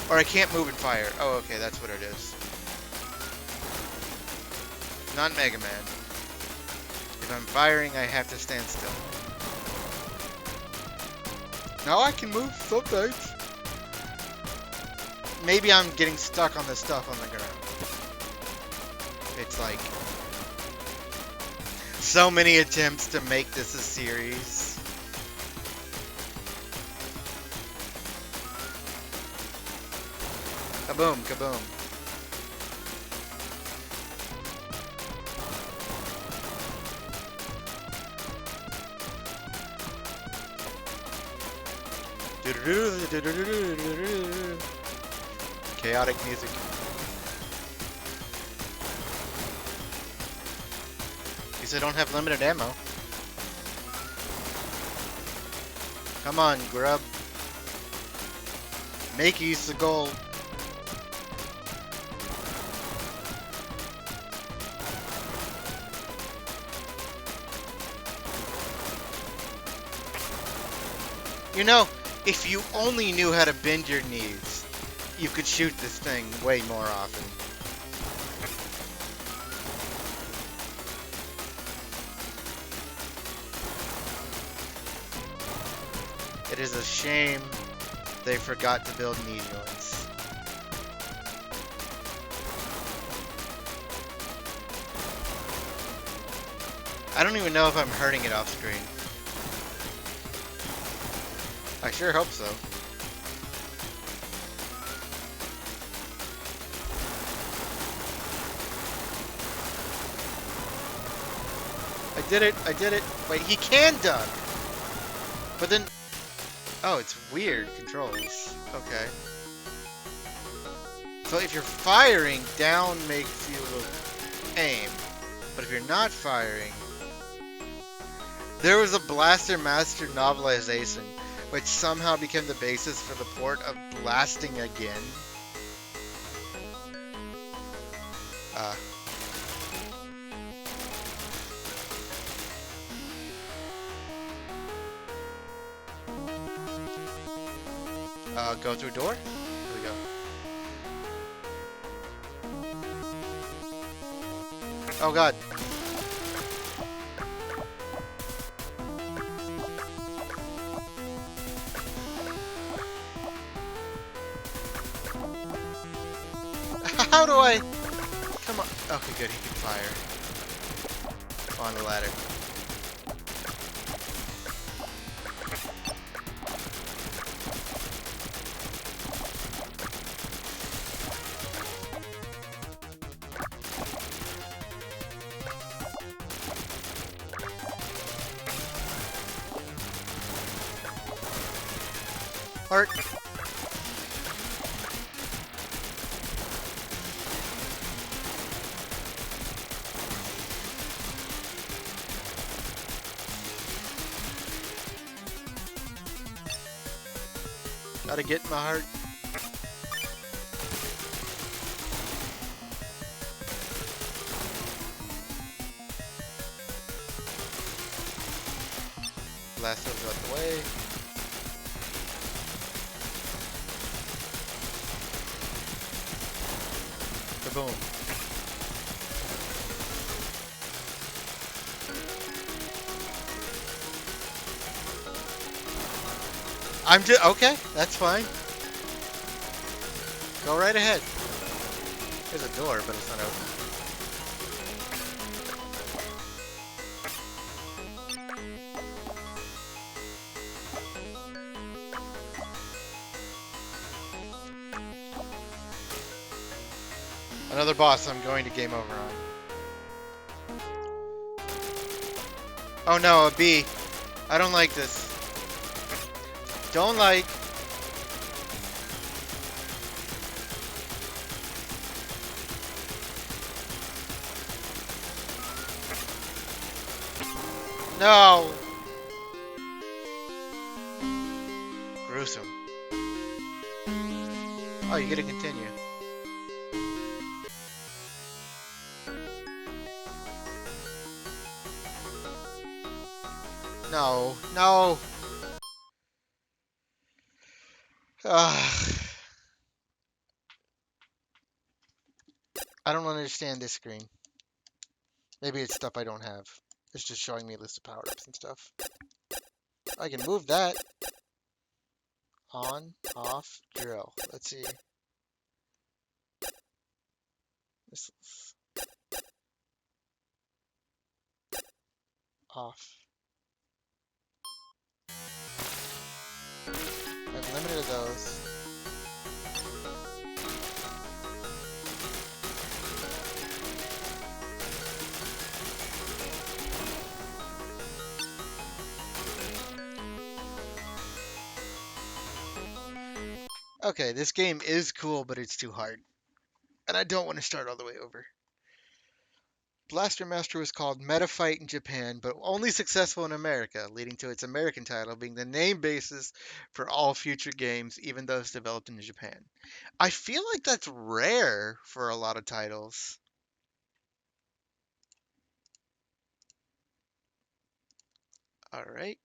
Or I can't move and fire. Oh, okay, that's what it is. Not Mega Man. If I'm firing, I have to stand still. Now I can move sometimes. Maybe I'm getting stuck on the stuff on the ground. It's like... so many attempts to make this a series. Kaboom, kaboom. Chaotic music. Because I don't have limited ammo. Come on, grub. Make use of gold. You know, if you only knew how to bend your knees, you could shoot this thing way more often. It is a shame they forgot to build knee joints. I don't even know if I'm hurting it off screen. I sure hope so. I did it, I did it. Wait, he can duck! But then... oh, it's weird controls. Okay. So if you're firing, down makes you aim. But if you're not firing... There was a Blaster Master novelization which somehow became the basis for the port of Blasting Again. Go through a door? Here we go. Oh god. How do I... come on. Okay, good. He can fire. On the ladder. Heart. Gotta get my heart. Blast those out the way. Kaboom. I'm just okay. That's fine. Go right ahead. There's a door, but it's not open. Another boss I'm going to game over on. Oh no, a bee. I don't like this. Don't like. No. Gruesome. Oh, you get to continue. No, no. Ugh. I don't understand this screen. Maybe it's stuff I don't have. It's just showing me a list of power-ups and stuff. I can move that. On, off, drill. Let's see. This is off. I've limited those. Okay, this game is cool, but it's too hard. And I don't want to start all the way over. Blaster Master was called Meta Fight in Japan, but only successful in America, leading to its American title being the name basis for all future games, even those developed in Japan. I feel like that's rare for a lot of titles. All right.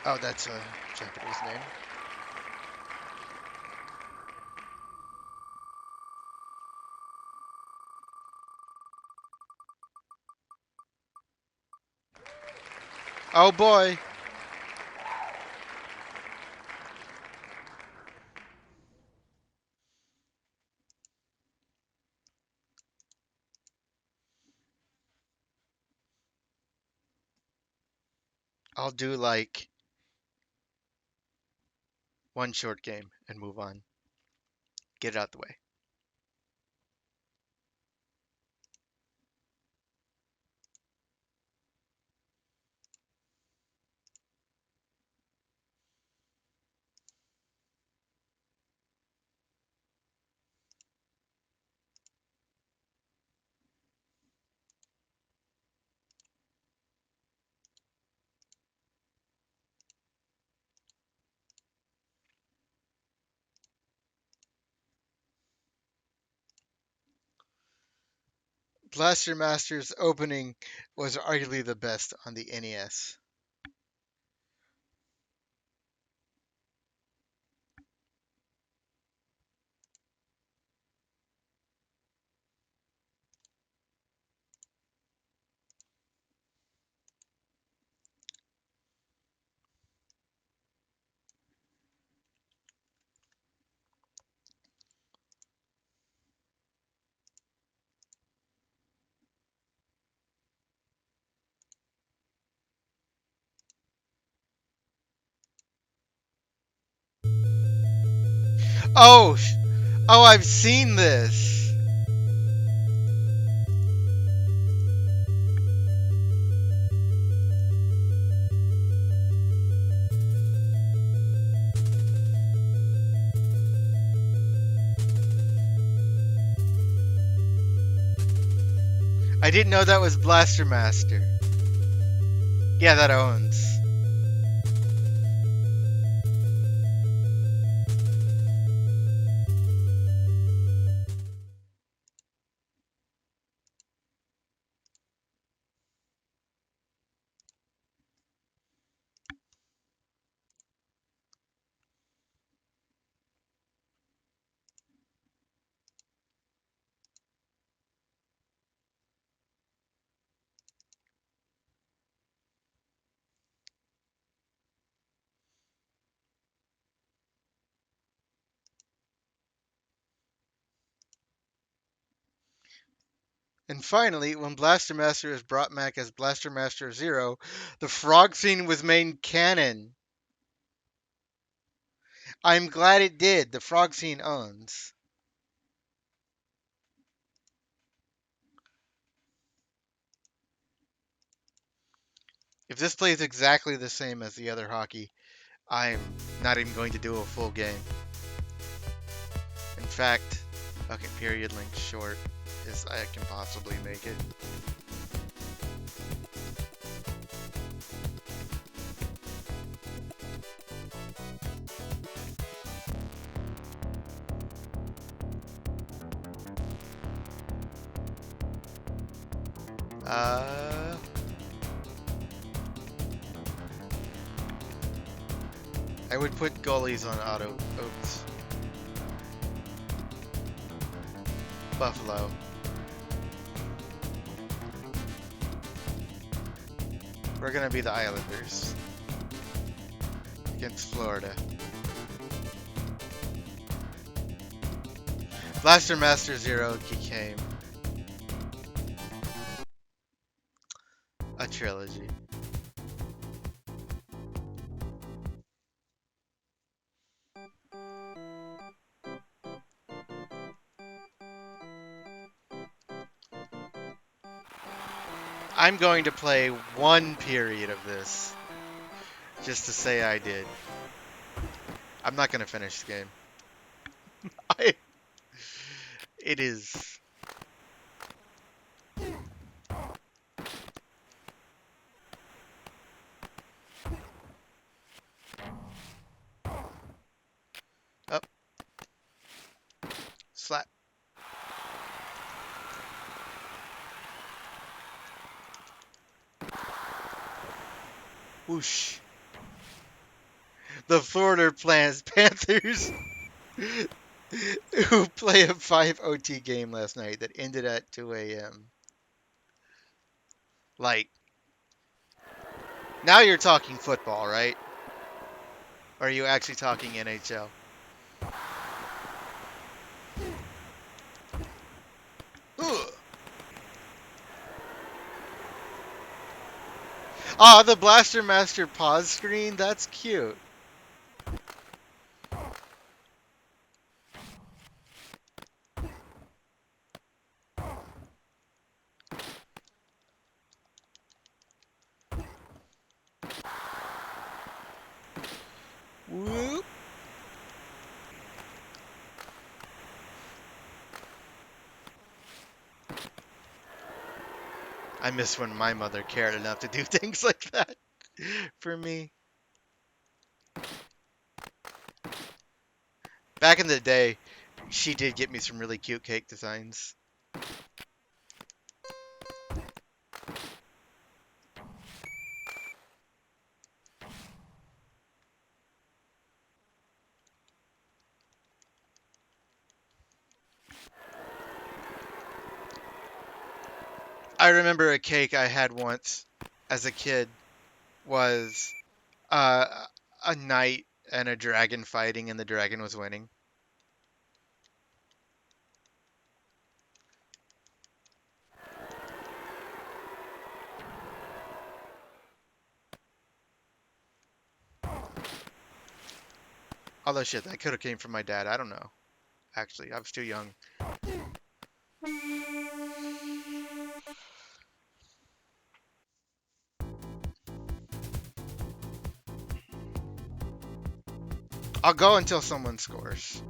Oh, that's a Japanese name. Oh boy. I'll do like one short game and move on. Get it out the way. Blaster Master's opening was arguably the best on the NES. Oh, oh, I've seen this. I didn't know that was Blaster Master. Yeah, that owns. And finally, when Blaster Master is brought back as Blaster Master Zero, the frog scene was made canon. I'm glad it did. The frog scene owns. If this plays exactly the same as the other hockey, I'm not even going to do a full game. In fact, okay, period length short is I can possibly make it. I would put goalies on auto oats. Buffalo. We're gonna be the Islanders against Florida. Blaster Master Zero became a trilogy. I'm going to play one period of this just to say I did. I'm not going to finish the game. It is. Up. Slap. Whoosh. The Florida Panthers who play a 5 OT game last night that ended at 2 a.m. Like, now you're talking football, right? Or are you actually talking NHL? Ugh. Ah, the Blaster Master Paws screen? That's cute. Whoop. I miss when my mother cared enough to do things like that for me. Back in the day, she did get me some really cute cake designs. I remember a cake I had once as a kid was uh, a knight and a dragon fighting, and the dragon was winning. Although shit, that could have came from my dad. I don't know. Actually, I was too young. I'll go until someone scores.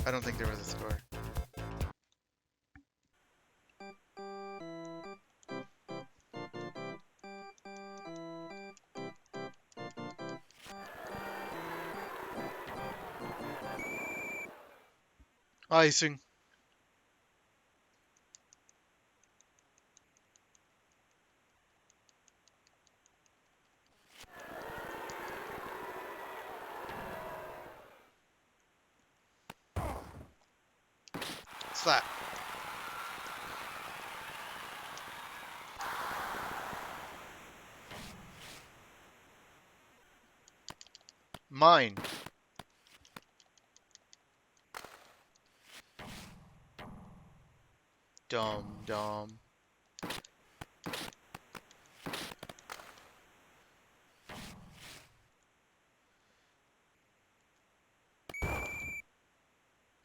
I don't think there was a score. Icing. Slap. Mine. Dum dum.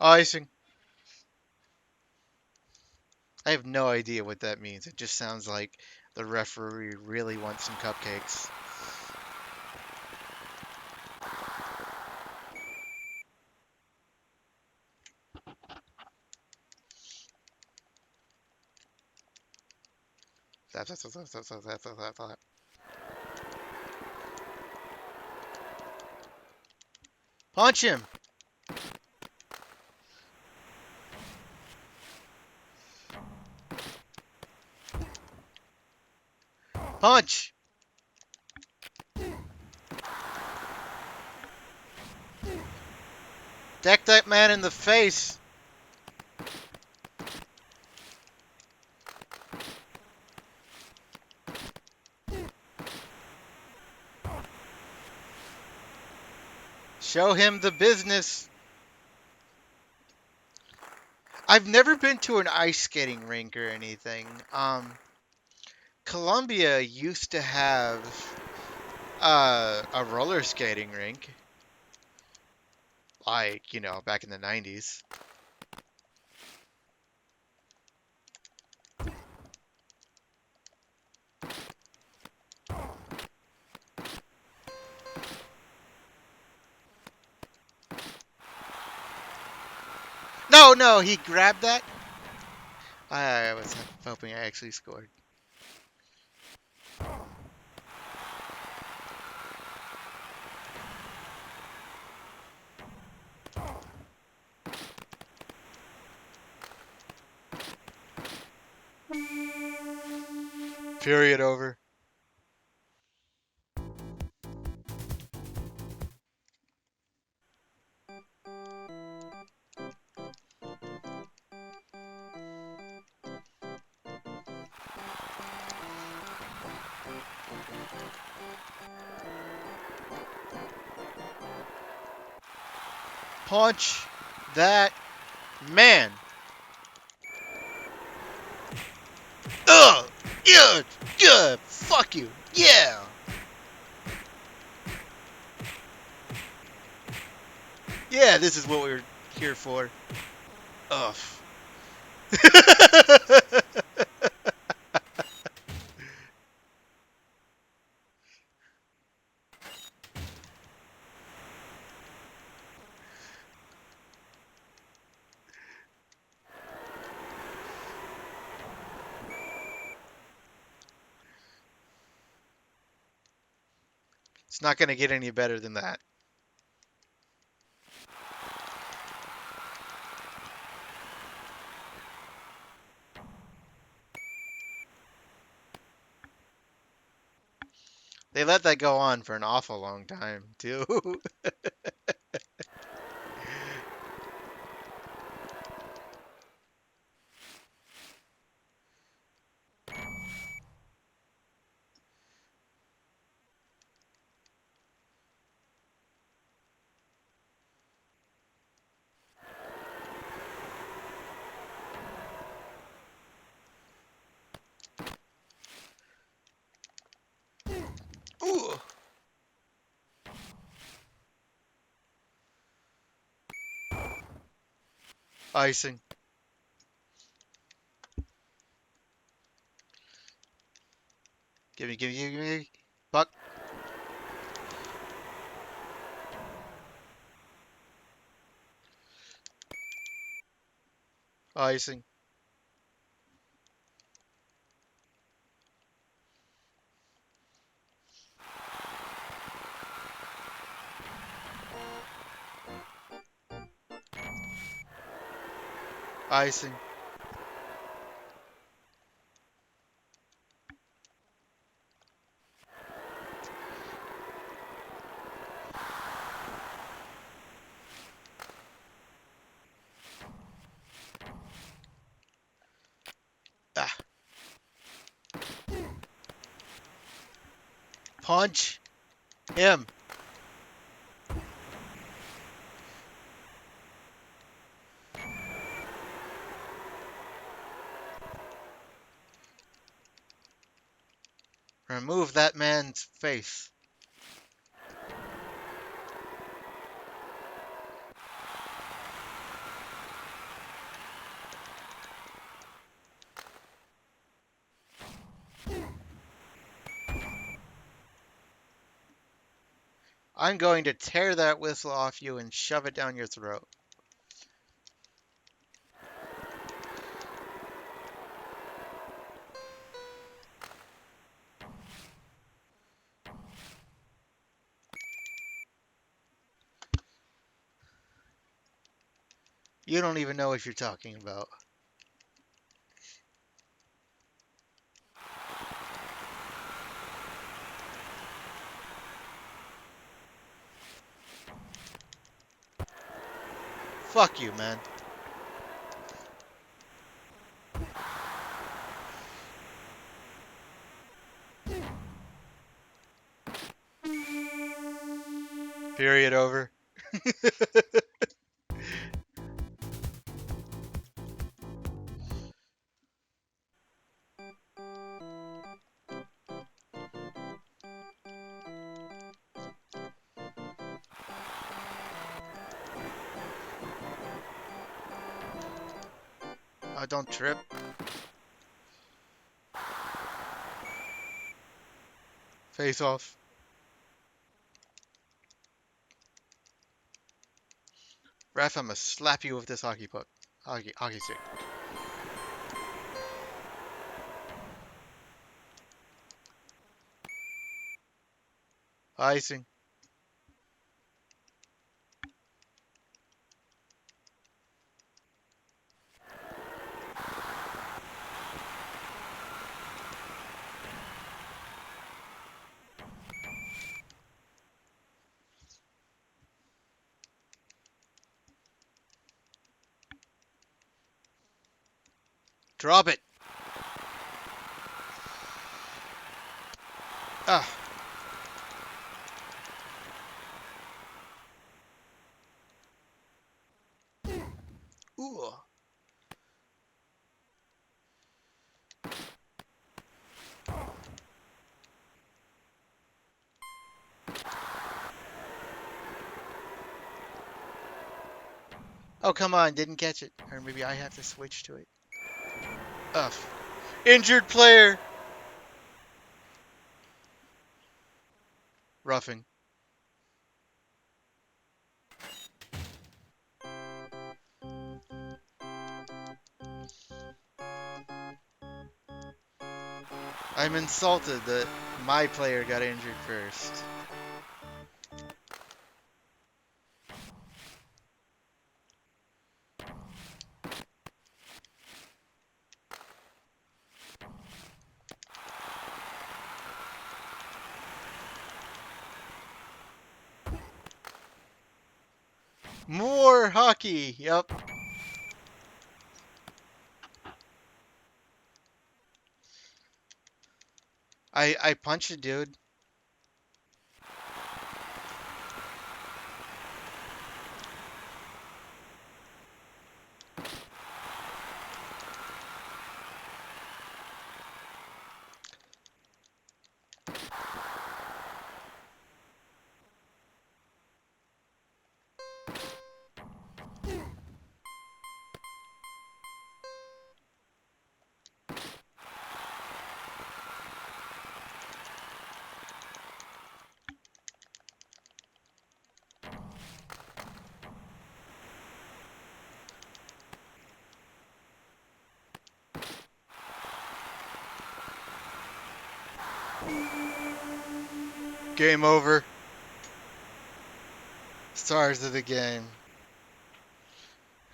Icing. I have no idea what that means. It just sounds like the referee really wants some cupcakes. Slap, slap, slap, slap, slap, slap, slap, slap, slap. Punch him! Punch! Deck that man in the face! Show him the business! I've never been to an ice skating rink or anything. Columbia used to have a roller skating rink, like, back in the 90s. No, no, he grabbed that. I was hoping I actually scored. Period over. Punch that man. Ugh! Yeah! Yeah! Fuck you! Yeah! Yeah, this is what we were here for. Ugh. It's not gonna get any better than that. They let that go on for an awful long time, too. Ooh. Icing. Gimme, gimme, gimme, gimme. Buck. Icing. Icing. Ah. Punch him. Remove that man's face. I'm going to tear that whistle off you and shove it down your throat. You don't even know what you're talking about. Fuck you, man. Period over. Don't trip. Face off. Ref, I'm gonna slap you with this hockey puck. Hockey stick. Icing. Drop it. Ah. Ooh. Oh, come on. Didn't catch it. Or maybe I have to switch to it. Ugh. Injured player. Roughing. I'm insulted that my player got injured first. More hockey. Yep. I punched a dude. Game over. Stars of the game.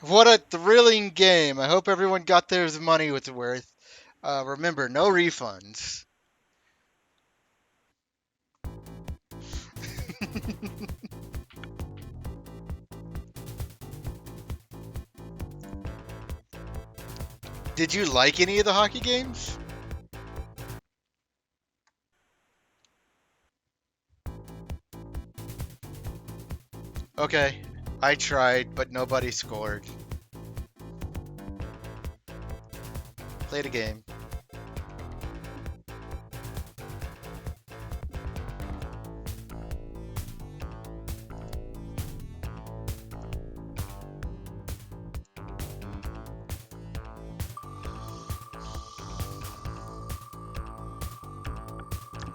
What a thrilling game. I hope everyone got their money was worth. Remember, no refunds. Did you like any of the hockey games? Okay, I tried, but nobody scored. Played a game.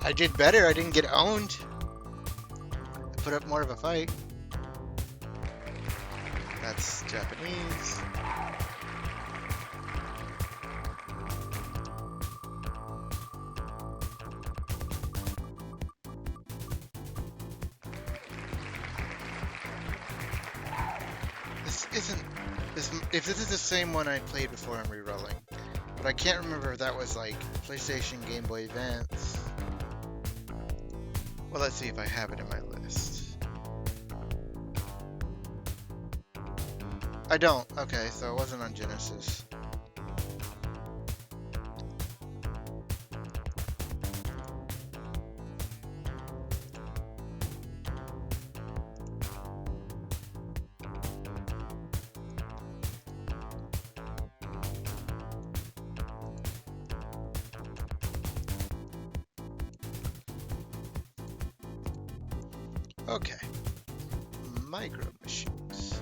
I did better. I didn't get owned. I put up more of a fight. That's Japanese. This isn't. If this is the same one I played before, I'm re-rolling. But I can't remember if that was like PlayStation, Game Boy Advance. Well, let's see if I have it in my list. I don't. Okay, so it wasn't on Genesis. Okay. Micro Machines.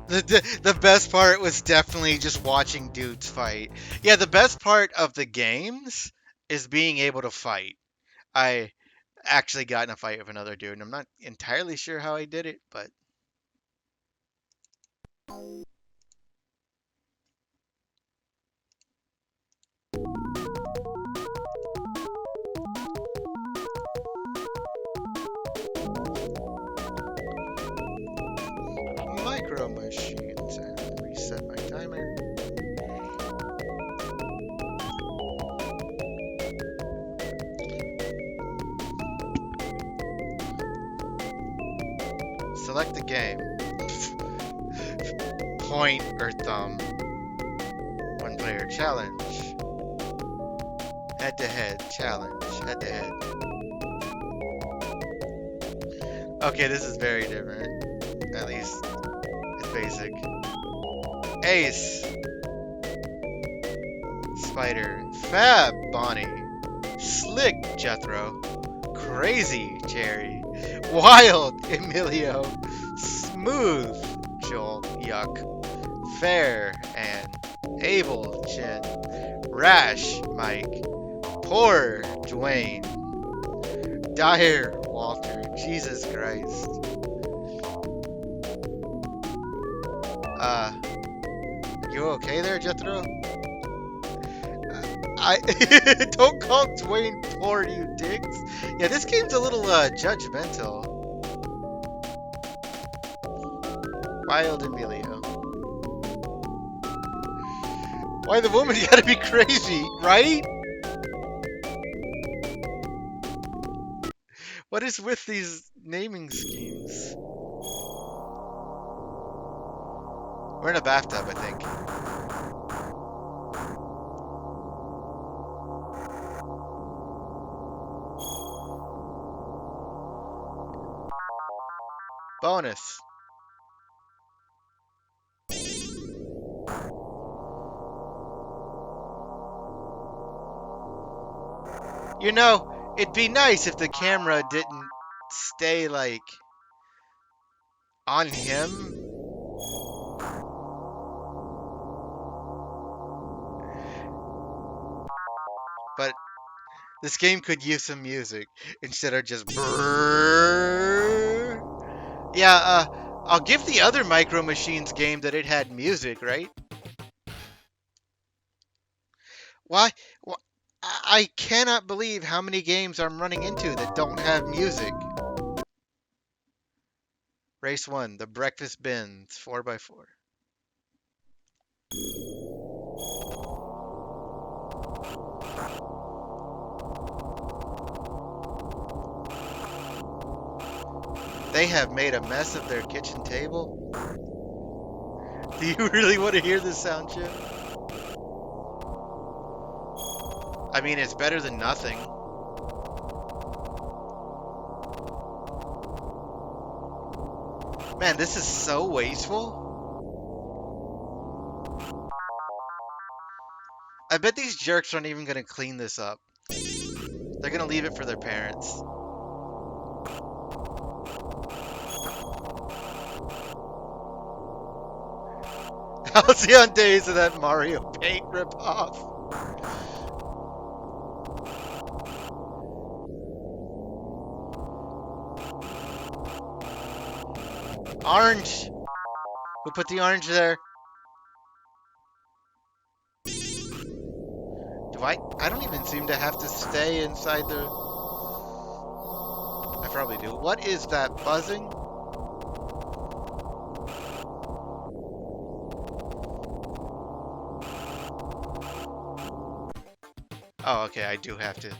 The best part was definitely just watching dudes fight. Yeah, the best part of the games is being able to fight. I actually got in a fight with another dude, and I'm not entirely sure how I did it, but Micro Machines and reset my timer. Select the game. Point or thumb. One player challenge. Head to head challenge. Head to head. Okay, this is very different. At least it's basic. Ace. Spider. Fab Bonnie. Slick Jethro. Crazy Jerry. Wild Emilio. Smooth Joel. Yuck. Fair and Able Jen. Rash Mike. Poor Dwayne. Dire Walter. Jesus Christ. You okay there, Jethro? I don't call Dwayne poor, you dicks. Yeah, this game's a little judgmental. Wild Emilio. Why the woman gotta be crazy, right? What is with these naming schemes? We're in a bathtub, I think. Bonus. You know, it'd be nice if the camera didn't stay, like, on him. But this game could use some music instead of just brrrr. Yeah, I'll give the other Micro Machines game that it had music, right? Why? I cannot believe how many games I'm running into that don't have music. Race 1, the breakfast bins, 4x4. They have made a mess of their kitchen table. Do you really want to hear this sound chip? I mean, it's better than nothing. Man, this is so wasteful. I bet these jerks aren't even going to clean this up. They're going to leave it for their parents. Halcyon Days of that Mario Paint ripoff. Orange. Who put the orange there? Do I don't even seem to have to stay inside the... I probably do. What is that buzzing? Oh, okay, I do have to.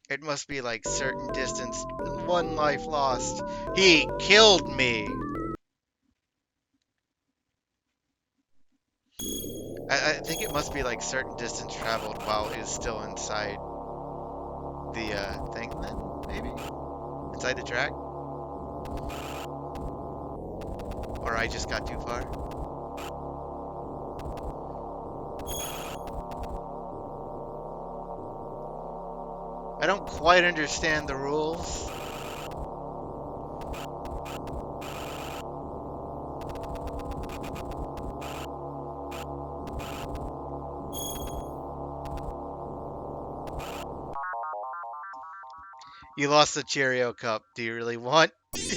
It must be like certain distance, one life lost. He killed me. I think it must be like certain distance traveled while it is still inside the thing then, maybe? Inside the track? Or I just got too far? I don't quite understand the rules. You lost the Cheerio cup. Do you really want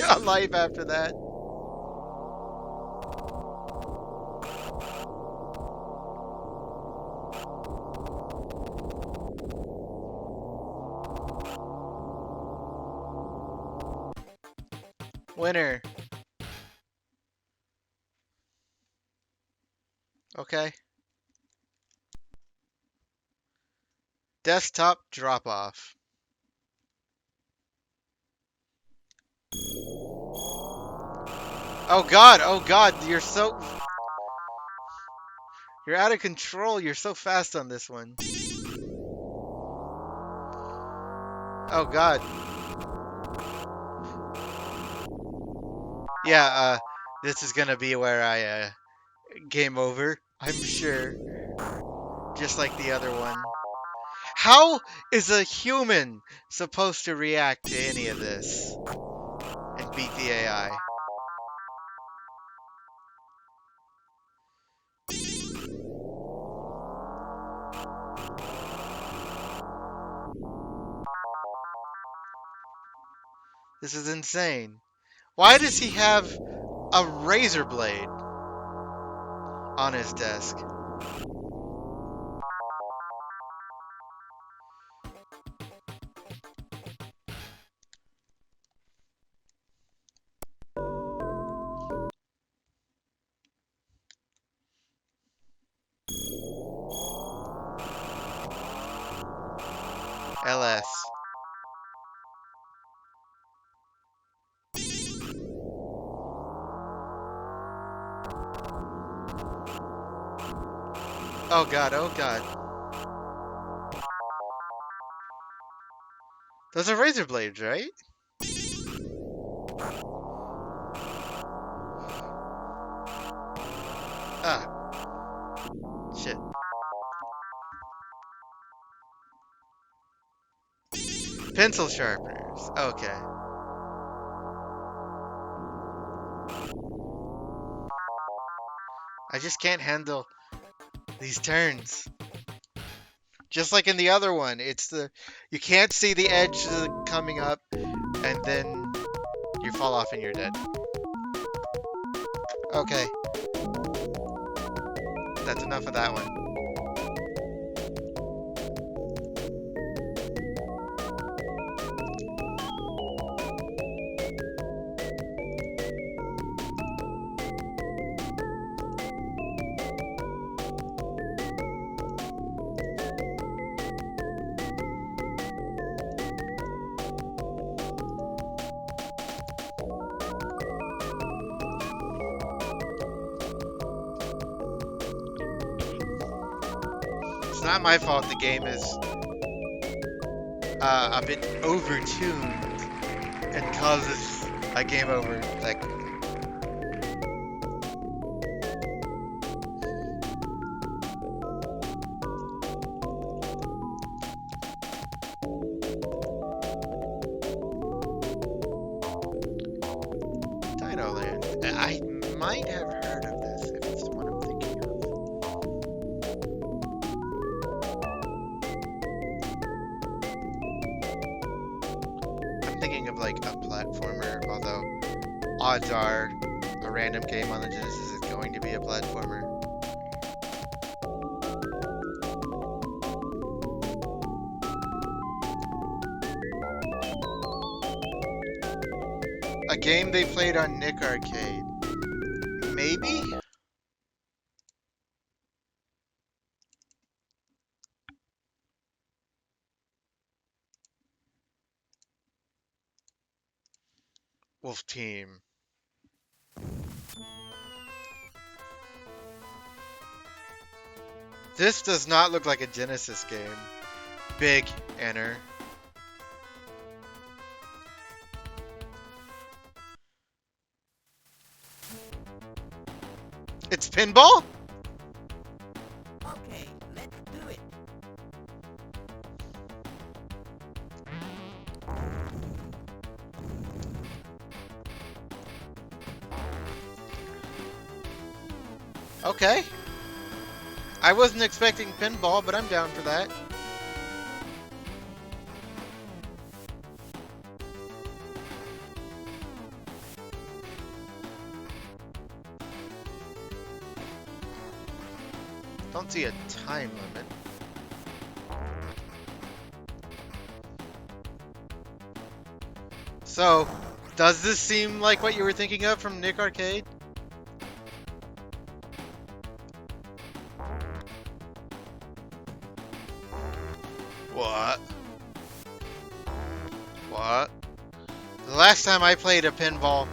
a life after that? Winner. Okay. Desktop drop off. Oh God, you're out of control. You're so fast on this one. Oh God. Yeah, this is gonna be where I game over, I'm sure. Just like the other one. How is a human supposed to react to any of this and beat the AI? This is insane. Why does he have a razor blade on his desk? LS. Oh God, oh God. Those are razor blades, right? Ah, shit. Pencil sharpeners. Okay. I just can't handle these turns. Just like in the other one, you can't see the edge coming up, and then you fall off and you're dead. Okay, that's enough of that one. It's not my fault the game is a bit overtuned and causes a game over. Like, Dino Land. I might have heard of this if it's the one I'm thinking of. I'm thinking of like a platformer, although odds are a random game on the Genesis is going to be a platformer. A game they played on Nick Arcade. Maybe? Wolf Team. This does not look like a Genesis game. Big enter. It's pinball? Okay, let's do it. Okay. I wasn't expecting pinball, but I'm down for that. Don't see a time limit. So, does this seem like what you were thinking of from Nick Arcade? What? What? The last time I played a pinball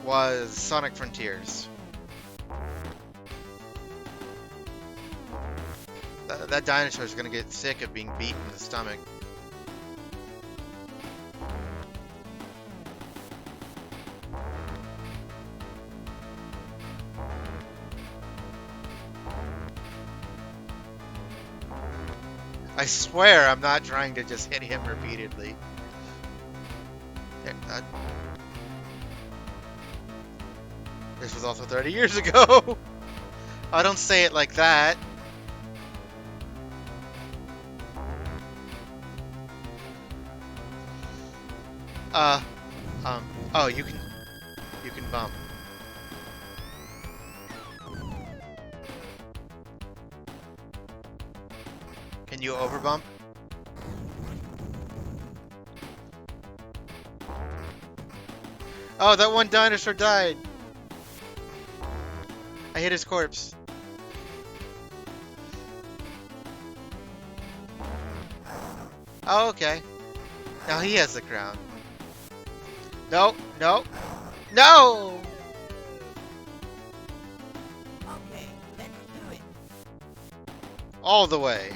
was Sonic Frontiers. That dinosaur is gonna get sick of being beat in the stomach. I swear I'm not trying to just hit him repeatedly. There, this was also 30 years ago. I don't say it like that. Oh, you can bump. Can you overbump? Oh, that one dinosaur died. I hit his corpse. Oh, okay. Now he has the crown. No, no, no! Okay, let's do it. All the way.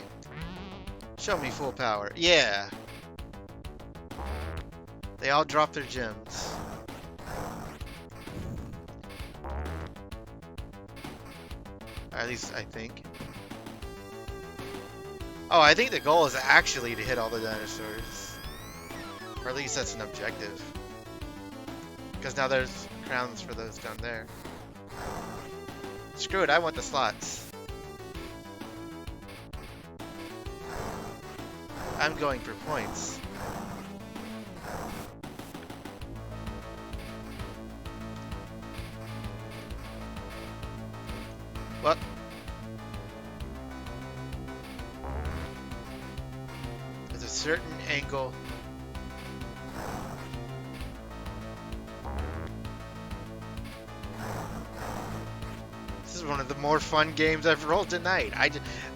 Show me full power. Yeah. They all drop their gems. Or at least I think. Oh, I think the goal is actually to hit all the dinosaurs. Or at least that's an objective. Because now there's crowns for those down there. Screw it, I want the slots. I'm going for points. What? There's a certain angle. This is one of the more fun games I've rolled tonight.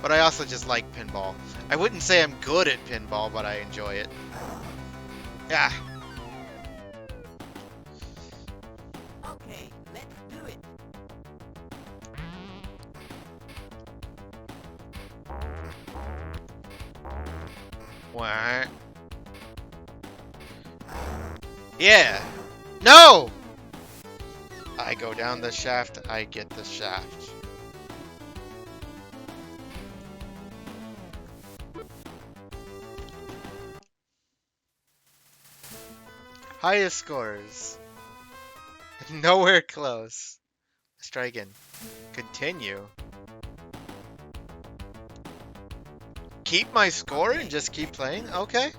But I also just like pinball. I wouldn't say I'm good at pinball, but I enjoy it. Yeah. Okay, let's do it. What? Yeah. No! I go down the shaft, I get the shaft. Highest scores. Nowhere close. Let's try again. Continue. Keep my score and just keep playing? Okay.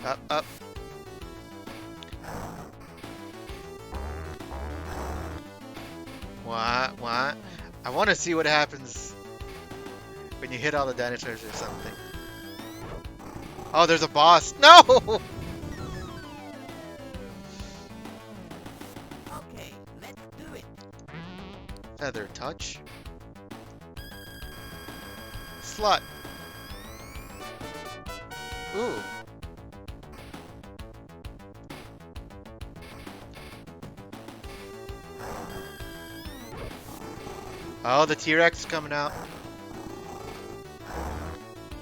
Up, up. What? I want to see what happens when you hit all the dinosaurs or something. Oh, there's a boss. No! Okay, let's do it. Feather touch. Slut. Ooh. Oh, the T-Rex is coming out.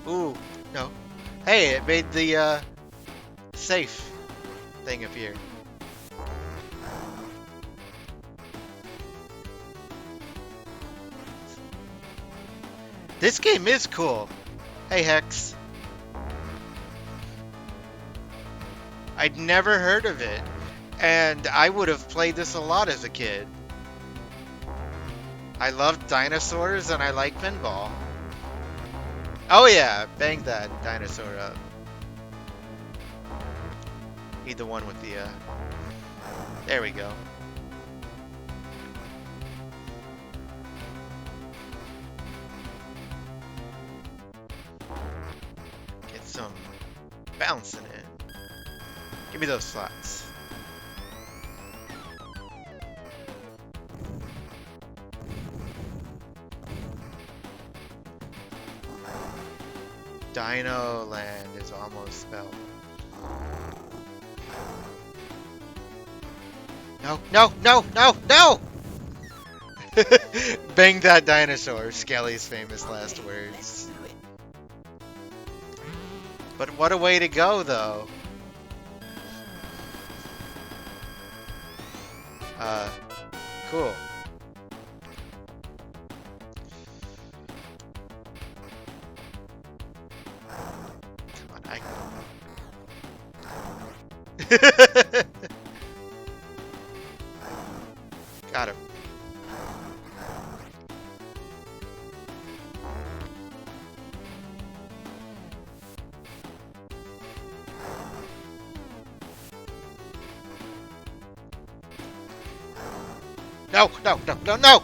Ooh, no. Hey, it made the safe thing appear. This game is cool. Hey, Hex. I'd never heard of it, and I would have played this a lot as a kid. I love dinosaurs and I like pinball. Oh yeah, bang that dinosaur up. Need the one with the, there we go. Get some bouncing in. Give me those slots. Dino Land is almost spelled. No, no, no, no, no! Bang that dinosaur, Skelly's famous last Okay, let's words. do it. But what a way to go, though. Cool. Come on, Got him. No, no, no, no, no!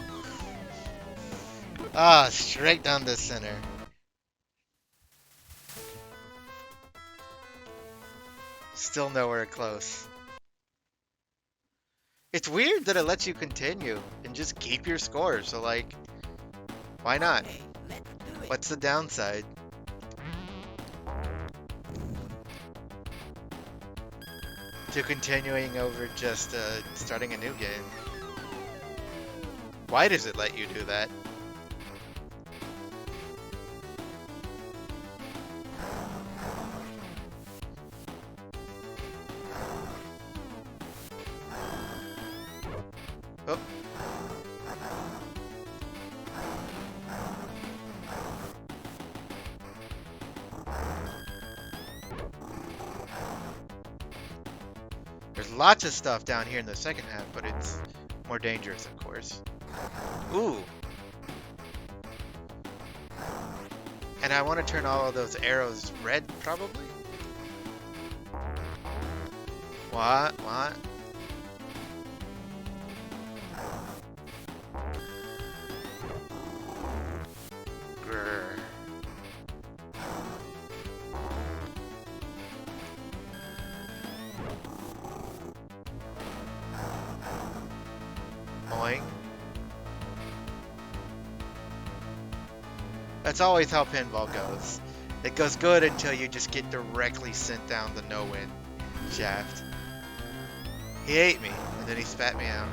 Ah, straight down the center. Still nowhere close. It's weird that it lets you continue and just keep your score, so like, why not? Okay, let's do it. What's the downside? To continuing over just starting a new game. Why does it let you do that? Oh. There's lots of stuff down here in the second half, but it's more dangerous, of course. Ooh. And I want to turn all of those arrows red, probably? What? What? Grr. Boing. That's always how pinball goes. It goes good until you just get directly sent down the no-win shaft. He ate me, and then he spat me out.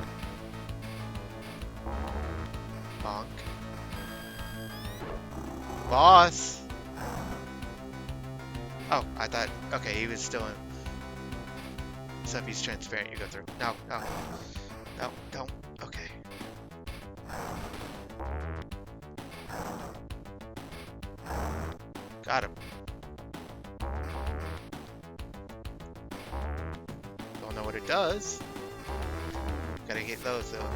Bonk. Boss! Oh, I thought... Okay, he was still in... So if he's transparent, you go through. No, no. No, don't. Okay. Got him. Don't know what it does. Gotta get those though.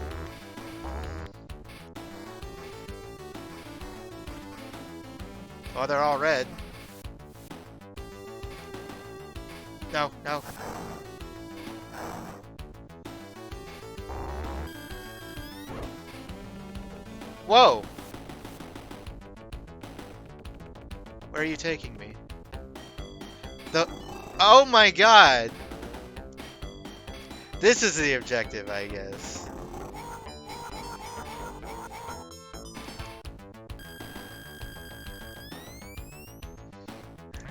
Oh, they're all red. No, no. Whoa! Where are you taking me? Oh my god! This is the objective, I guess.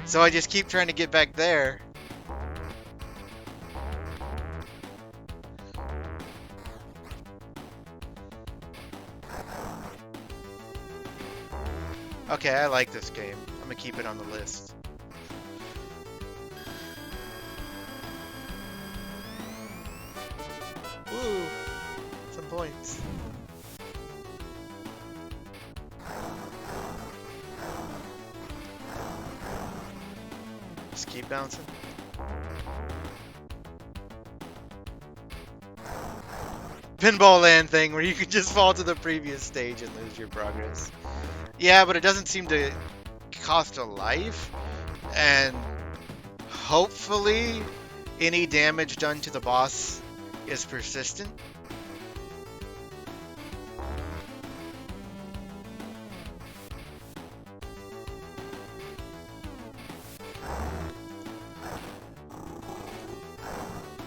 So I just keep trying to get back there. Okay, I like this game. I'm gonna keep it on the list. Woo! Some points. Just keep bouncing. Pinball land thing where you can just fall to the previous stage and lose your progress. Yeah, but it doesn't seem to cost a life, and hopefully any damage done to the boss is persistent.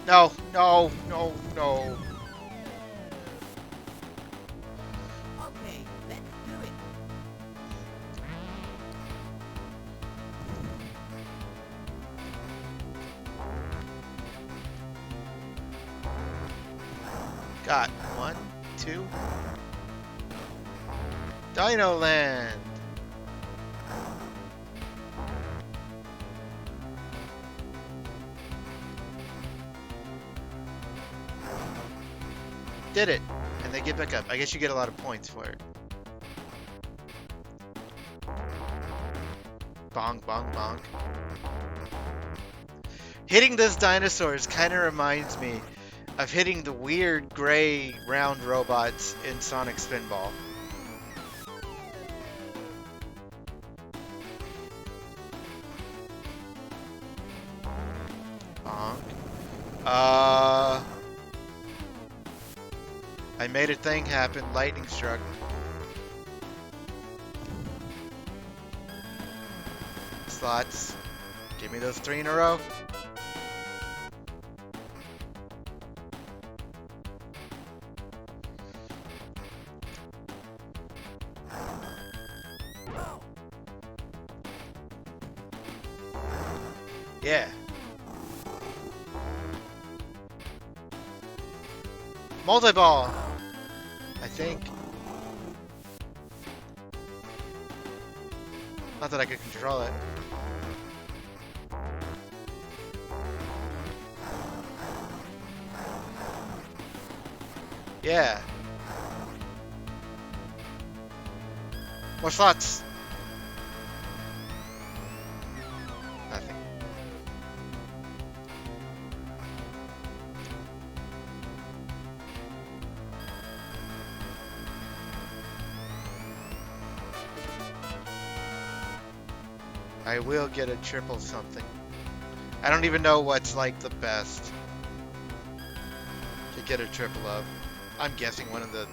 No, no, no, no. Okay, let's do it. Got 1, 2. Dino land. Did it. And they get back up. I guess you get a lot of points for it. Bonk, bonk, bonk. Hitting those dinosaurs kind of reminds me of hitting the weird gray round robots in Sonic Spinball. Bonk. I made a thing happen. Lightning struck. Slots. Give me those 3 in a row. Yeah. Multi-ball. I think. Not that I could control it. Yeah. More slots. Nothing. I will get a triple something. I don't even know what's like the best to get a triple of. I'm guessing one of the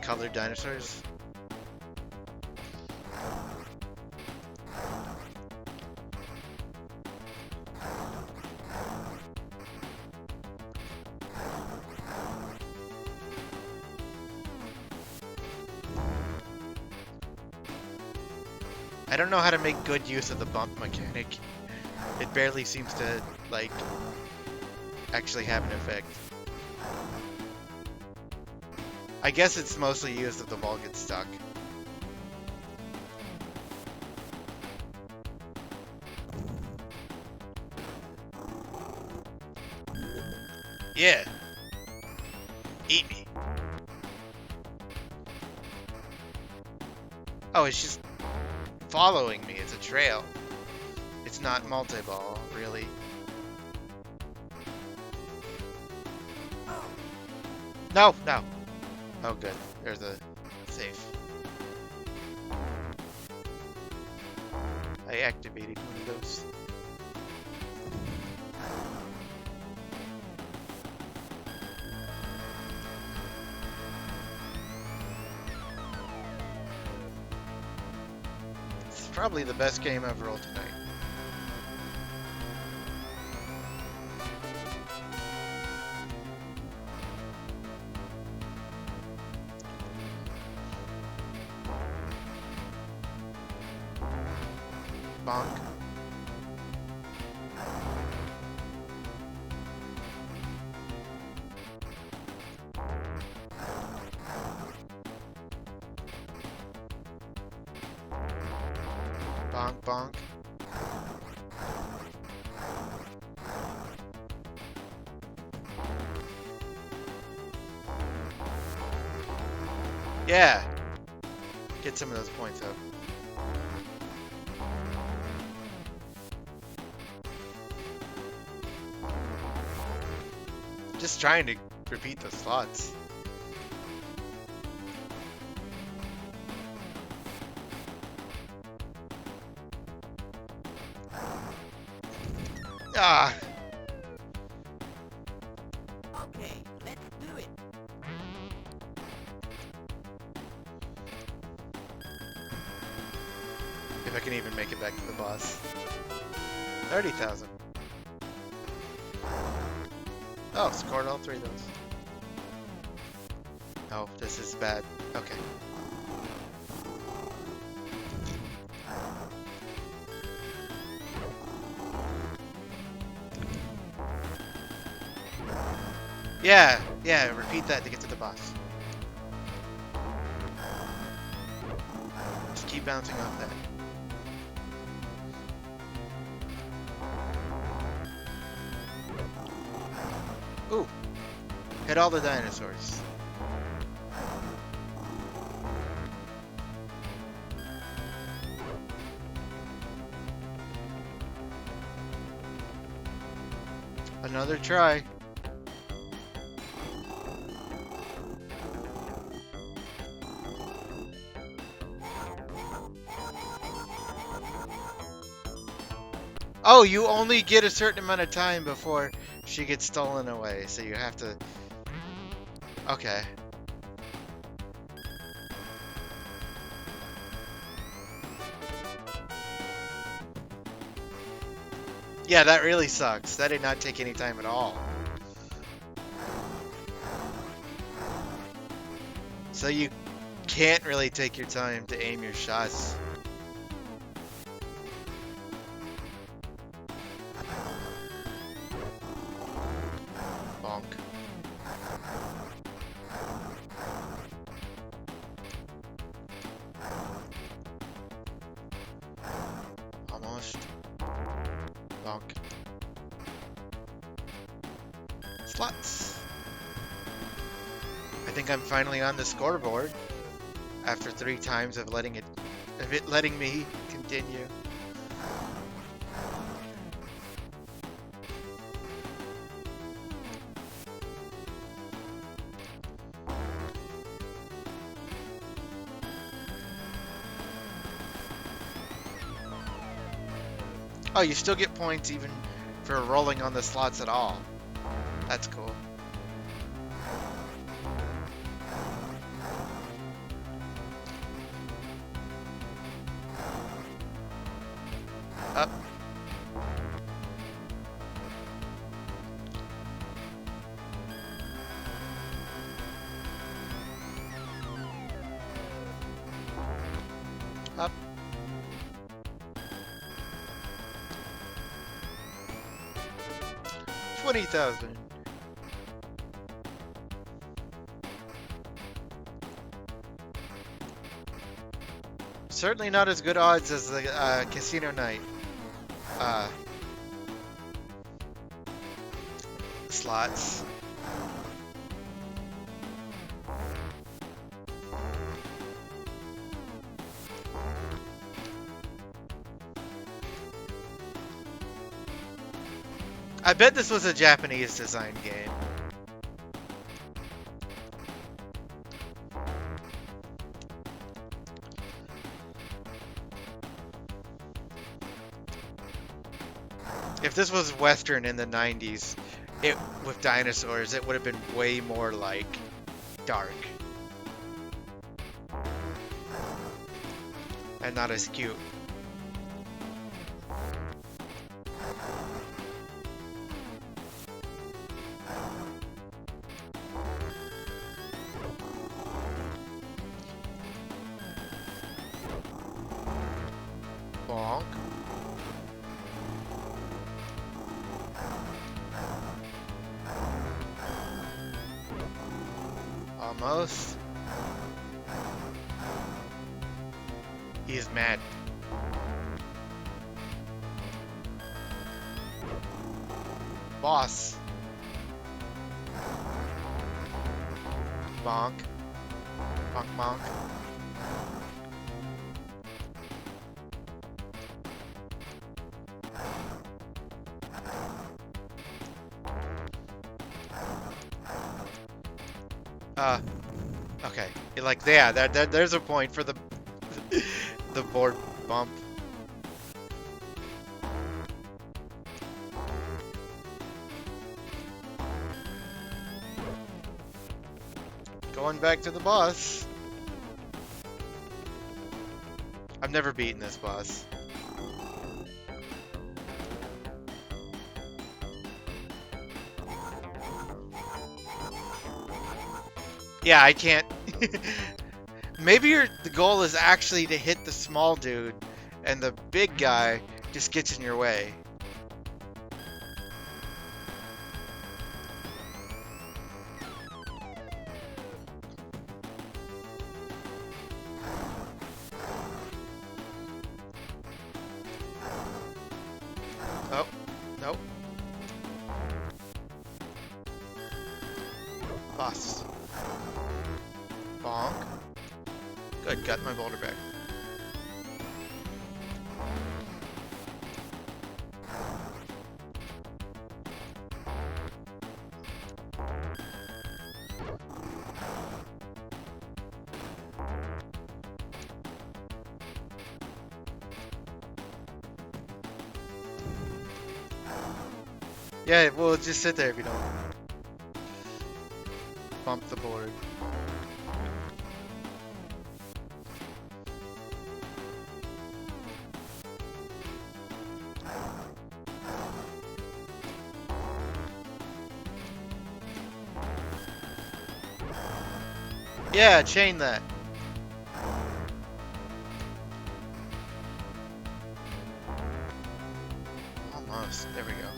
colored dinosaurs. I don't know how to make good use of the bump mechanic. It barely seems to, like, actually have an effect. I guess it's mostly used if the ball gets stuck. Yeah. Eat me. Oh, it's just following me. It's a trail. It's not multi-ball, really. No, no. Oh, good. There's a safe. I activated one of those. It's probably the best game I've rolled tonight. Bonk. Bonk, bonk. Yeah. Get some of those points up. Just trying to repeat the slots. Ah. Okay, let's do it. If I can even make it back to the boss. 30,000. Oh, scored all three of those. Oh, this is bad. Okay. Yeah, repeat that to get to the boss. Just keep bouncing off that. Ooh. Hit all the dinosaurs. Another try. Oh, you only get a certain amount of time before she gets stolen away, so you have to... Okay. Yeah, that really sucks. That did not take any time at all. So you can't really take your time to aim your shots. Bonk. Almost. Bonk. Slots. I think I'm finally on the scoreboard after 3 times of letting me continue. Oh, you still get points even for rolling on the slots at all. That's cool. Up. Up. 20,000. Certainly not as good odds as the casino night uh, slots. I bet this was a Japanese design game. If this was Western in the 90s, with dinosaurs, it would have been way more like dark and not as cute. Bonk. Almost. He is mad. Boss. Bonk. Bonk bonk. Okay. Like, yeah, there's a point for the the board bump. Going back to the boss. I've never beaten this boss. Yeah, I can't. Maybe the goal is actually to hit the small dude, and the big guy just gets in your way. Oh, nope. Boss. Bonk. Good, got my boulder back. Yeah, well, just sit there if you don't bump the board. Yeah, chain that. Almost. There we go.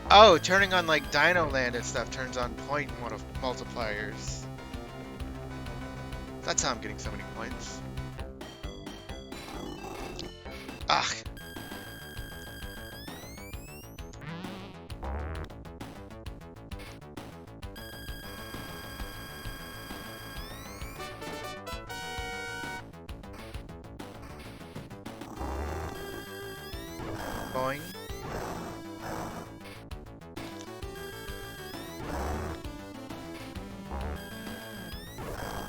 Oh, turning on like Dino Land and stuff turns on point multipliers. That's how I'm getting so many points. Ah. Boing.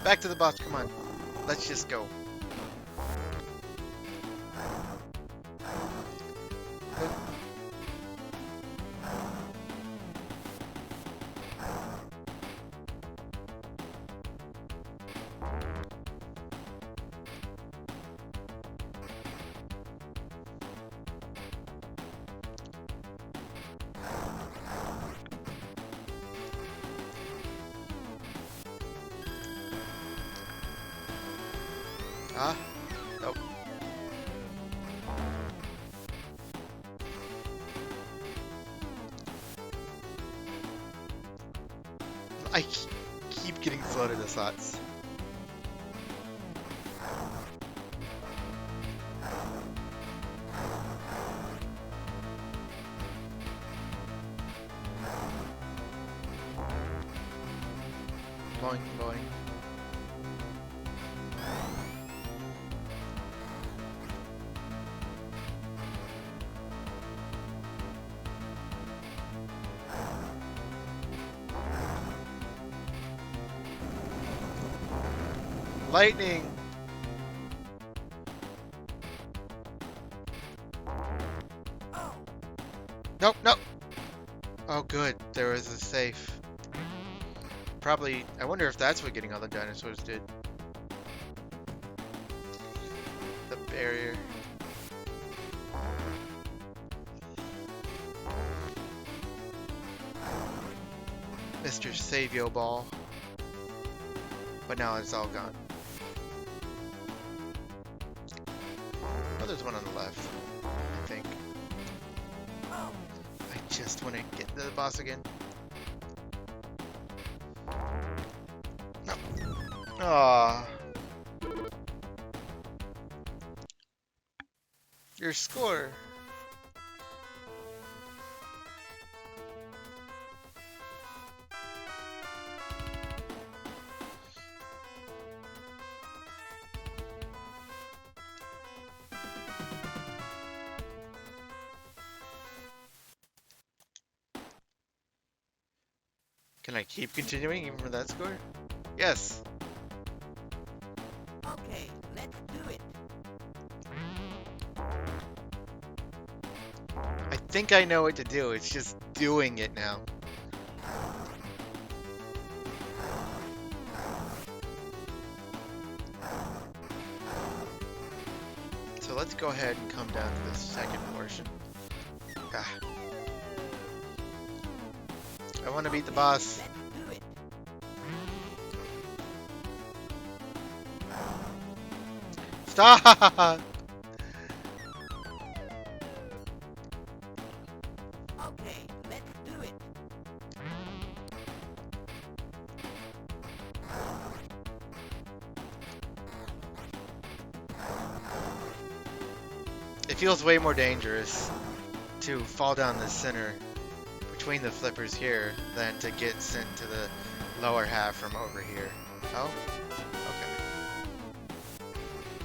Back to the boss, come on. Let's just go. Ah, nope. I keep getting floated as thoughts. Boing, boing. Lightning! Nope, nope! Oh good, there was a safe. Probably, I wonder if that's what getting all the dinosaurs did. The barrier. Mr. Savio Ball. But now it's all gone. Oh, there's one on the left, I think. I just want to get to the boss again. No. Aww. Your score. Can I keep continuing even with that score? Yes. Okay, let's do it. I think I know what to do. It's just doing it now. So let's go ahead and come down to the second portion. Ah. I want to beat the boss. Let's do it. Stop! Okay, let's do it. It feels way more dangerous to fall down the center between the flippers here than to get sent to the lower half from over here. Oh? Okay.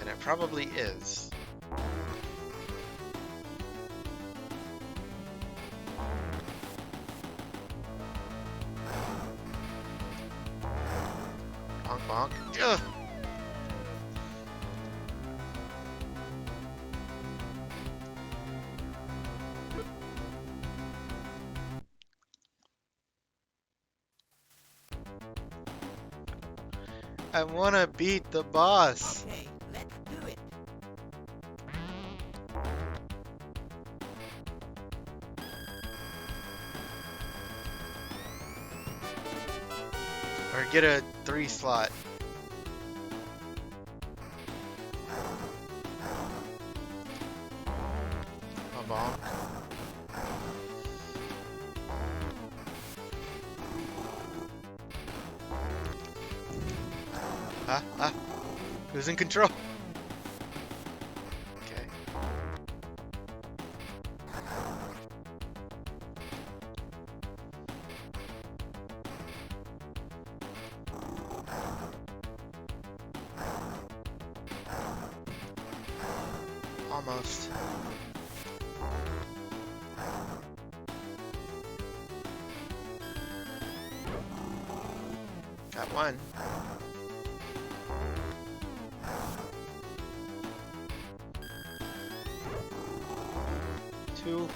And it probably is. Bonk bonk. Ugh. I want to beat the boss. Okay, let's do it. Or get a 3 slot. A bonk. Ah. Who's in control? Okay. Almost. Got one. Two.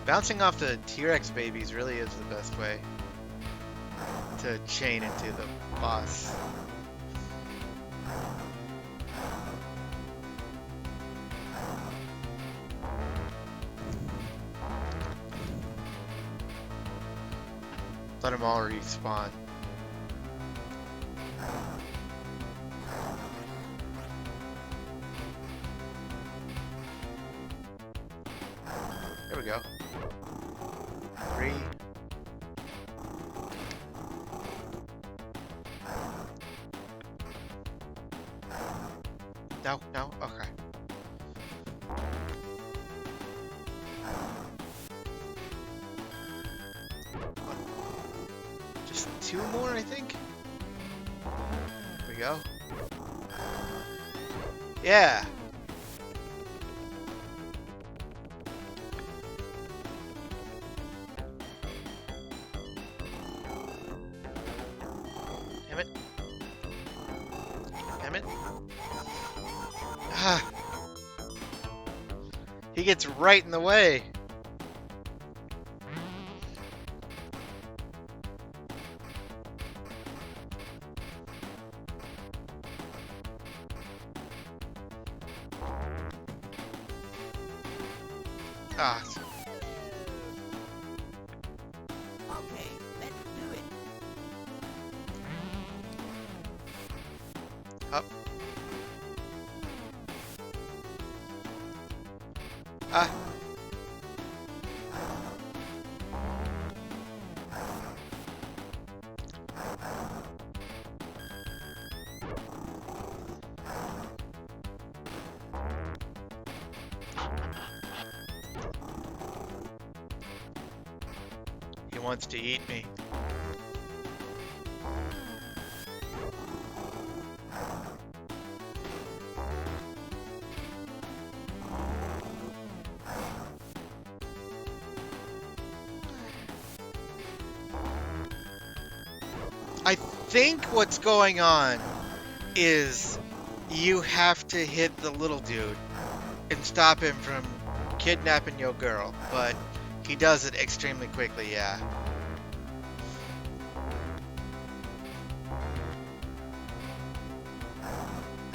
Bouncing off the T-Rex babies really is the best way to chain into the boss. Let them all respawn. There we go. 3. No, no, okay. Just 2 more, I think. There we go. Yeah. Damn it. Damn it. Ah. He gets right in the way. Ah. Okay, let's do it. Up. Ah. He wants to eat me. I think what's going on is you have to hit the little dude and stop him from kidnapping your girl, but he does it extremely quickly, yeah.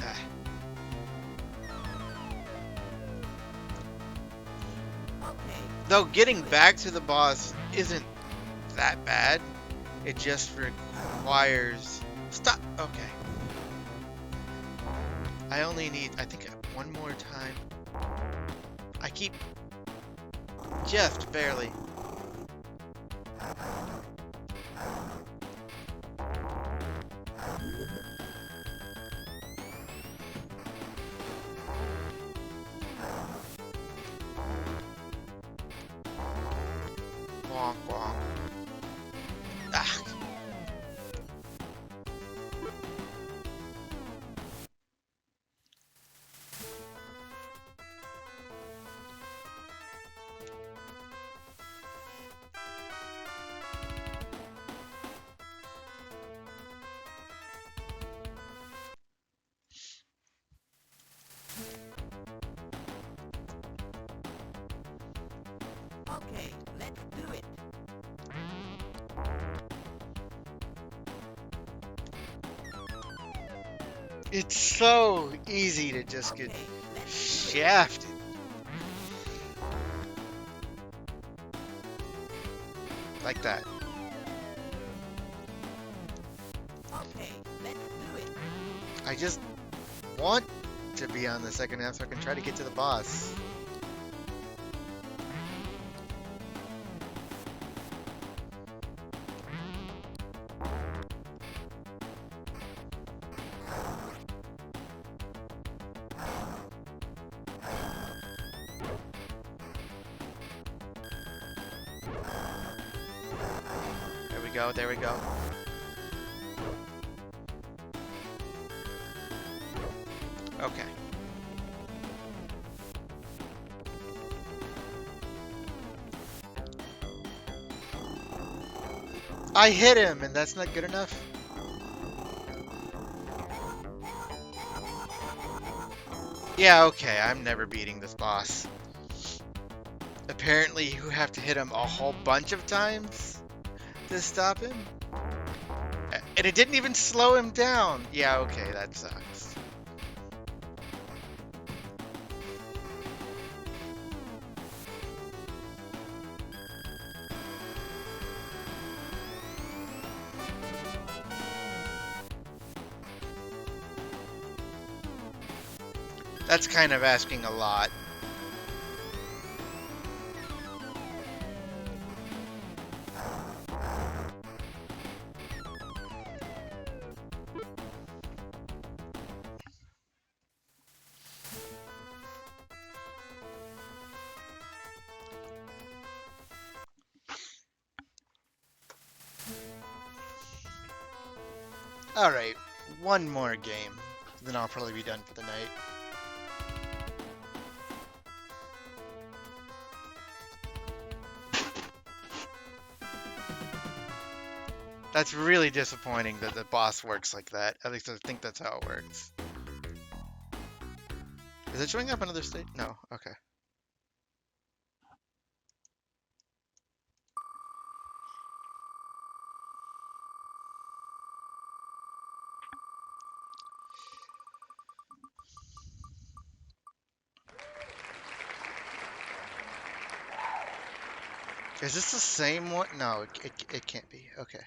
Ah. Okay, Though getting back to the boss isn't that bad. It just requires... Stop! Okay. I only need, I think, one more time. I keep... just barely. Wonk, wonk. Ah. okay, let's do it. It's so easy to just get Okay, let's do it. shafted. Like that. Okay, let's do it. I just want to be on the second half so I can try to get to the boss. There we go. Okay. I hit him, and that's not good enough. Yeah, okay, I'm never beating this boss. Apparently, you have to hit him a whole bunch of times to stop him. And it didn't even slow him down. Yeah, okay, that sucks. That's kind of asking a lot. Alright, one more game. Then I'll probably be done for the night. That's really disappointing that the boss works like that. At least I think that's how it works. Is it showing up another state? No. Okay. Is this the same one? No, it can't be. Okay.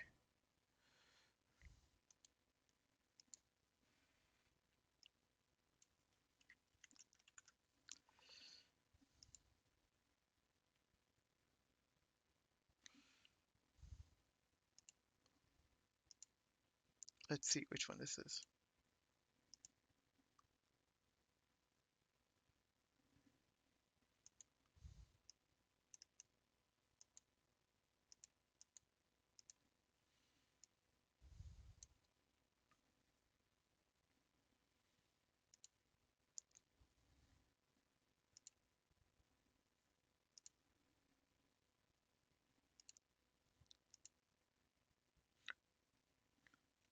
Let's see which one this is.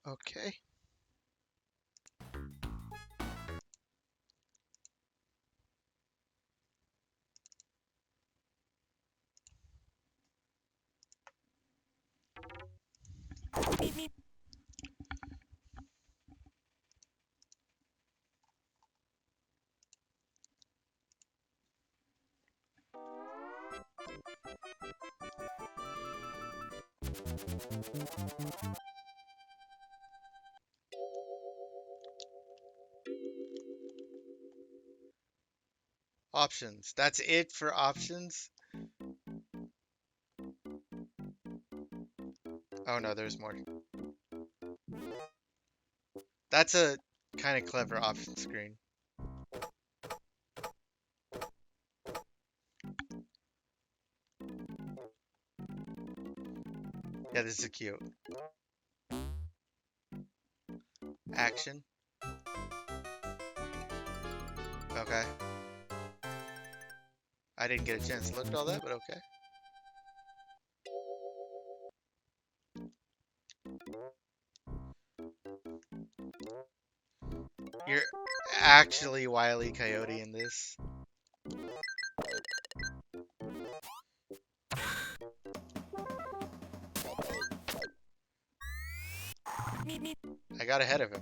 Okay. Options. That's it for options? Oh no, there's more. That's a kind of clever option screen. Yeah, this is cute. Action. Okay. I didn't get a chance to look at all that, but okay. You're actually Wile E. Coyote in this. I got ahead of him.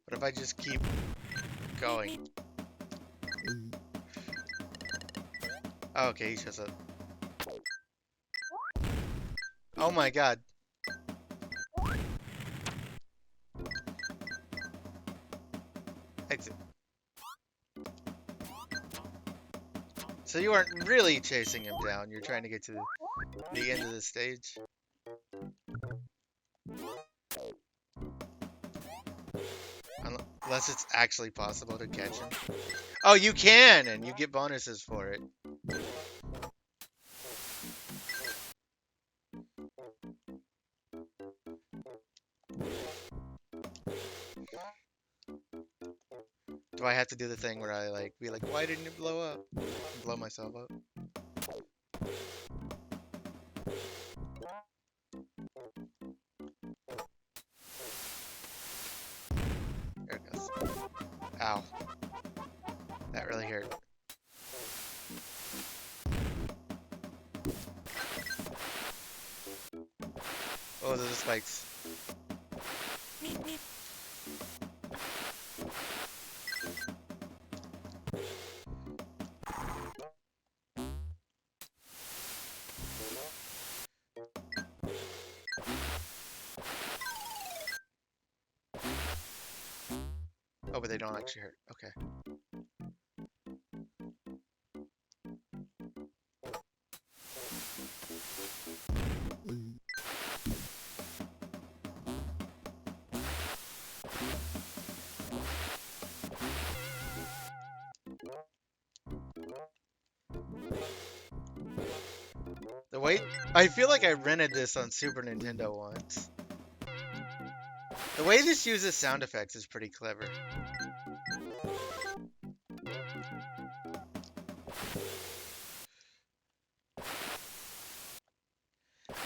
What if I just keep going? Oh, okay, he shows up. Oh my god. Exit. So you aren't really chasing him down, you're trying to get to the end of the stage. Unless it's actually possible to catch him. Oh, you can, and you get bonuses for it. Do I have to do the thing where I like be like, why didn't it blow up? And blow myself up. There it goes. Ow. That really hurt. Oh, those are spikes. Oh, but they don't actually hurt. Okay. The way I feel like I rented this on Super Nintendo once. The way this uses sound effects is pretty clever.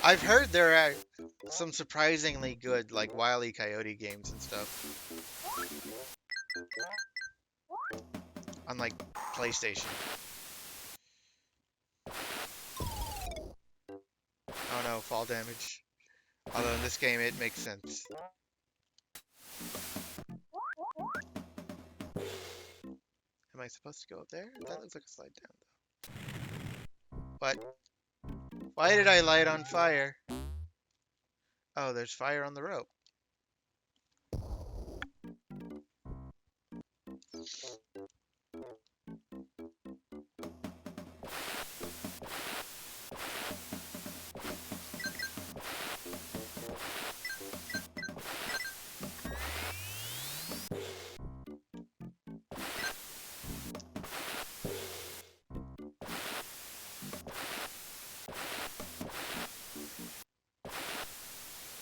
I've heard there are some surprisingly good, like, Wile E. Coyote games and stuff on, like, PlayStation. Oh no, fall damage. Although in this game it makes sense. Am I supposed to go up there? That looks like a slide down, though. What? Why did I light on fire? Oh, there's fire on the rope.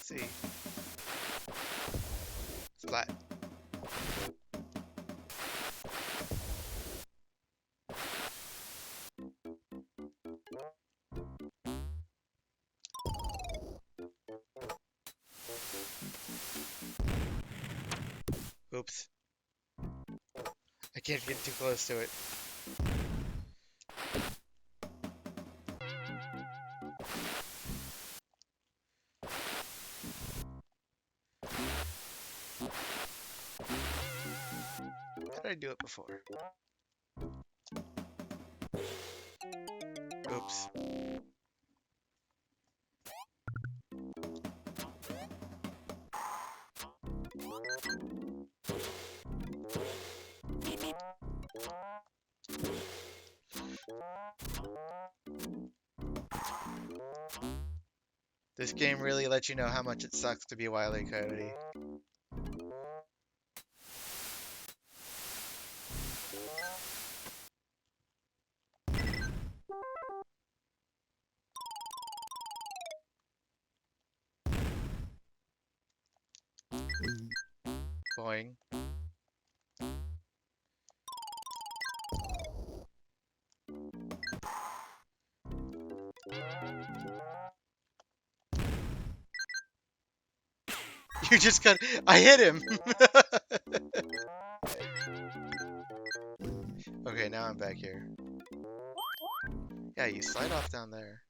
Let's see. Splat. Oops. I can't get too close to it. How did I do it before? Oops. This game really lets you know how much it sucks to be Wile E. Coyote. Boing. You just got. I hit him! Okay, now I'm back here. Yeah, you slide off down there.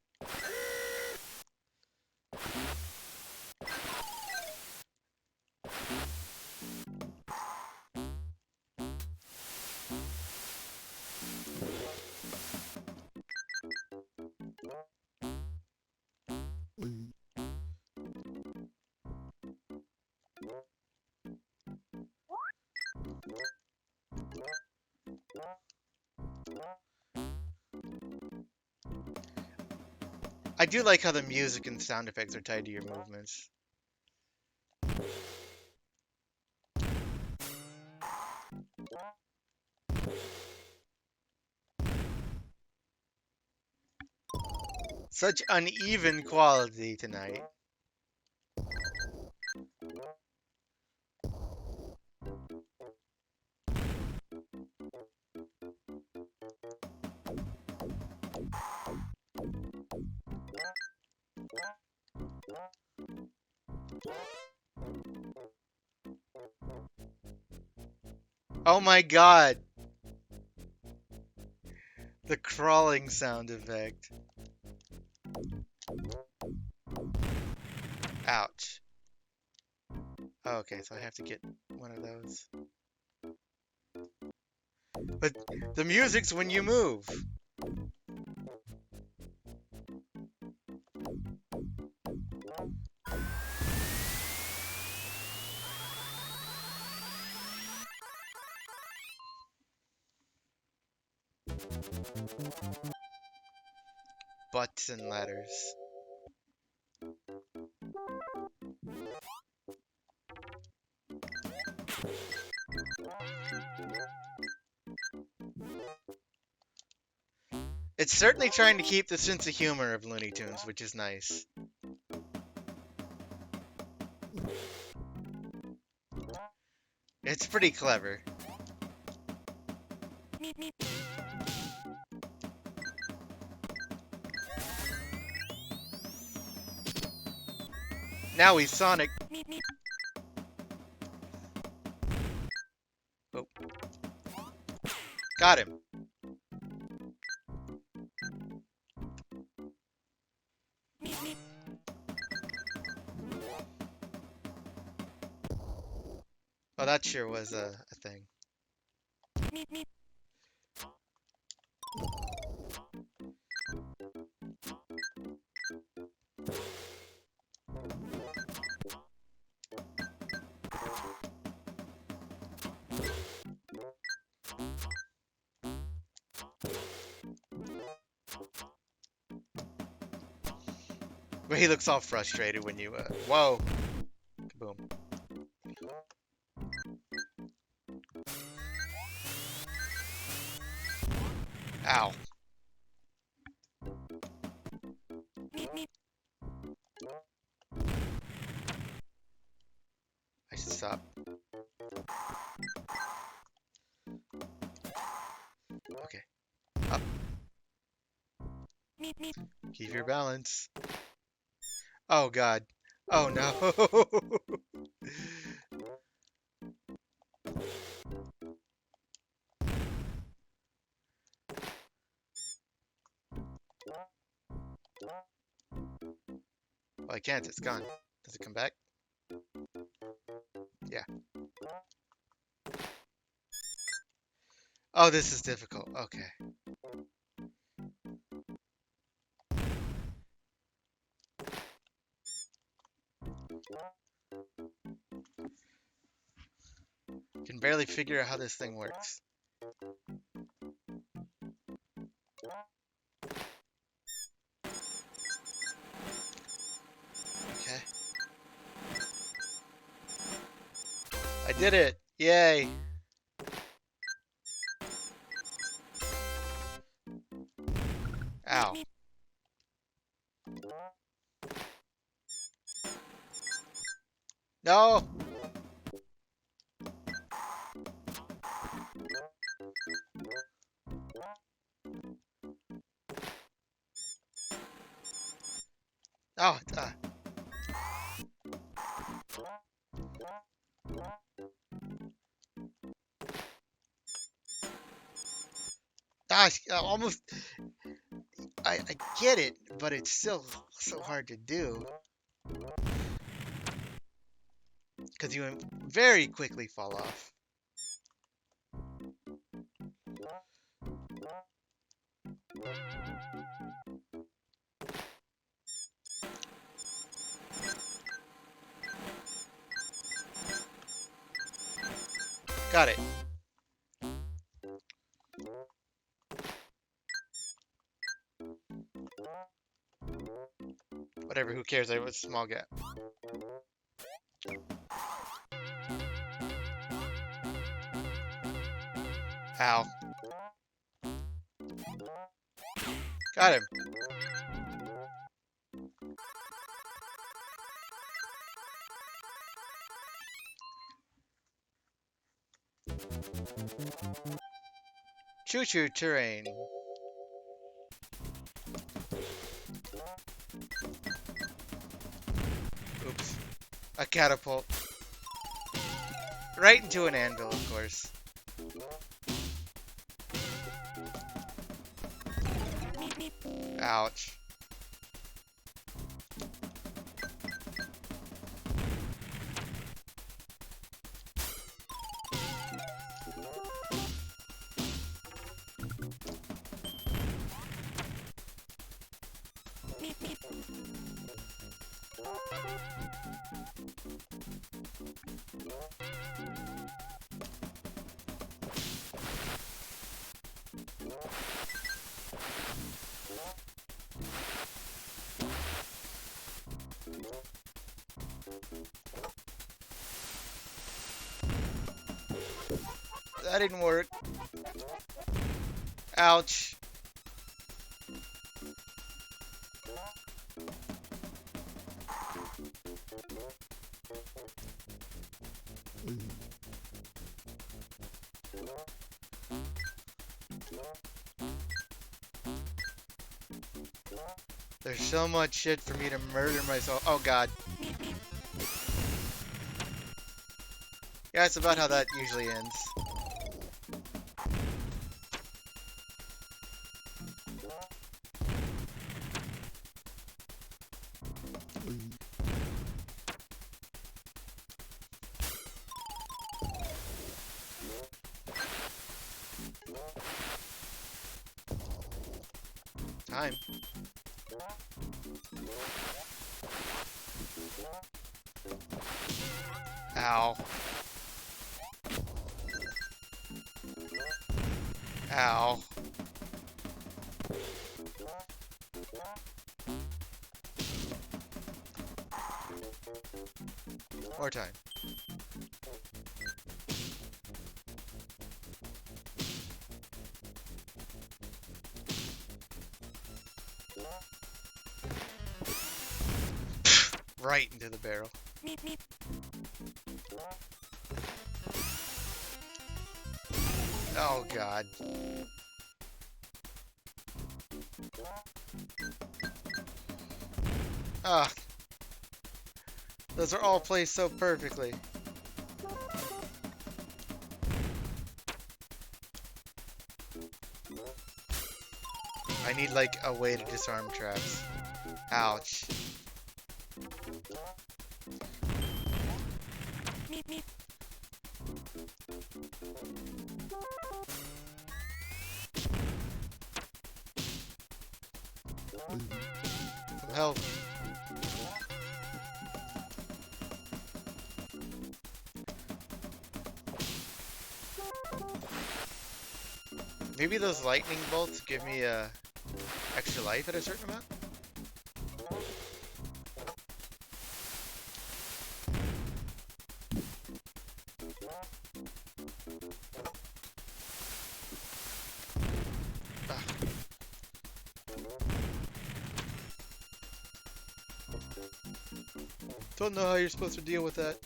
I do like how the music and sound effects are tied to your movements. Such uneven quality tonight. Oh my god! The crawling sound effect. Ouch. Oh, okay, so I have to get one of those. But the music's when you move. Butts and letters. It's certainly trying to keep the sense of humor of Looney Tunes, which is nice. It's pretty clever. Now he's Sonic. Oh. Got him. Oh, that sure was a thing. But he looks all frustrated when you, whoa. Kaboom. Ow. I should stop. Okay. Up. Keep your balance. Oh god. Oh no. Well, I can't. It's gone. Does it come back? Yeah. Oh, this is difficult. Okay. Can barely figure out how this thing works. Okay. I did it! Yay! Ow. No! Oh, gosh, almost. I get it, but it's still so hard to do. Because you very quickly fall off. Got it. Whatever, who cares? I have a small gap. Ow. Got him. Choo-choo terrain. Oops. A catapult. Right into an anvil, of course. Ouch. That didn't work. Ouch. There's so much shit for me to murder myself. Oh god. Yeah, it's about how that usually ends. Time. Ow. Ow. More time. Right into the barrel. Oh god. Ah. Those are all placed so perfectly. I need like a way to disarm traps. Ouch. Some help. Maybe those lightning bolts give me extra life at a certain amount? Ah. Don't know how you're supposed to deal with that.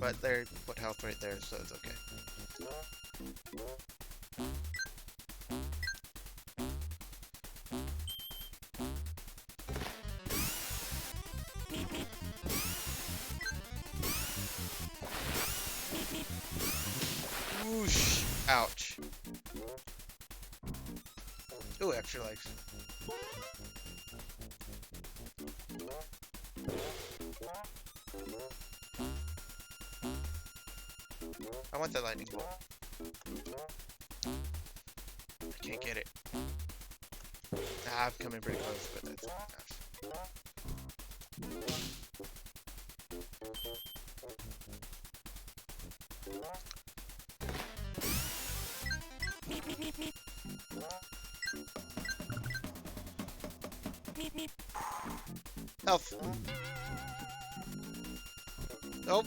But they put health right there, so it's okay. Whoosh! Ouch. Ooh, extra life. I want that lightning bolt. I can't get it. I've come in pretty close, but that's not enough. Health. Nope.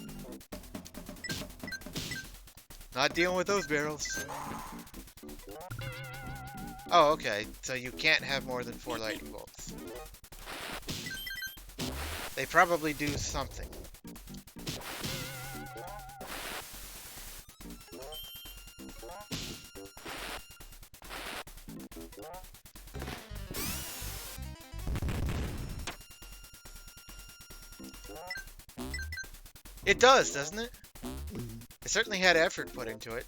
Not dealing with those barrels. Oh, okay. So you can't have more than 4 lightning bolts. They probably do something. It does, doesn't it? It certainly had effort put into it.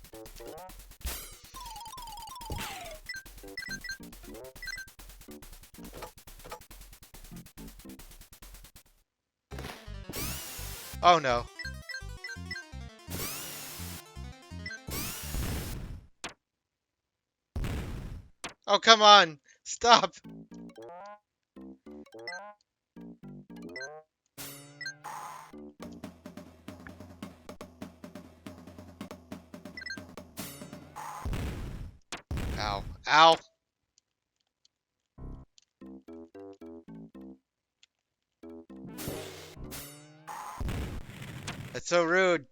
Oh no. Oh, come on. Stop. Ow. Ow. That's so rude.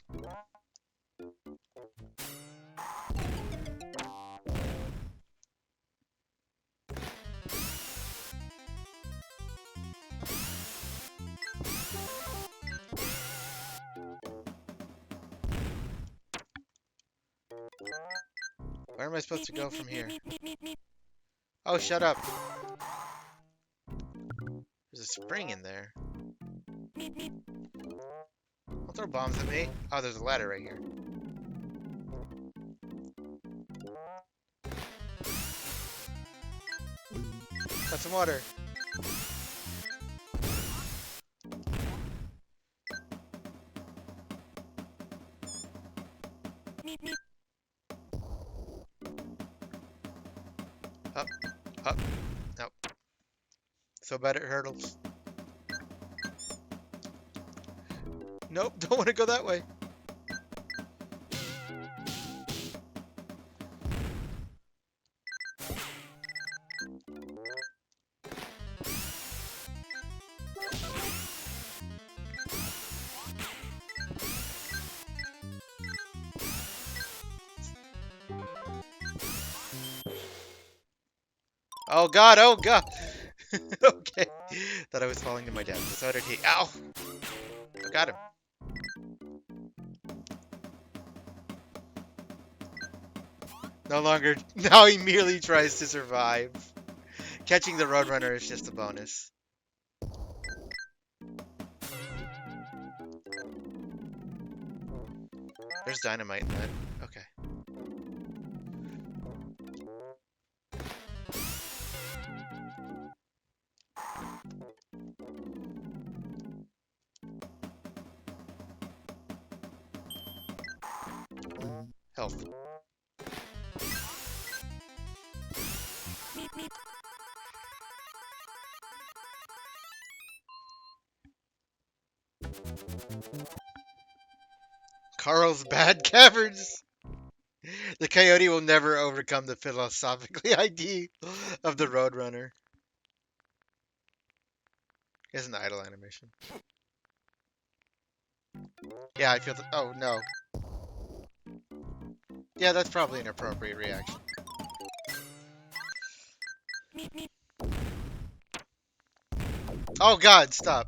Where am I supposed to go from here? Oh, shut up. There's a spring in there. Don't throw bombs at me. Oh, there's a ladder right here. Got some water. Up, up, nope. So bad at hurdles. Nope, don't want to go that way. Oh god, oh god! Okay. Thought I was falling to my death. So did he. Ow! I got him. No longer. Now he merely tries to survive. Catching the Roadrunner is just a bonus. There's dynamite in that. Okay. Health. Carl's bad caverns. The Coyote will never overcome the philosophically idea of the Roadrunner. It's an idle animation. Yeah, I feel that. Oh no. Yeah, that's probably an appropriate reaction. Oh god, stop.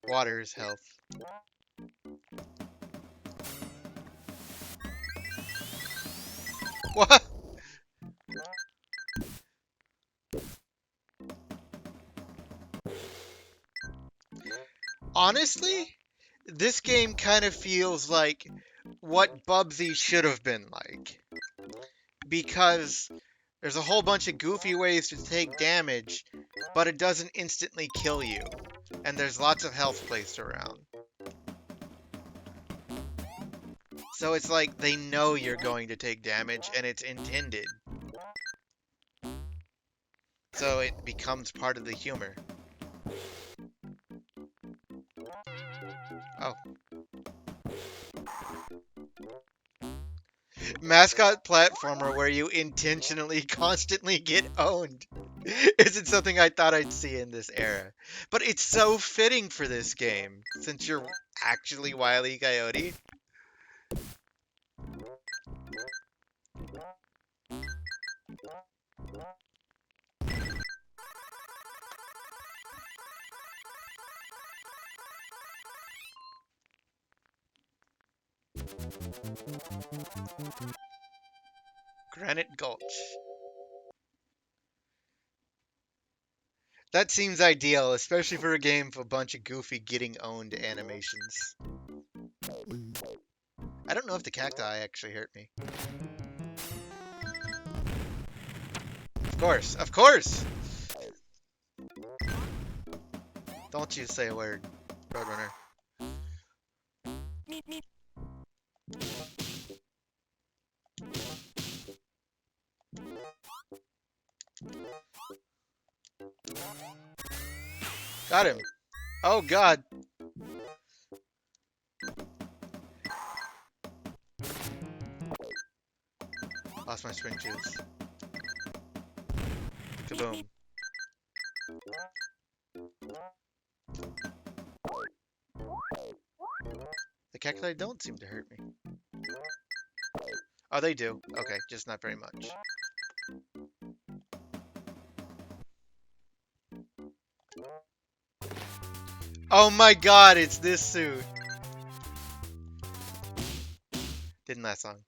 Water is health. What? Honestly, this game kind of feels like what Bubsy should have been like. Because there's a whole bunch of goofy ways to take damage, but it doesn't instantly kill you. And there's lots of health placed around. So it's like they know you're going to take damage and it's intended. So it becomes part of the humor. Oh. Mascot platformer where you intentionally constantly get owned isn't something I thought I'd see in this era. But it's so fitting for this game, since you're actually Wile E. Coyote. Granite Gulch. That seems ideal, especially for a game with a bunch of goofy getting owned animations. I don't know if the cacti actually hurt me. Of course, of course! Don't you say a word, Roadrunner. Got him. Oh god. Lost my spring juice. Kaboom. The cacti don't seem to hurt me. Oh, they do. Okay, just not very much. Oh my god, it's this suit. Didn't last long.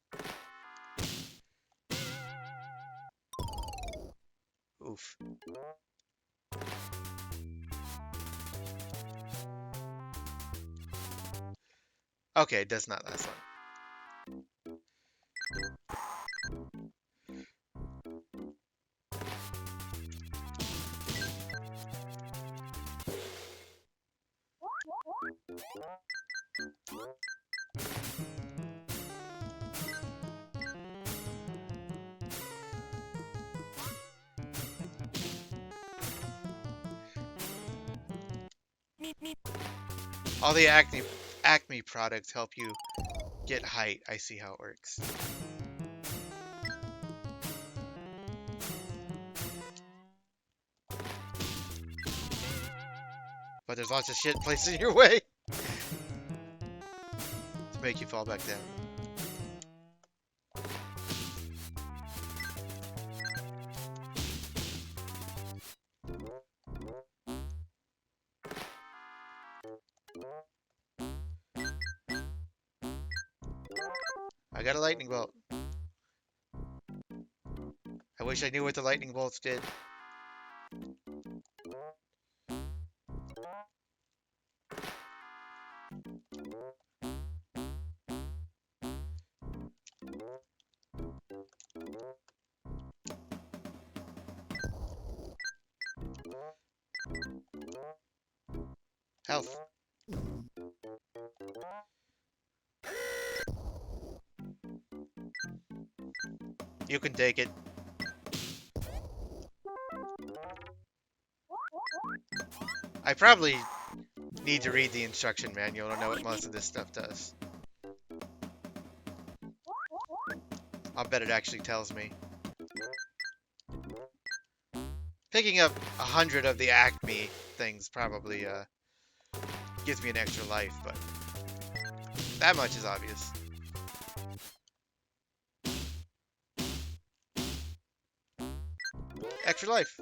Oof. Okay, it does not last long. All the Acme products help you get height. I see how it works. But there's lots of shit placed in your way to make you fall back down. I got a lightning bolt. I wish I knew what the lightning bolts did. Health. You can take it. I probably need to read the instruction manual to know what most of this stuff does. I'll bet it actually tells me. Picking up 100 of the Acme things probably gives me an extra life, but that much is obvious. Extra life.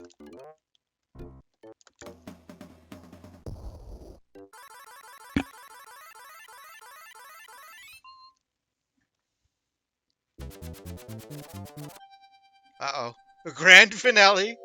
Uh-oh. A grand finale?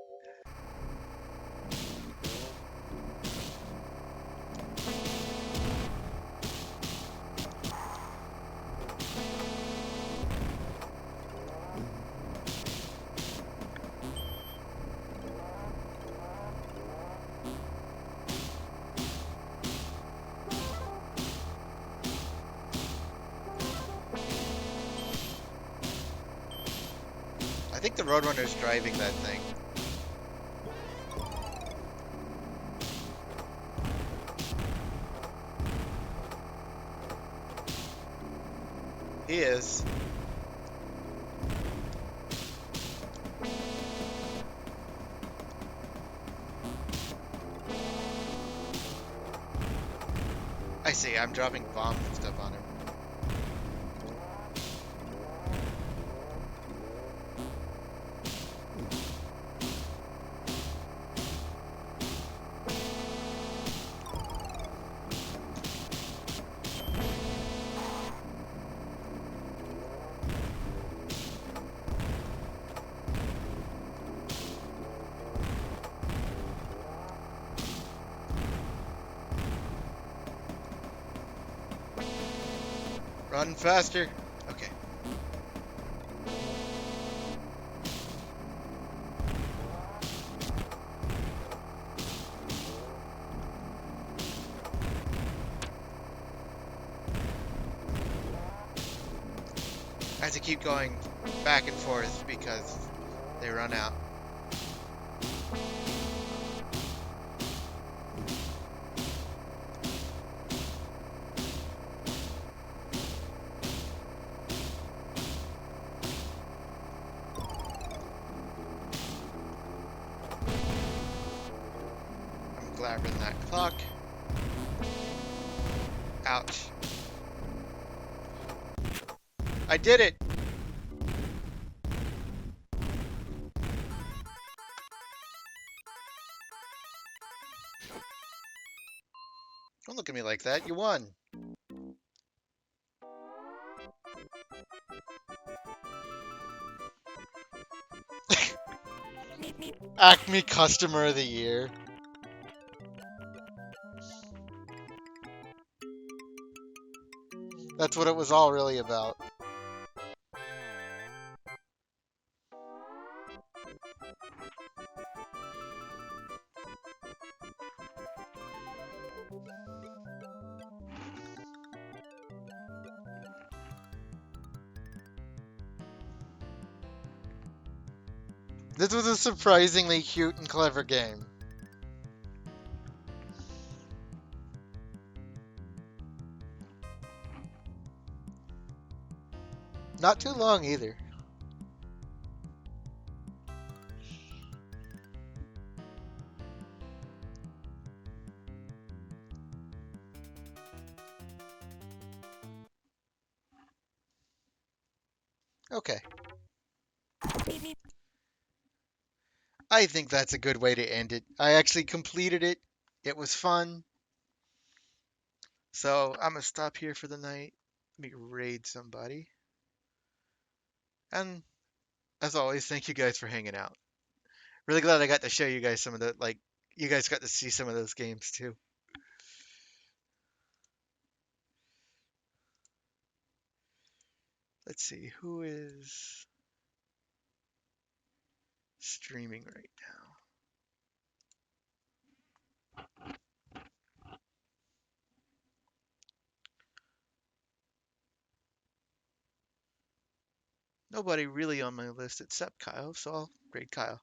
think the Roadrunner's driving that thing. He is. I see, I'm dropping bombs and stuff on him. Run faster. Okay. I have to keep going back and forth because they run out. I'm grabbing that clock. Ouch. I did it! Don't look at me like that. You won. Acme Customer of the Year. That's what it was all really about. This was a surprisingly cute and clever game. Not too long either. Okay. I think that's a good way to end it. I actually completed it. It was fun. So I'm gonna stop here for the night. Let me raid somebody. And as always, thank you guys for hanging out. Really glad I got to show you guys some of the, like, you guys got to see some of those games too. Let's see, who is streaming right now? Nobody really on my list except Kyle, so I'll grade Kyle.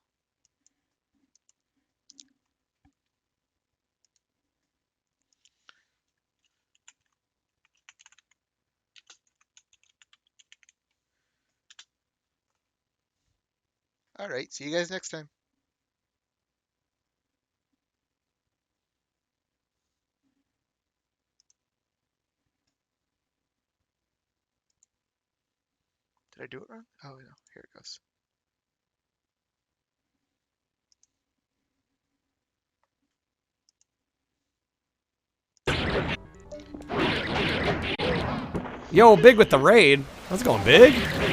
All right, see you guys next time. Did I do it wrong? Oh, no, here it goes. Yo, Big with the raid. How's it going, Big?